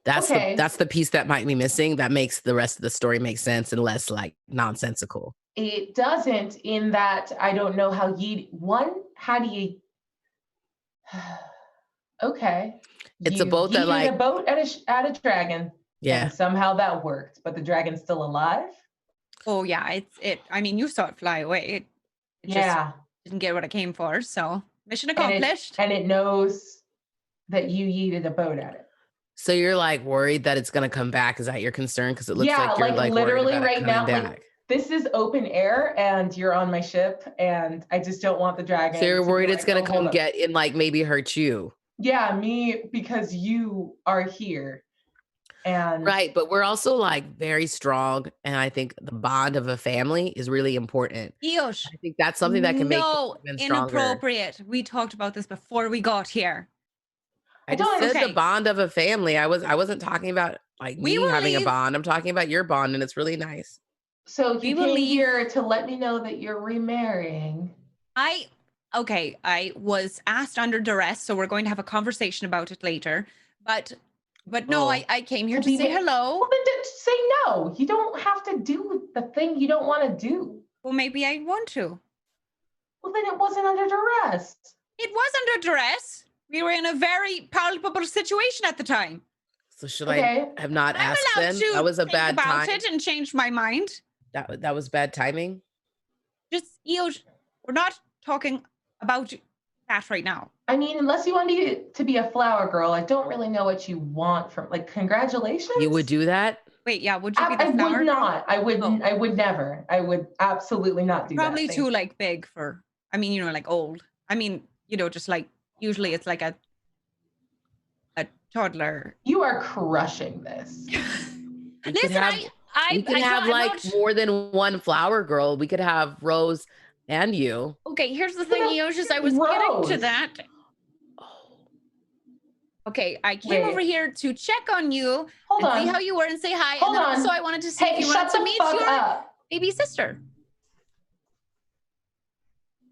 Okay. That's the piece that might be missing. That makes the rest of the story make sense and less like nonsensical. It doesn't, in that I don't know how how do you okay. It's You a boat that yeeted like a boat at a dragon. yeah. And somehow that worked, but the dragon's still alive? oh yeah. I mean, you saw it fly away. It just Yeah. didn't get what it came for. So mission And accomplished. and it knows that you yeeted a boat at it. So you're like worried that it's gonna come back. Is that your concern? Because it looks Yeah, like you're like literally worried about right it now, coming like back. this is open air and you're on my ship and I just don't want the dragon. So you're to be worried like, it's gonna "Oh, hold come up." get and like maybe hurt you. Yeah, me, because you are here. And Right, but we're also like very strong, and I think the bond of a family is really important. Eosh. I think that's something that can make No, it even stronger. inappropriate. We talked about this before we got here. I just don't said understand. the bond of a family. I wasn't talking about like We me will having a leave- bond. I'm talking about your bond, and it's really nice. so We you will came leave- here to let me know that you're remarrying. I was asked under duress, so we're going to have a conversation about it later. But no, Oh. I came here I to mean, say hello. Well, then just say no. You don't have to do the thing you don't want to do. Well, maybe I want to. Well, then it wasn't under duress. It was under duress. We were in a very palpable situation at the time. So should Okay. I have not I'm asked allowed then? to That was a think bad about time. it and change my mind. That was bad timing. Just we're not talking about that right now. I mean, unless you want to be a flower girl, I don't really know what you want from, like, congratulations. You would do that? Wait, yeah, would you be I the flower would girl? not. I wouldn't. Oh. I would never. I would absolutely not do Probably that. too like big for. I mean, like old. I mean, just like usually it's like a toddler. You are crushing this. We could Listen, have, we can have I'm like not- more than one flower girl. We could have Rose and you. Okay, here's the thing, No, Eosh, I was getting to Rose. that. Okay, I came over Wait. here to check on you Hold and on. see how you were and say hi. Hold and then on. also I wanted to see Hey, if you shut wanted to the meet fuck your up. baby sister.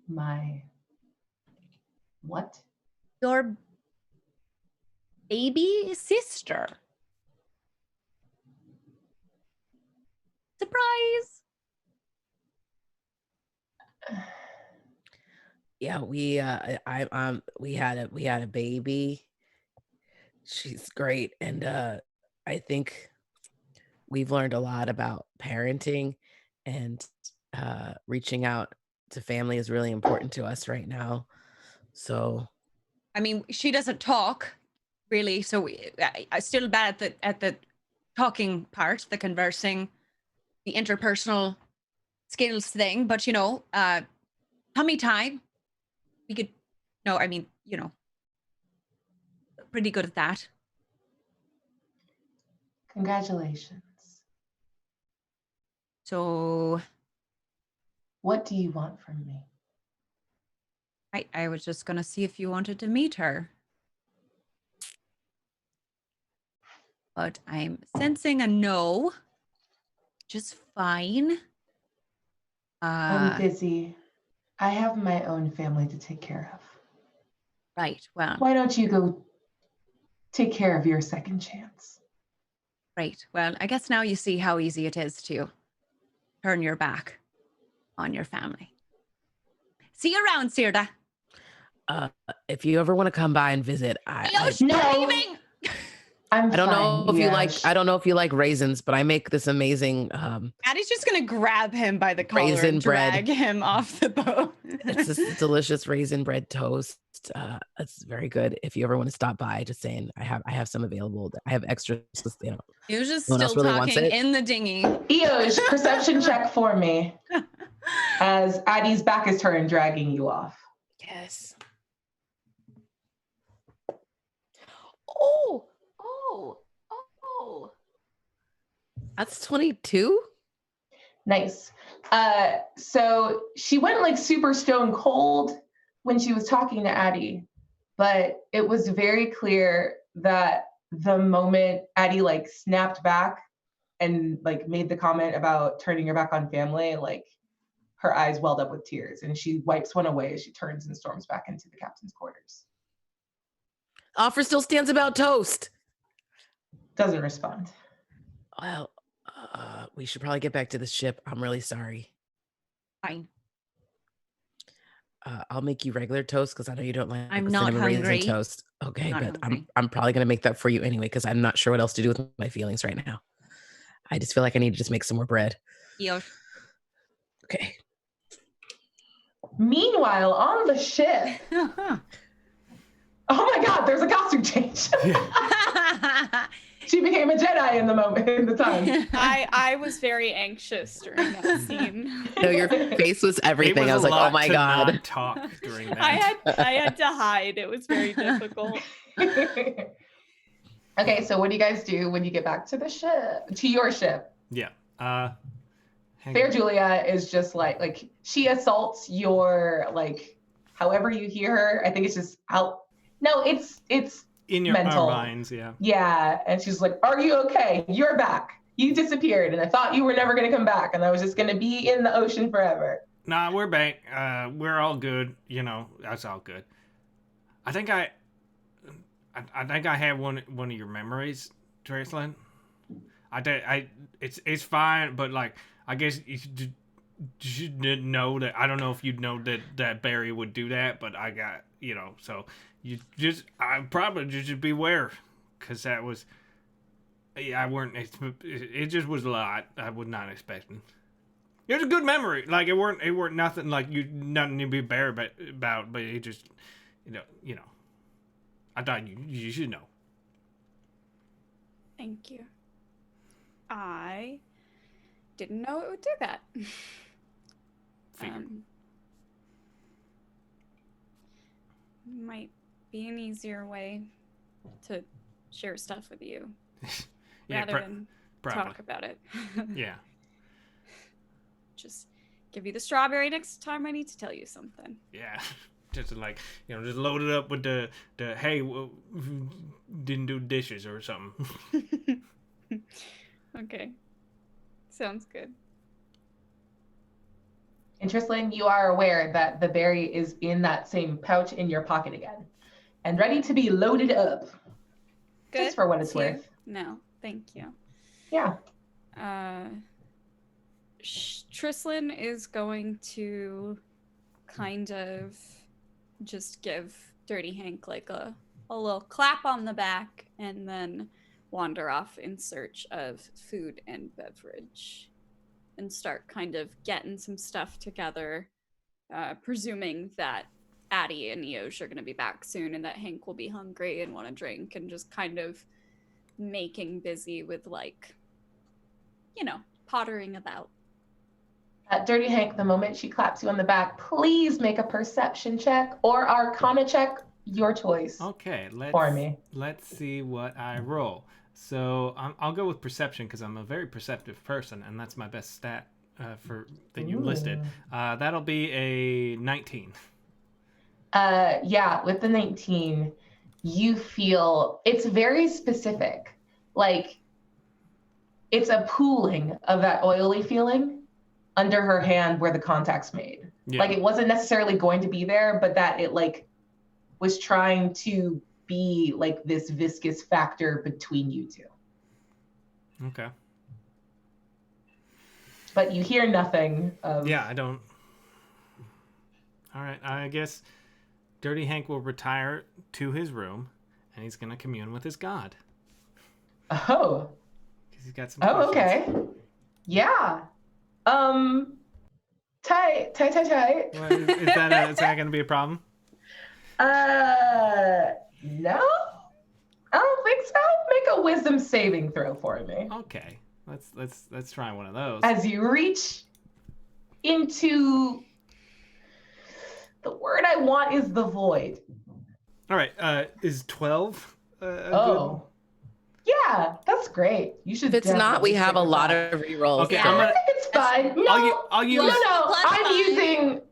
My what? Your baby sister. Surprise. Yeah, we had a baby. She's great, and I think we've learned a lot about parenting, and reaching out to family is really important to us right now. So I mean, she doesn't talk really, so I still bad at the talking part, the conversing, the interpersonal skills thing. But tummy time, we could. No, I mean, pretty good at that. Congratulations. So What do you want from me? I was just gonna see if you wanted to meet her. But I'm sensing a no. Just fine. I'm busy. I have my own family to take care of. Right. Well, Why don't you go take care of your second chance? right. Well, I guess now you see how easy it is to turn your back on your family. See you around, Sirda. if you ever want to come by and visit, Yosh, No. you're leaving. I'm I don't know fine, if you like Yash. I don't know if you like raisins, but I make this amazing Addie's just gonna grab him by the collar Raisin and bread. drag him off the boat. it's this delicious raisin bread toast. It's very good. If you ever want to stop by, just saying I have some available. I have extras. He was just No one else still really wants talking it? in the dinghy. Eosh, perception check for me as Addie's back is turned, dragging you off. Yes. Oh. That's 22. Nice. So she went like super stone cold when she was talking to Addie, but it was very clear that the moment Addie like snapped back, and like made the comment about turning your back on family, like her eyes welled up with tears, and she wipes one away as she turns and storms back into the captain's quarters. Offer still stands about toast. Doesn't respond. Well, we should probably get back to the ship. I'm really sorry. Fine. I'll make you regular toast because I know you don't like I'm not cinnamon raisins hungry. and toast. Okay, Not but hungry. I'm probably gonna make that for you anyway because I'm not sure what else to do with my feelings right now. I just feel like I need to just make some more bread. Yo. Okay. Meanwhile, on the ship, oh my God, there's a costume change. She became a Jedi in the time. I was very anxious during that scene. No, your face was everything. I was like, oh my God. Not talk during that. I had to hide. It was very difficult. Okay, so what do you guys do when you get back to the ship? To your ship? Yeah. Fair Julia is just like she assaults your like however you hear her. I think it's just out. No, it's in your mental. minds, yeah. Yeah, and she's like, "Are you okay? You're back. You disappeared, and I thought you were never gonna come back, and I was just gonna be in the ocean forever." Nah, we're back. We're all good. You know, that's all good. I think I have one of your memories, Tracelyn. It's fine, but like I guess you didn't know that. I don't know if you'd know that Barry would do that, but I got so I probably just beware, because that was it just was a lot I was not expecting. It was a good memory, like it weren't nothing like nothing to be bare about, but it just I thought you should know. Thank you. I didn't know it would do that. Might be an easier way to share stuff with you rather than talk about it. Yeah. Just give you the strawberry next time I need to tell you something. Yeah. Just like, just load it up with the hey, didn't do dishes or something. Okay. Sounds good. Interesting, you are aware that the berry is in that same pouch in your pocket again and ready to be loaded up. Good. Just for what it's worth. No, thank you. Yeah. Trislin is going to kind of just give Dirty Hank like a little clap on the back and then wander off in search of food and beverage and start kind of getting some stuff together, presuming that Addie and Eoj are going to be back soon and that Hank will be hungry and want to drink, and just kind of making busy with pottering about. Dirty Hank, the moment she claps you on the back, please make a perception check or arcana check, your choice. Okay, let's see what I roll. So I'll go with perception because I'm a very perceptive person, and that's my best stat that you listed. That'll be a 19. Yeah, with the 19, you feel it's very specific. Like it's a pooling of that oily feeling under her hand where the contact's made. Yeah. Like it wasn't necessarily going to be there, but that it like was trying to be like this viscous factor between you two. Okay. But you hear nothing of... Yeah, I don't... All right, I guess Dirty Hank will retire to his room, and he's going to commune with his god. Oh. Because he's got some questions. Okay. Yeah. Tight. Well, is that going to be a problem? No, I don't think so. Make a wisdom saving throw for me. Okay, let's try one of those. As you reach into the word I want is the void. All right, is 12? Good? Yeah, that's great. You should. If it's not, we have a lot of rerolls. Okay, yeah, it's fine. No, I'll use. No. I'm using.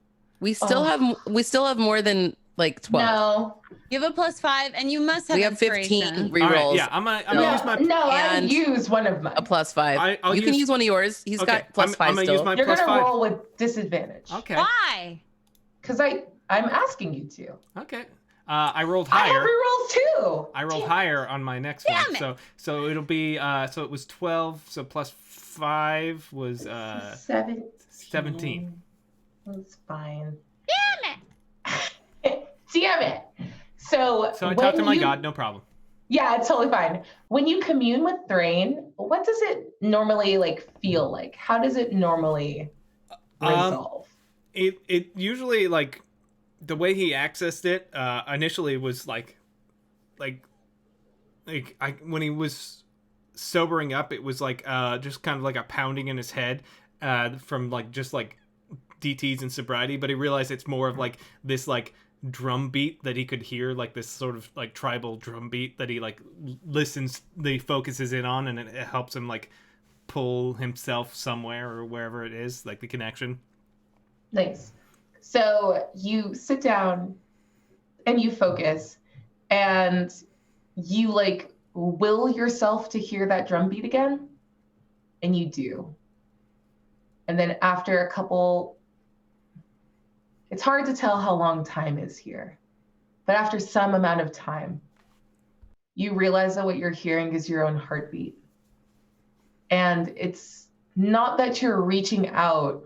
We still have more than like 12. No. You have a +5, and you must have We have 15 inspiration. rerolls. All right, yeah, I'm gonna use my I and use one of mine. a +5. I'll You can use one of yours. He's got +5 I'm gonna still. use my You're gonna +5. roll with disadvantage. Okay. Why? Because I'm asking you to. Okay. I rolled I have higher. rerolls too. I rolled higher on my next one. Damn it. So it'll be so it was 12, so +5 was 17. That's fine. Damn it! Damn it. So I talked to my god, no problem. Yeah, it's totally fine. When you commune with Thrain, what does it normally like feel like? How does it normally resolve? It usually, like, the way he accessed it initially was when he was sobering up, it was like just kind of like a pounding in his head from like just like DTs and sobriety, but he realized it's more of like this like drum beat that he could hear, like this sort of like tribal drum beat that he like listens, he focuses in on, and it helps him like pull himself somewhere or wherever it is, like the connection. Nice. So you sit down and you focus and you like will yourself to hear that drum beat again, and you do. And then after a couple, it's hard to tell how long time is here, but after some amount of time, you realize that what you're hearing is your own heartbeat. And it's not that you're reaching out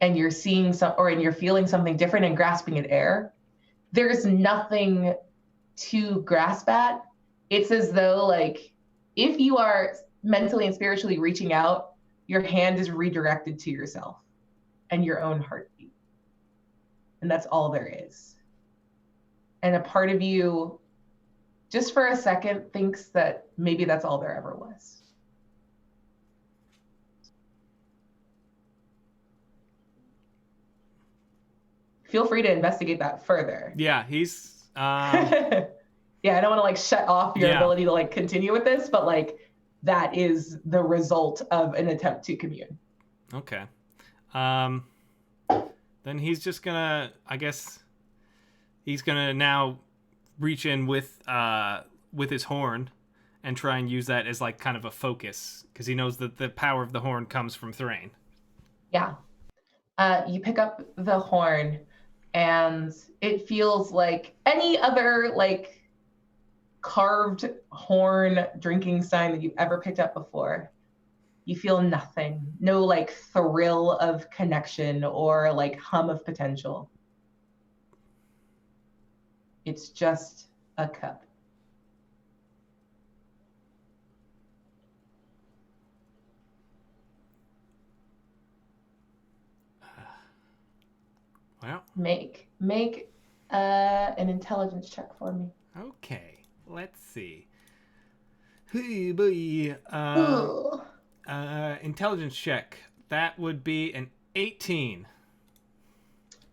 and you're seeing and you're feeling something different and grasping at air. There's nothing to grasp at. It's as though like, if you are mentally and spiritually reaching out, your hand is redirected to yourself and your own heartbeat. And that's all there is. And a part of you, just for a second, thinks that maybe that's all there ever was. Feel free to investigate that further. Yeah, he's yeah, I don't want to like shut off your ability to like continue with this, but like that is the result of an attempt to commune. Okay. Then he's just gonna, I guess he's gonna now reach in with his horn and try and use that as like kind of a focus, because he knows that the power of the horn comes from Thrain. Yeah. You pick up the horn and it feels like any other like carved horn drinking sign that you've ever picked up before. You feel nothing, no like thrill of connection or like hum of potential. It's just a cup. Well, Make an intelligence check for me. okay, let's see. Hey, boy. Intelligence check. That would be an 18.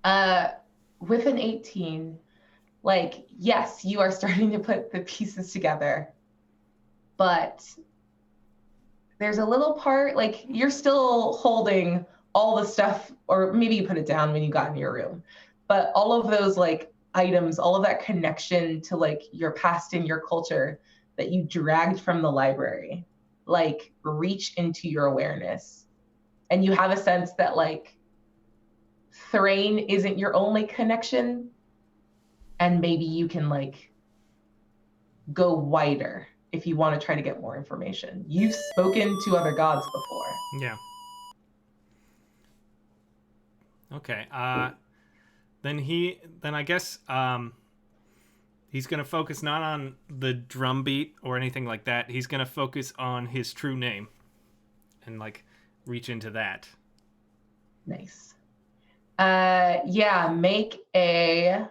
With an 18, like, yes, you are starting to put the pieces together, but there's a little part, like, you're still holding all the stuff, or maybe you put it down when you got in your room, but all of those, like, items, all of that connection to, like, your past and your culture that you dragged from the library, like, reach into your awareness. And you have a sense that, like, Thrain isn't your only connection, and maybe you can, like, go wider if you want to try to get more information. You've spoken to other gods before. Yeah. Okay. Then I guess he's gonna focus not on the drum beat or anything like that. He's gonna focus on his true name, and like reach into that. Nice. Yeah. Make a.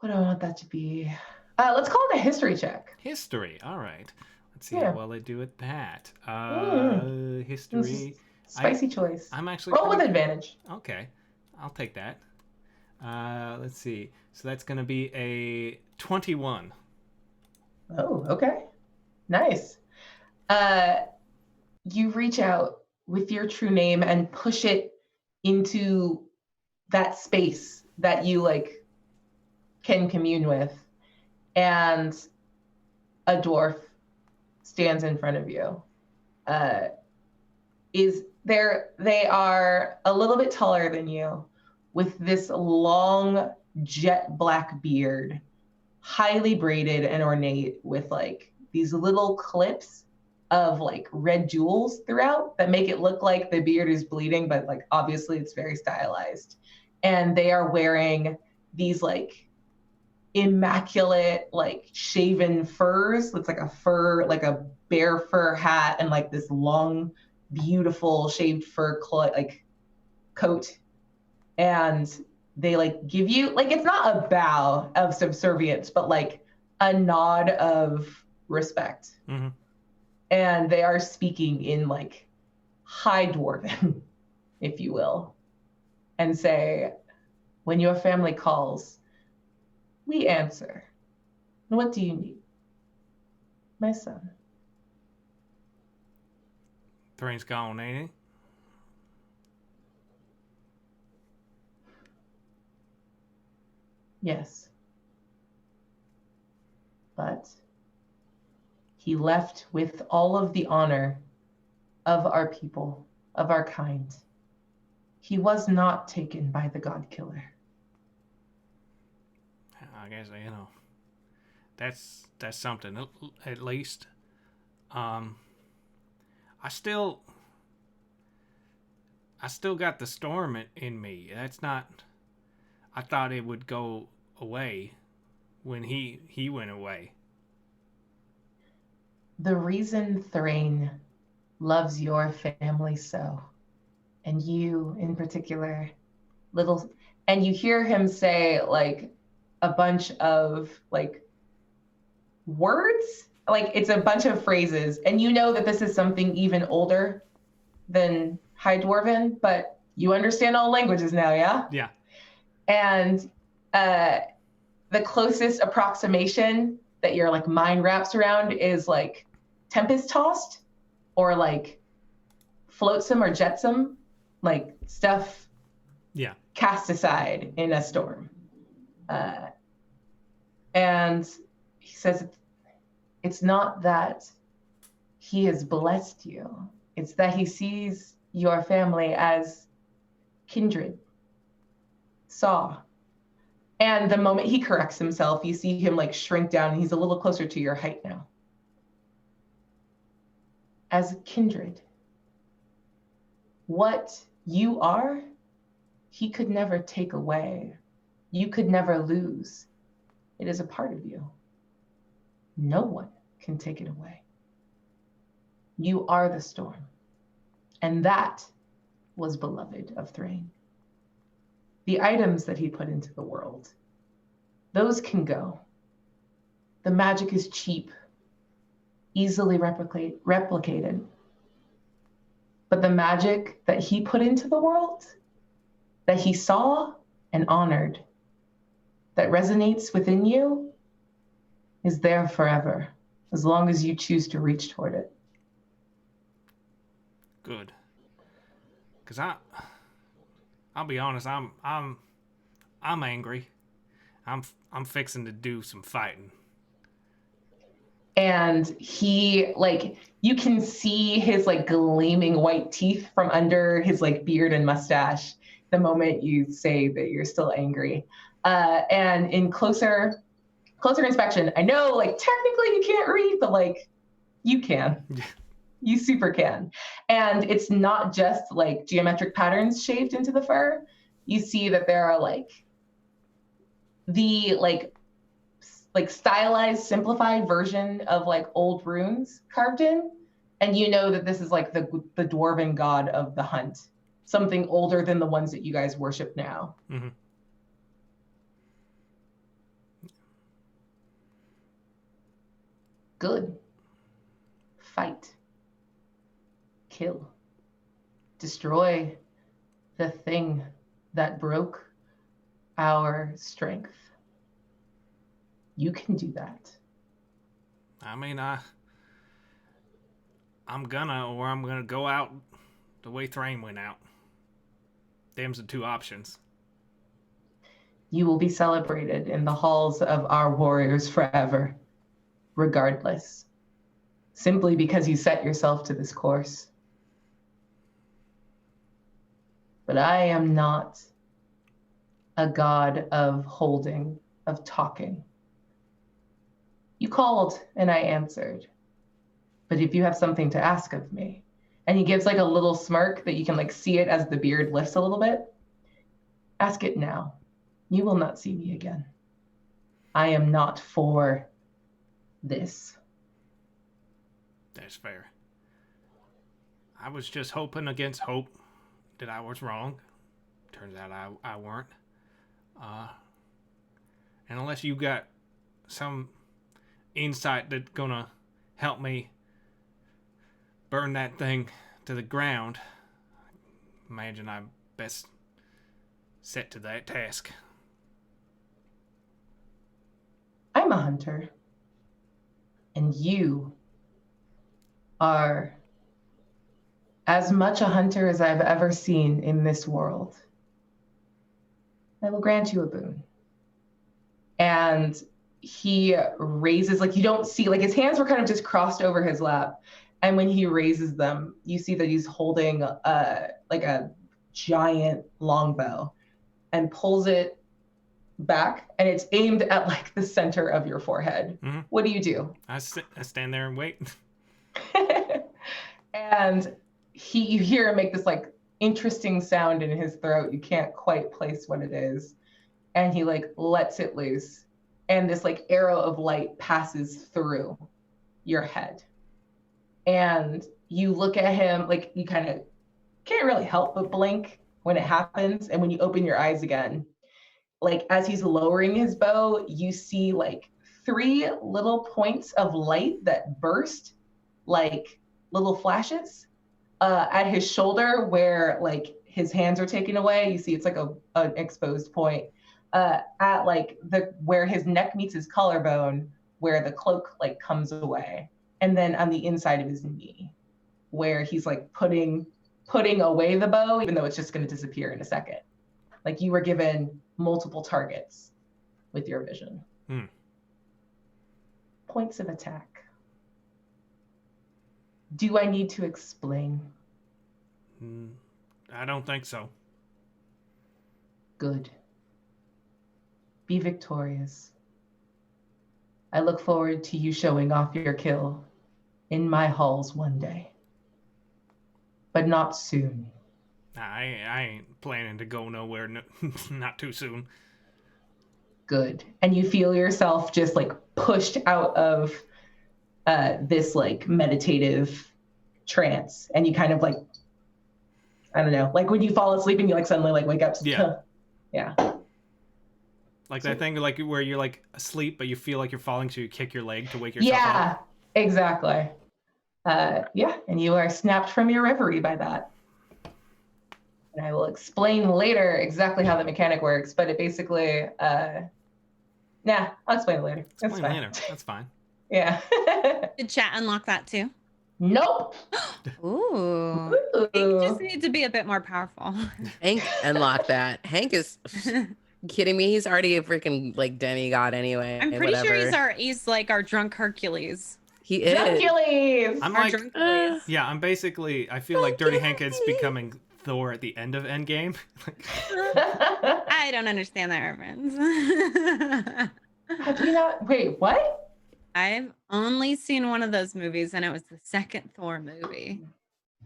What do I want that to be? Let's call it a history check. History. All right. Let's see Yeah. how well I do at that. History. Spicy choice. I'm actually Roll with advantage. Okay, I'll take that. Let's see. So that's going to be a 21. Oh, okay. Nice. You reach out with your true name and push it into that space that you like can commune with, and a dwarf stands in front of you. They are a little bit taller than you, with this long jet black beard, highly braided and ornate, with like these little clips of like red jewels throughout that make it look like the beard is bleeding, but like obviously it's very stylized. And they are wearing these like immaculate like shaven furs. It's like a fur, like a bear fur hat, and like this long, beautiful shaved fur like coat. And they like give you like, it's not a bow of subservience, but like a nod of respect. Mm-hmm. And they are speaking in like high dwarven, if you will, and say, when your family calls, we answer. What do you need? My son. Thrain's gone, ain't he? Yes. But he left with all of the honor of our people, of our kind. He was not taken by the God Killer. I guess, you know, that's something at least. I still got the storm in me. That's not. I thought it would go away when he went away. The reason Thrain loves your family so, and you in particular, and you hear him say like a bunch of like words, like it's a bunch of phrases, and you know that this is something even older than High Dwarven, but you understand all languages now, yeah? Yeah. And the closest approximation that your like mind wraps around is like tempest tossed, or like flotsam or jetsam, like stuff cast aside in a storm. And he says, it's not that he has blessed you, it's that he sees your family as kindred, saw. And the moment he corrects himself, you see him like shrink down, and he's a little closer to your height now. As kindred, what you are, he could never take away. You could never lose. It is a part of you. No one can take it away. You are the storm. And that was beloved of Thrain. The items that he put into the world, those can go. The magic is cheap, easily replicated. But the magic that he put into the world, that he saw and honored, that resonates within you, is there forever, as long as you choose to reach toward it. Good. Cause I'll be honest, I'm angry. I'm fixing to do some fighting. And he, like, you can see his like gleaming white teeth from under his like beard and mustache the moment you say that you're still angry. And in closer inspection, I know like technically you can't read, but like you can. You super can. And it's not just like geometric patterns shaved into the fur. You see that there are like the like stylized, simplified version of like old runes carved in. And you know that this is like the dwarven god of the hunt, something older than the ones that you guys worship now. Mm-hmm. Good. Fight. Kill. Destroy the thing that broke our strength. You can do that. I mean, I'm gonna go out the way Thrain went out. Them's the two options. You will be celebrated in the halls of our warriors forever, regardless, simply because you set yourself to this course. But I am not a god of holding, of talking. You called and I answered. But if you have something to ask of me, and he gives like a little smirk that you can like see it as the beard lifts a little bit, ask it now. You will not see me again. I am not for this. That's fair. I was just hoping against hope that I was wrong. Turns out I weren't. And unless you got some insight that's gonna help me burn that thing to the ground, imagine I'm best set to that task. I'm a hunter. And you are as much a hunter as I've ever seen in this world. I will grant you a boon. And he raises, like you don't see, like his hands were kind of just crossed over his lap. And when he raises them, you see that he's holding like a giant longbow and pulls it back, and it's aimed at like the center of your forehead. Mm-hmm. What do you do? I stand there and wait. And you hear him make this like interesting sound in his throat. You can't quite place what it is. And he like lets it loose. And this like arrow of light passes through your head. And you look at him, like you kind of can't really help but blink when it happens. And when you open your eyes again, like as he's lowering his bow, you see like 3 little points of light that burst like little flashes at his shoulder where like his hands are taken away. You see it's like an exposed point at like where his neck meets his collarbone, where the cloak like comes away. And then on the inside of his knee, where he's like putting away the bow, even though it's just going to disappear in a second. Like you were given multiple targets with your vision. Points of attack. Do I need to explain? I don't think so. Good. Be victorious. I look forward to you showing off your kill in my halls one day. But not soon. I ain't planning to go nowhere not too soon. Good. And you feel yourself just like pushed out of this like meditative trance. And you kind of like, I don't know, like when you fall asleep and you like suddenly like wake up. Yeah. Yeah. Like that thing like where you're like asleep, but you feel like you're falling, so you kick your leg to wake yourself up. Yeah, exactly. Yeah, and you are snapped from your reverie by that. And I will explain later exactly how the mechanic works, but it basically, I'll explain it later. That's fine. That's fine. Yeah. Did chat unlock that too? Nope. Ooh. Hank just needs to be a bit more powerful. Hank unlocked that. Hank is kidding me. He's already a freaking like demigod anyway. I'm pretty sure he's like our drunk Hercules. He is. Hercules. I'm like, yeah, I'm basically, I feel like Dirty Hank is becoming Thor at the end of Endgame. I don't understand that reference. Have you not? Wait, what? I've only seen one of those movies, and it was the second Thor movie.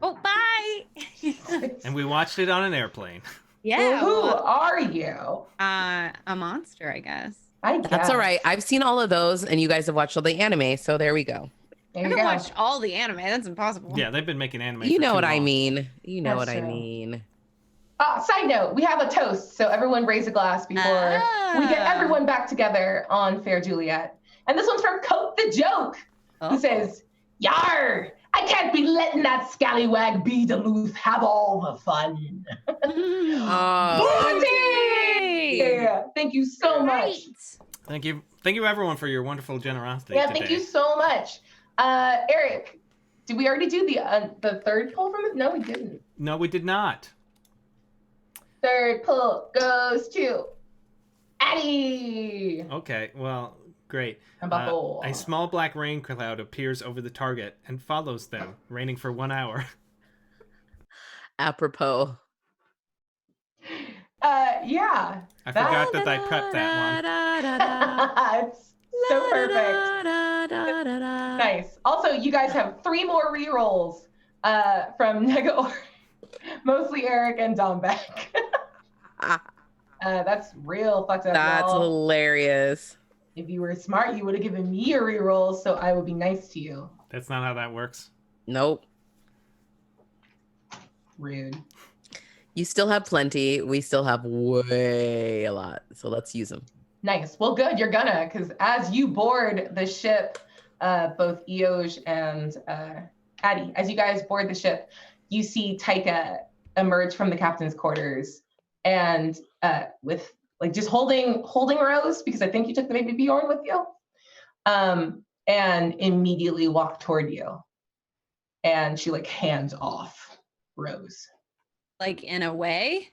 Oh, bye! And we watched it on an airplane. Yeah. Who are you? A monster, I guess. I guess. That's all right. I've seen all of those, and you guys have watched all the anime, so there we go. I haven't watched all the anime. That's impossible. Yeah, they've been making anime. You know what I mean. You know what I mean. Side note, we have a toast, so everyone raise a glass before we get everyone back together on Fair Juliet. And this one's from Coat the Joke, who says, "Yar! I can't be letting that scallywag B. Duluth have all the fun." Yeah, thank you so much. Thank you everyone for your wonderful generosity. Yeah, today. thank you so much. Eric, did we already do the third pull from it? No, we didn't. No, we did not. Third pull goes to Addie! Okay, well, great. And Buffalo. A small black rain cloud appears over the target and follows them, raining for 1 hour. Apropos. Yeah. I forgot that I prepped that one. It's so perfect. Nice. Also, you guys have 3 more rerolls from Nega, mostly Eric and Dom Beck. That's real fucked up. That's y'all. hilarious. If you were smart, you would have given me a reroll, so I would be nice to you. That's not how that works. Nope. Rude. You still have plenty. We still have way a lot. So let's use them. Nice. Well, good. You're gonna, because as you board the ship, both Eoj and Addie, as you guys board the ship, you see Taika emerge from the captain's quarters and with like just holding Rose, because I think you took the baby Bjorn with you, and immediately walk toward you. And she like hands off Rose. Like in a way?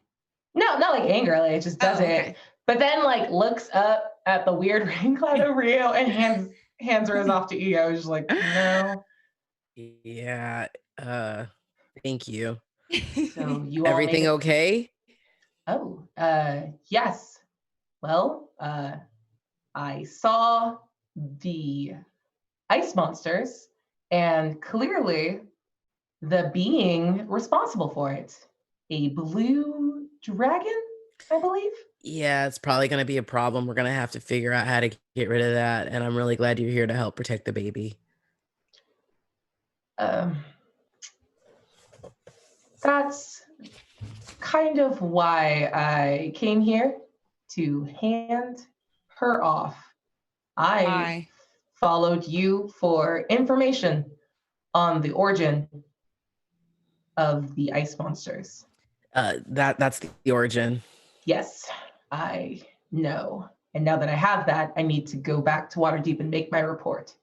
No, not like angrily. It just does it. But then like looks up at the weird rain cloud over you and hands Rose off to Ego. Just like, no. Yeah. Thank you. So you all Everything okay? Oh, yes. Well, I saw the ice monsters, and clearly the being responsible for it, a blue dragon, I believe. Yeah, it's probably going to be a problem. We're going to have to figure out how to get rid of that. And I'm really glad you're here to help protect the baby. That's kind of why I came here, to hand her off. I followed you for information on the origin of the ice monsters. That's the origin. Yes, I know. And now that I have that, I need to go back to Waterdeep and make my report.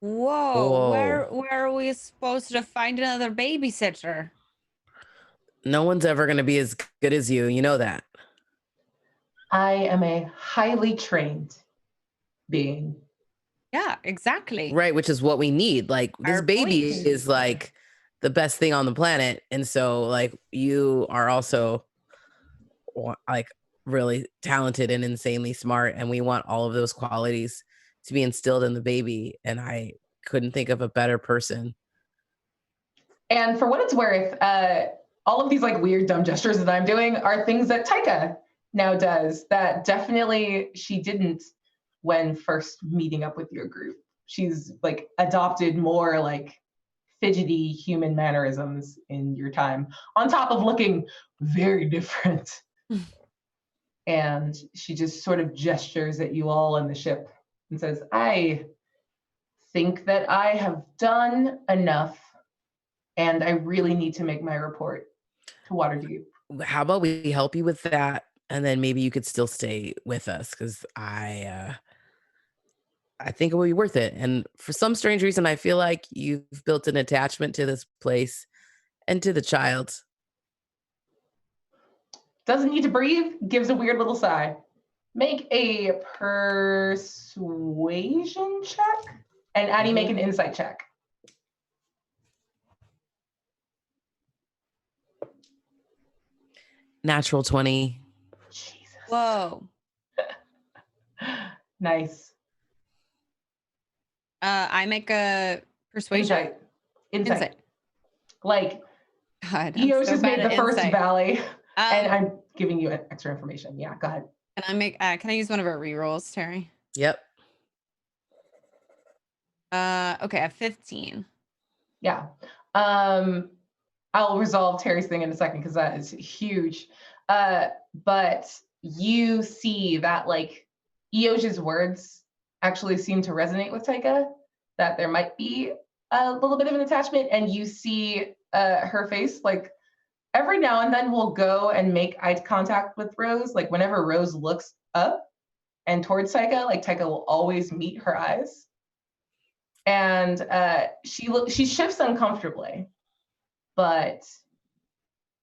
Whoa. Where are we supposed to find another babysitter? No one's ever going to be as good as you. You know that. I am a highly trained being. Yeah, exactly. Right, which is what we need. Like this baby is like the best thing on the planet. And so like you are also like really talented and insanely smart. And we want all of those qualities to be instilled in the baby. And I couldn't think of a better person. And for what it's worth, all of these like weird dumb gestures that I'm doing are things that Taika now does that definitely she didn't when first meeting up with your group. She's like adopted more like fidgety human mannerisms in your time, on top of looking very different. And she just sort of gestures at you all in the ship and says, I think that I have done enough, and I really need to make my report to Waterdeep. How about we help you with that? And then maybe you could still stay with us, because I think it would be worth it. And for some strange reason, I feel like you've built an attachment to this place and to the child. Doesn't need to breathe, gives a weird little sigh. Make a persuasion check, and Addie, make an insight check. Natural 20. Jesus. Whoa. Nice. I make a persuasion. Insight. Like, God, Eos just made the first insight. valley, and I'm giving you extra information. Yeah, go ahead. Can I make? Can I use one of our rerolls, Terry? Yep. Okay, a 15. Yeah. I'll resolve Terry's thing in a second because that is huge. But you see that like Eoj's words actually seem to resonate with Taika, that there might be a little bit of an attachment, and you see her face like every now and then will go and make eye contact with Rose. Like whenever Rose looks up and towards Taika, like Taika will always meet her eyes. And she shifts uncomfortably, but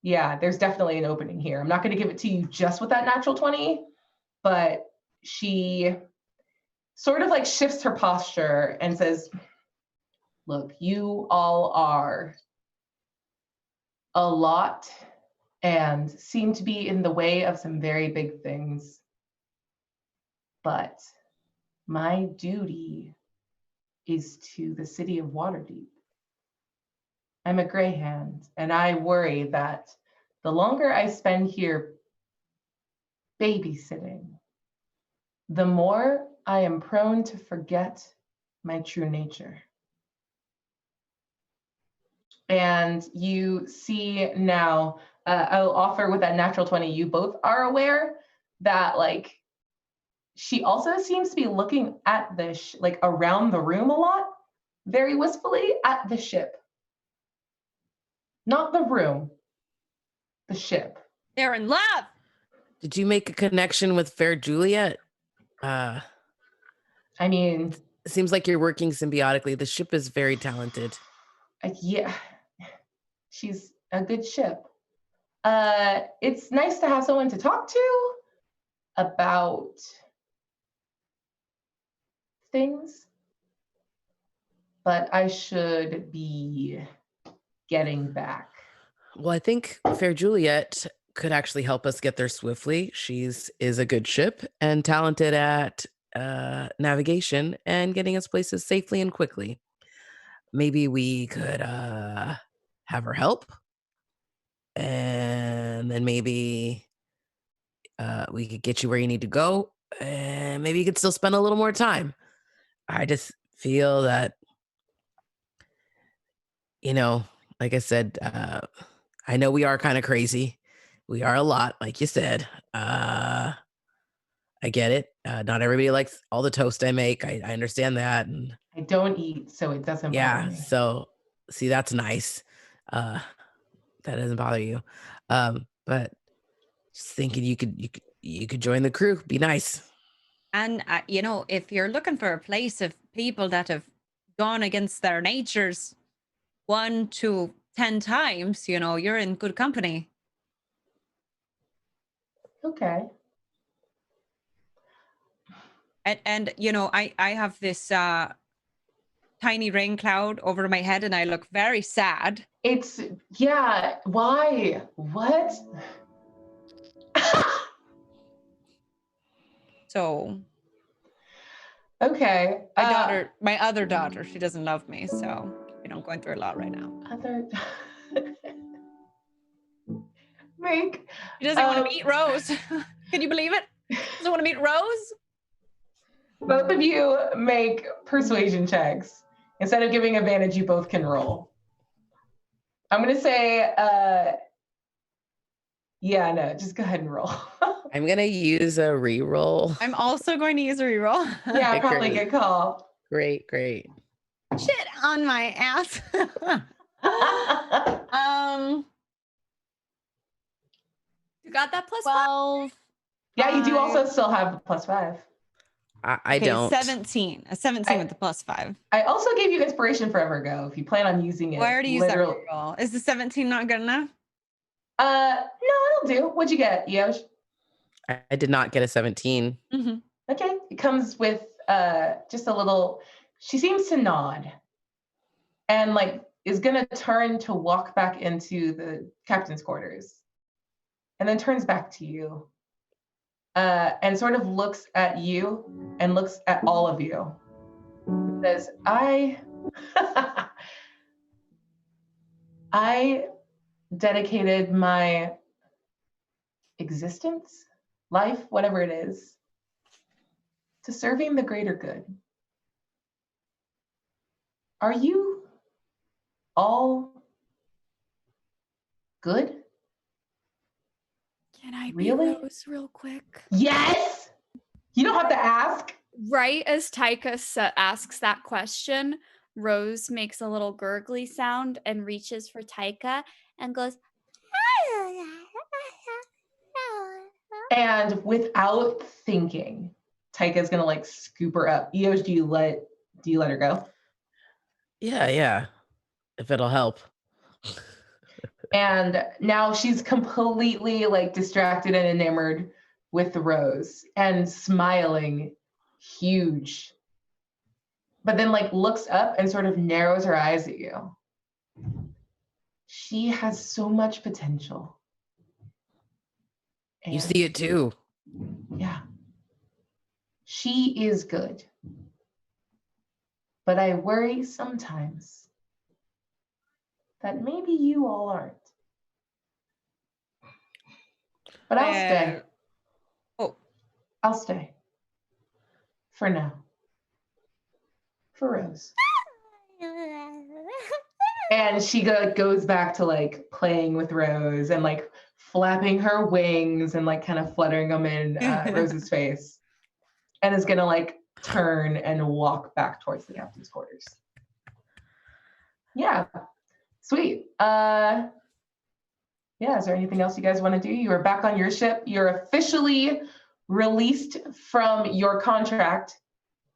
yeah, there's definitely an opening here. I'm not going to give it to you just with that natural 20, but she sort of like shifts her posture and says, look, you all are a lot and seem to be in the way of some very big things. But my duty is to the city of Waterdeep. I'm a Greyhand, and I worry that the longer I spend here babysitting, the more I am prone to forget my true nature. And you see now, I'll offer with that natural 20, you both are aware that like, she also seems to be looking at the, like around the room a lot, very wistfully at the ship. Not the room, the ship. They're in love. Did you make a connection with Fair Juliet? I mean, It seems like you're working symbiotically. The ship is very talented. Yeah, she's a good ship. It's nice to have someone to talk to about things, but I should be getting back. Well, I think Fair Juliet could actually help us get there swiftly. She's a good ship and talented at navigation and getting us places safely and quickly. Maybe we could have her help, and then maybe we could get you where you need to go, and maybe you could still spend a little more time. I just feel that, like I said, I know we are kind of crazy. We are a lot, like you said. I get it. Not everybody likes all the toast I make. I understand that. And I don't eat, so it doesn't bother me. So see, that's nice. That doesn't bother you. But just thinking you could join the crew. Be nice. And if you're looking for a place of people that have gone against their natures 1 to 10 times, you're in good company. Okay. And I have this tiny rain cloud over my head and I look very sad. Why? What? So okay. My other daughter, she doesn't love me, so I'm going through a lot right now. She doesn't want to meet Rose. Can you believe it? Doesn't want to meet Rose? Both of you make persuasion checks. Instead of giving advantage, you both can roll. I'm going to say, just go ahead and roll. I'm going to use a reroll. I'm also going to use a reroll. Yeah, probably good call. Great. Shit on my ass. You got that plus 12. 5? Yeah, you do also still have plus 5. I don't. 17. A 17 with the plus 5. I also gave you inspiration for Evergo if you plan on using it. Well, I already used that reroll. Is the 17 not good enough? No, it'll do. What'd you get, Eoj? I did not get a 17. Mm-hmm. Okay. It comes with just a little, she seems to nod and is going to turn to walk back into the captain's quarters and then turns back to you and sort of looks at you and looks at all of you. Says, I dedicated my existence, life, whatever it is, to serving the greater good. Are you all good? Can I Really? be Rose real quick? Yes! You don't have to ask. Right as Taika asks that question, Rose makes a little gurgly sound and reaches for Taika and goes, and without thinking, Taika's gonna scoop her up. Eoj, do you let her go? Yeah. If it'll help. And now she's completely distracted and enamored with Rose and smiling huge, but then like looks up and sort of narrows her eyes at you. She has so much potential. You see it too. Yeah. She is good. But I worry sometimes that maybe you all aren't. But I'll stay. Oh. I'll stay. For now. For Rose. And she goes back to like playing with Rose and like flapping her wings and like kind of fluttering them in Rose's face. And is gonna like turn and walk back towards the captain's quarters. Yeah. Sweet. Yeah, is there anything else you guys want to do? You are back on your ship. You're officially released from your contract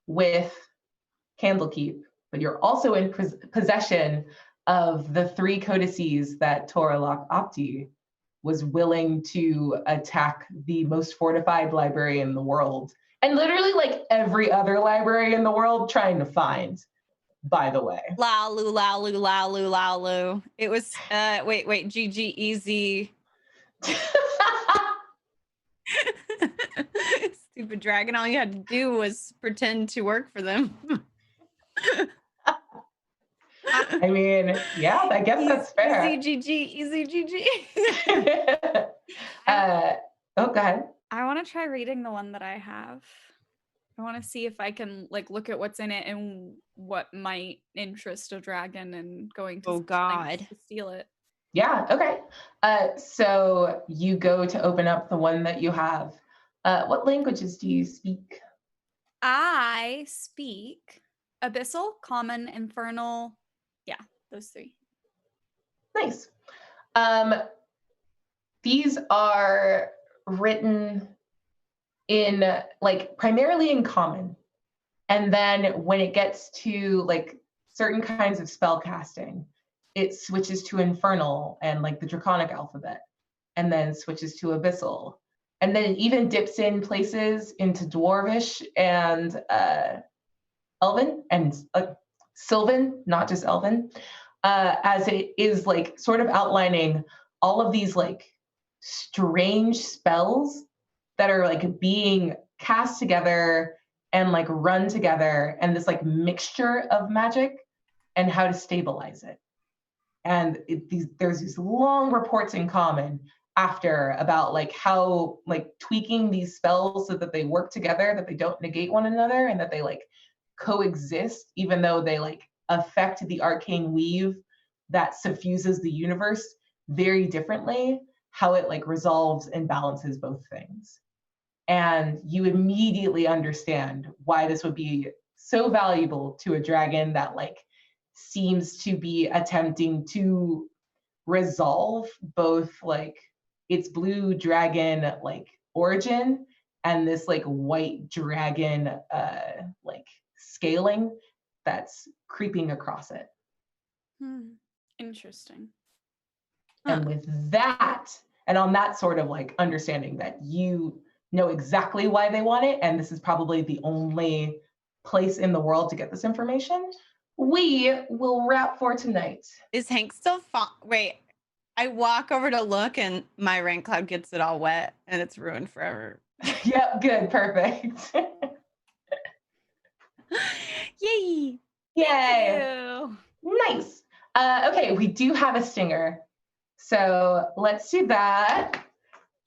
with Candlekeep, but you're also in possession of the 3 codices that Toralok Opti was willing to attack the most fortified library in the world. And literally like every other library in the world trying to find, by the way. Lalu, lalu, lalu, lalu. It was, wait, GG easy. Stupid dragon. All you had to do was pretend to work for them. I mean, yeah, I guess that's fair. Easy GG. Oh, go ahead. I want to try reading the one that I have. I want to see if I can like look at what's in it and what might interest a dragon and going to to steal it. Yeah, okay. So you go to open up the one that you have. What languages do you speak? I speak Abyssal, Common, Infernal. Yeah, those 3. Nice. These are written in like primarily in Common. And then when it gets to like certain kinds of spell casting, it switches to Infernal and like the Draconic alphabet, and then switches to Abyssal. And then it even dips in places into Dwarvish and Elven and Sylvan, not just Elven, as it is like sort of outlining all of these like strange spells that are like being cast together and like run together, and this like mixture of magic and how to stabilize it. And there's these long reports in Common after about like how like tweaking these spells so that they work together, that they don't negate one another, and that they like coexist, even though they like affect the arcane weave that suffuses the universe very differently, how it like resolves and balances both things. And you immediately understand why this would be so valuable to a dragon that like seems to be attempting to resolve both like its blue dragon like origin and this like white dragon like scaling that's creeping across it. Interesting. And with that, and on that sort of like understanding that you know exactly why they want it, and this is probably the only place in the world to get this information, we will wrap for tonight. Is Hank still Wait, I walk over to look and my rain cloud gets it all wet and it's ruined forever. Yep, good, perfect. Yay! Yay! Nice. Okay, we do have a stinger. So let's do that.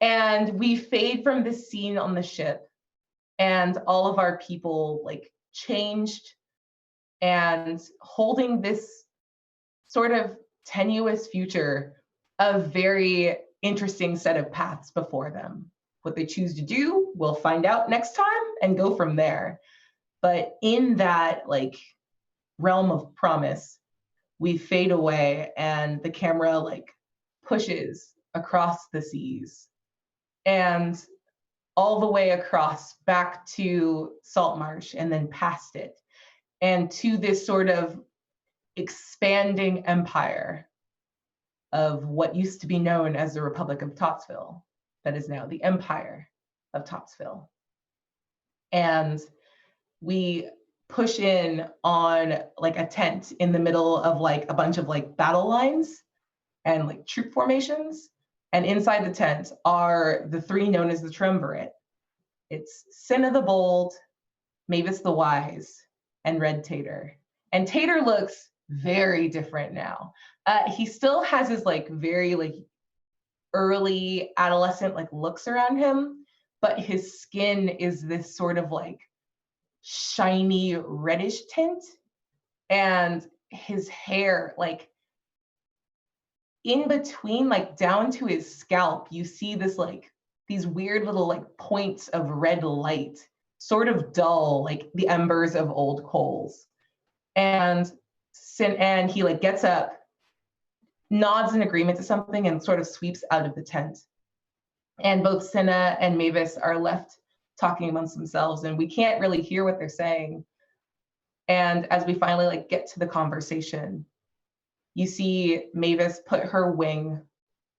And we fade from this scene on the ship, and all of our people like changed and holding this sort of tenuous future, a very interesting set of paths before them. What they choose to do, we'll find out next time and go from there. But in that like realm of promise, we fade away and the camera like pushes across the seas and all the way across back to Saltmarsh and then past it and to this sort of expanding empire of what used to be known as the Republic of Tottsville, that is now the Empire of Topsville. And we push in on like a tent in the middle of like a bunch of like battle lines and like troop formations. And inside the tent are the three known as the Triumvirate. It's Cinna the Bold, Mavis the Wise, and Red Tater. And Tater looks very different now. He still has his like very like early adolescent like looks around him, but his skin is this sort of like shiny reddish tint, and his hair, like in between, like down to his scalp, you see this like these weird little like points of red light, sort of dull, like the embers of old coals. And he like gets up, nods in agreement to something, and sort of sweeps out of the tent. And both Cinna and Mavis are left talking amongst themselves, and we can't really hear what they're saying. And as we finally like get to the conversation, you see Mavis put her wing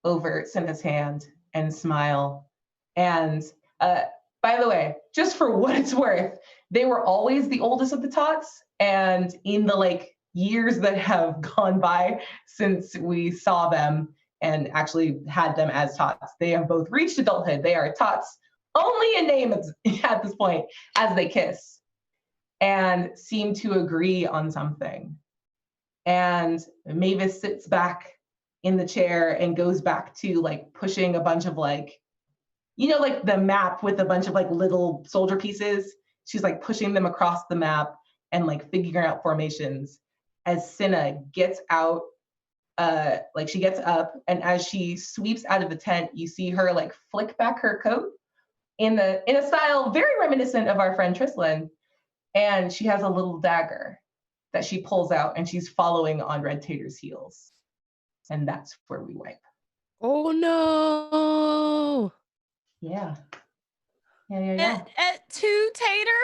over Cinna's hand and smile. And by the way, just for what it's worth, they were always the oldest of the tots. And in the like years that have gone by since we saw them and actually had them as tots, they have both reached adulthood. They are tots only in name at this point as they kiss and seem to agree on something. And Mavis sits back in the chair and goes back to like pushing a bunch of like, you know, like the map with a bunch of like little soldier pieces. She's like pushing them across the map and like figuring out formations as Cinna gets out, like she gets up, and as she sweeps out of the tent, you see her like flick back her coat in a style very reminiscent of our friend Trislan. And she has a little dagger that she pulls out, and she's following on Red Tater's heels. And that's where we wipe. Oh no. Yeah. To Tater?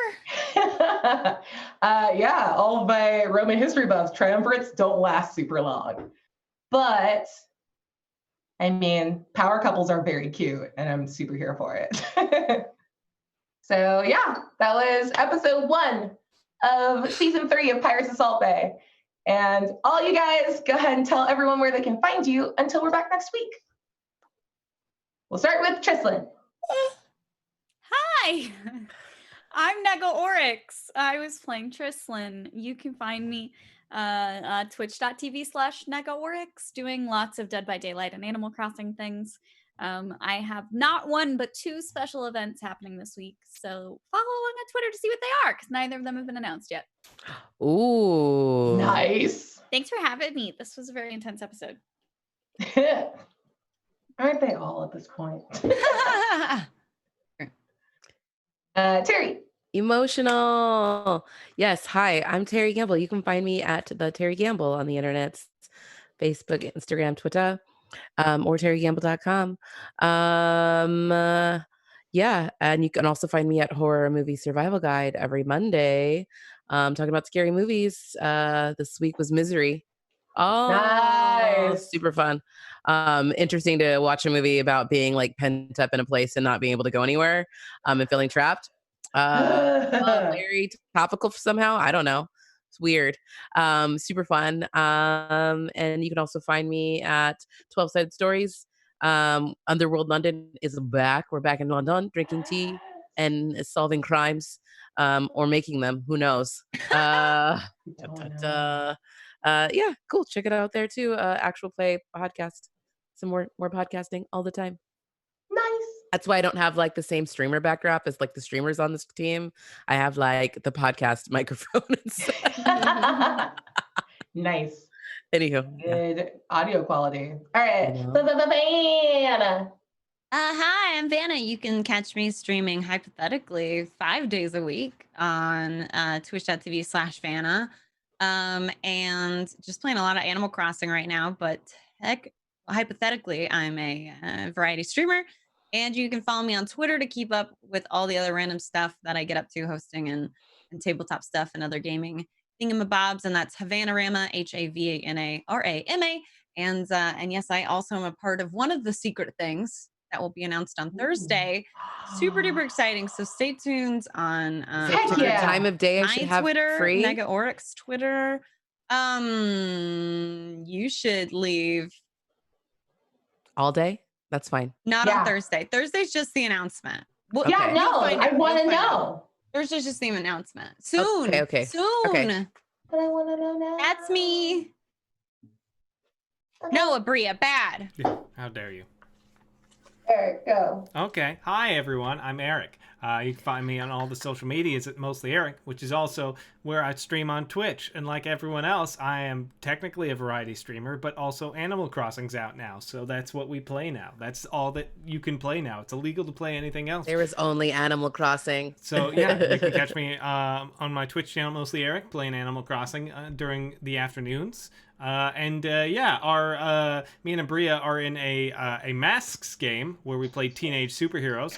Yeah, all of my Roman history buffs, triumvirates don't last super long. But, I mean, power couples are very cute, and I'm super here for it. So yeah, that was episode 1 of season 3 of Pirates of Salt Bay. And all you guys, go ahead and tell everyone where they can find you until we're back next week. We'll start with Trislan. Hi, I'm Nego Oryx. I was playing Trislan. You can find me twitch.tv/Nego Oryx, doing lots of Dead by Daylight and Animal Crossing things. I have not 1 but 2 special events happening this week, so follow along on Twitter to see what they are, because neither of them have been announced yet. Ooh. Nice. Thanks for having me. This was a very intense episode. Aren't they all at this point? Terry. Emotional. Yes. Hi, I'm Terry Gamble. You can find me at the Terry Gamble on the internet, Facebook, Instagram, Twitter, or terrygamble.com. Yeah. And you can also find me at Horror Movie Survival Guide every Monday, talking about scary movies. This week was Misery. Oh, nice. Super fun. Interesting to watch a movie about being like pent up in a place and not being able to go anywhere, and feeling trapped. Very topical somehow. I don't know. It's weird. Super fun. And you can also find me at 12 Sided Stories. Underworld London is back. We're back in London drinking tea and solving crimes, or making them. Who knows? Yeah, cool. Check it out there too. Actual play podcast. Some more podcasting all the time. Nice. That's why I don't have like the same streamer backdrop as like the streamers on this team. I have like the podcast microphone and stuff. Nice. Anywho, good audio quality. All right, Vanna. Hi, I'm Vanna. You can catch me streaming hypothetically 5 days a week on twitch.tv/Vanna. And just playing a lot of Animal Crossing right now, but hypothetically, I'm a variety streamer. And you can follow me on Twitter to keep up with all the other random stuff that I get up to, hosting and tabletop stuff and other gaming thingamabobs. And that's Havanarama, HAVANARAMA. And yes, I also am a part of one of the secret things that will be announced on Thursday. Super duper exciting. So stay tuned on Heck The yeah. time of day I my should have Twitter, free. Nega Oryx Twitter. You should leave All day? That's fine. not Yeah. on Thursday. Thursday's just the announcement. Well, Okay. Yeah, You'll no, find I out. want to You'll find out. know. Thursday's just the announcement. Soon. Okay. Soon. Okay. But I want to know now. That's me. Okay. No, Abria, bad. How dare you? Eric, go. Okay. Hi, everyone. I'm Eric. You can find me on all the social medias at Mostly Eric, which is also where I stream on Twitch. And like everyone else, I am technically a variety streamer, but also Animal Crossing's out now. So that's what we play now. That's all that you can play now. It's illegal to play anything else. There is only Animal Crossing. So yeah, you can catch me on my Twitch channel, Mostly Eric, playing Animal Crossing during the afternoons. Our me and Abria are in a Masks game where we play teenage superheroes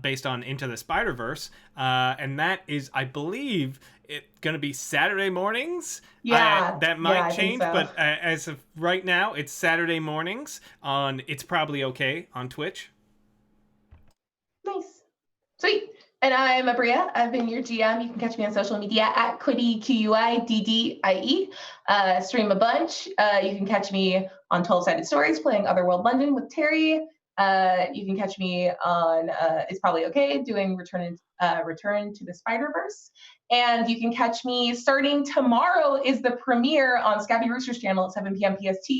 based on Into the Spider-Verse, and that is, I believe, it's gonna be Saturday mornings. Yeah, that might I think change, so. but as of right now, it's Saturday mornings on It's Probably Okay on Twitch. Nice. Sweet. And I'm Abria. I've been your GM. You can catch me on social media at Quiddy, QUIDDIE. Stream a bunch. You can catch me on 12-Sided Stories playing Otherworld London with Terry. You can catch me on It's Probably Okay doing Return to the Spider-Verse. And you can catch me starting tomorrow is the premiere on Scabby Rooster's channel at 7 p.m. PST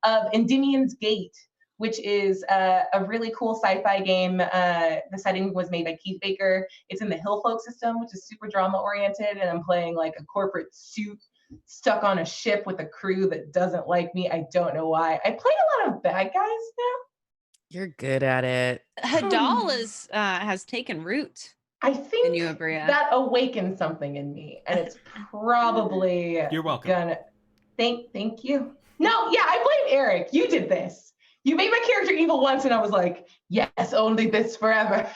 of Endymion's Gate, which is a really cool sci-fi game. The setting was made by Keith Baker. It's in the Hillfolk system, which is super drama-oriented, and I'm playing like a corporate suit stuck on a ship with a crew that doesn't like me. I don't know why. I play a lot of bad guys now. You're good at it. Hadal has taken root I in think you, Abria. that awakened something in me, and it's probably You're welcome. gonna. Thank you. No, yeah, I blame Eric. You did this. You made my character evil once, and I was like, yes, only this forever.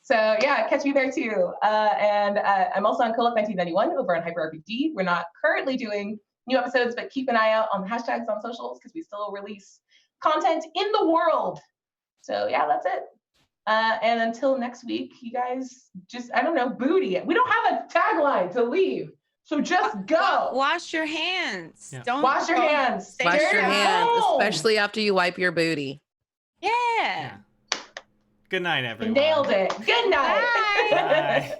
So yeah, catch me there too. And I'm also on Colok 1991 over on Hyper RPG. We're not currently doing new episodes, but keep an eye out on the hashtags on socials because we still release content in the world. So yeah, that's it. And until next week, you guys just, I don't know, booty. We don't have a tagline to leave. So just go. Wash your hands. Yeah. Don't Wash your hands. stay Wash Stay your at hands, home. especially after you wipe your booty. Yeah. Good night, everyone. Nailed it. Good night. Bye. Bye.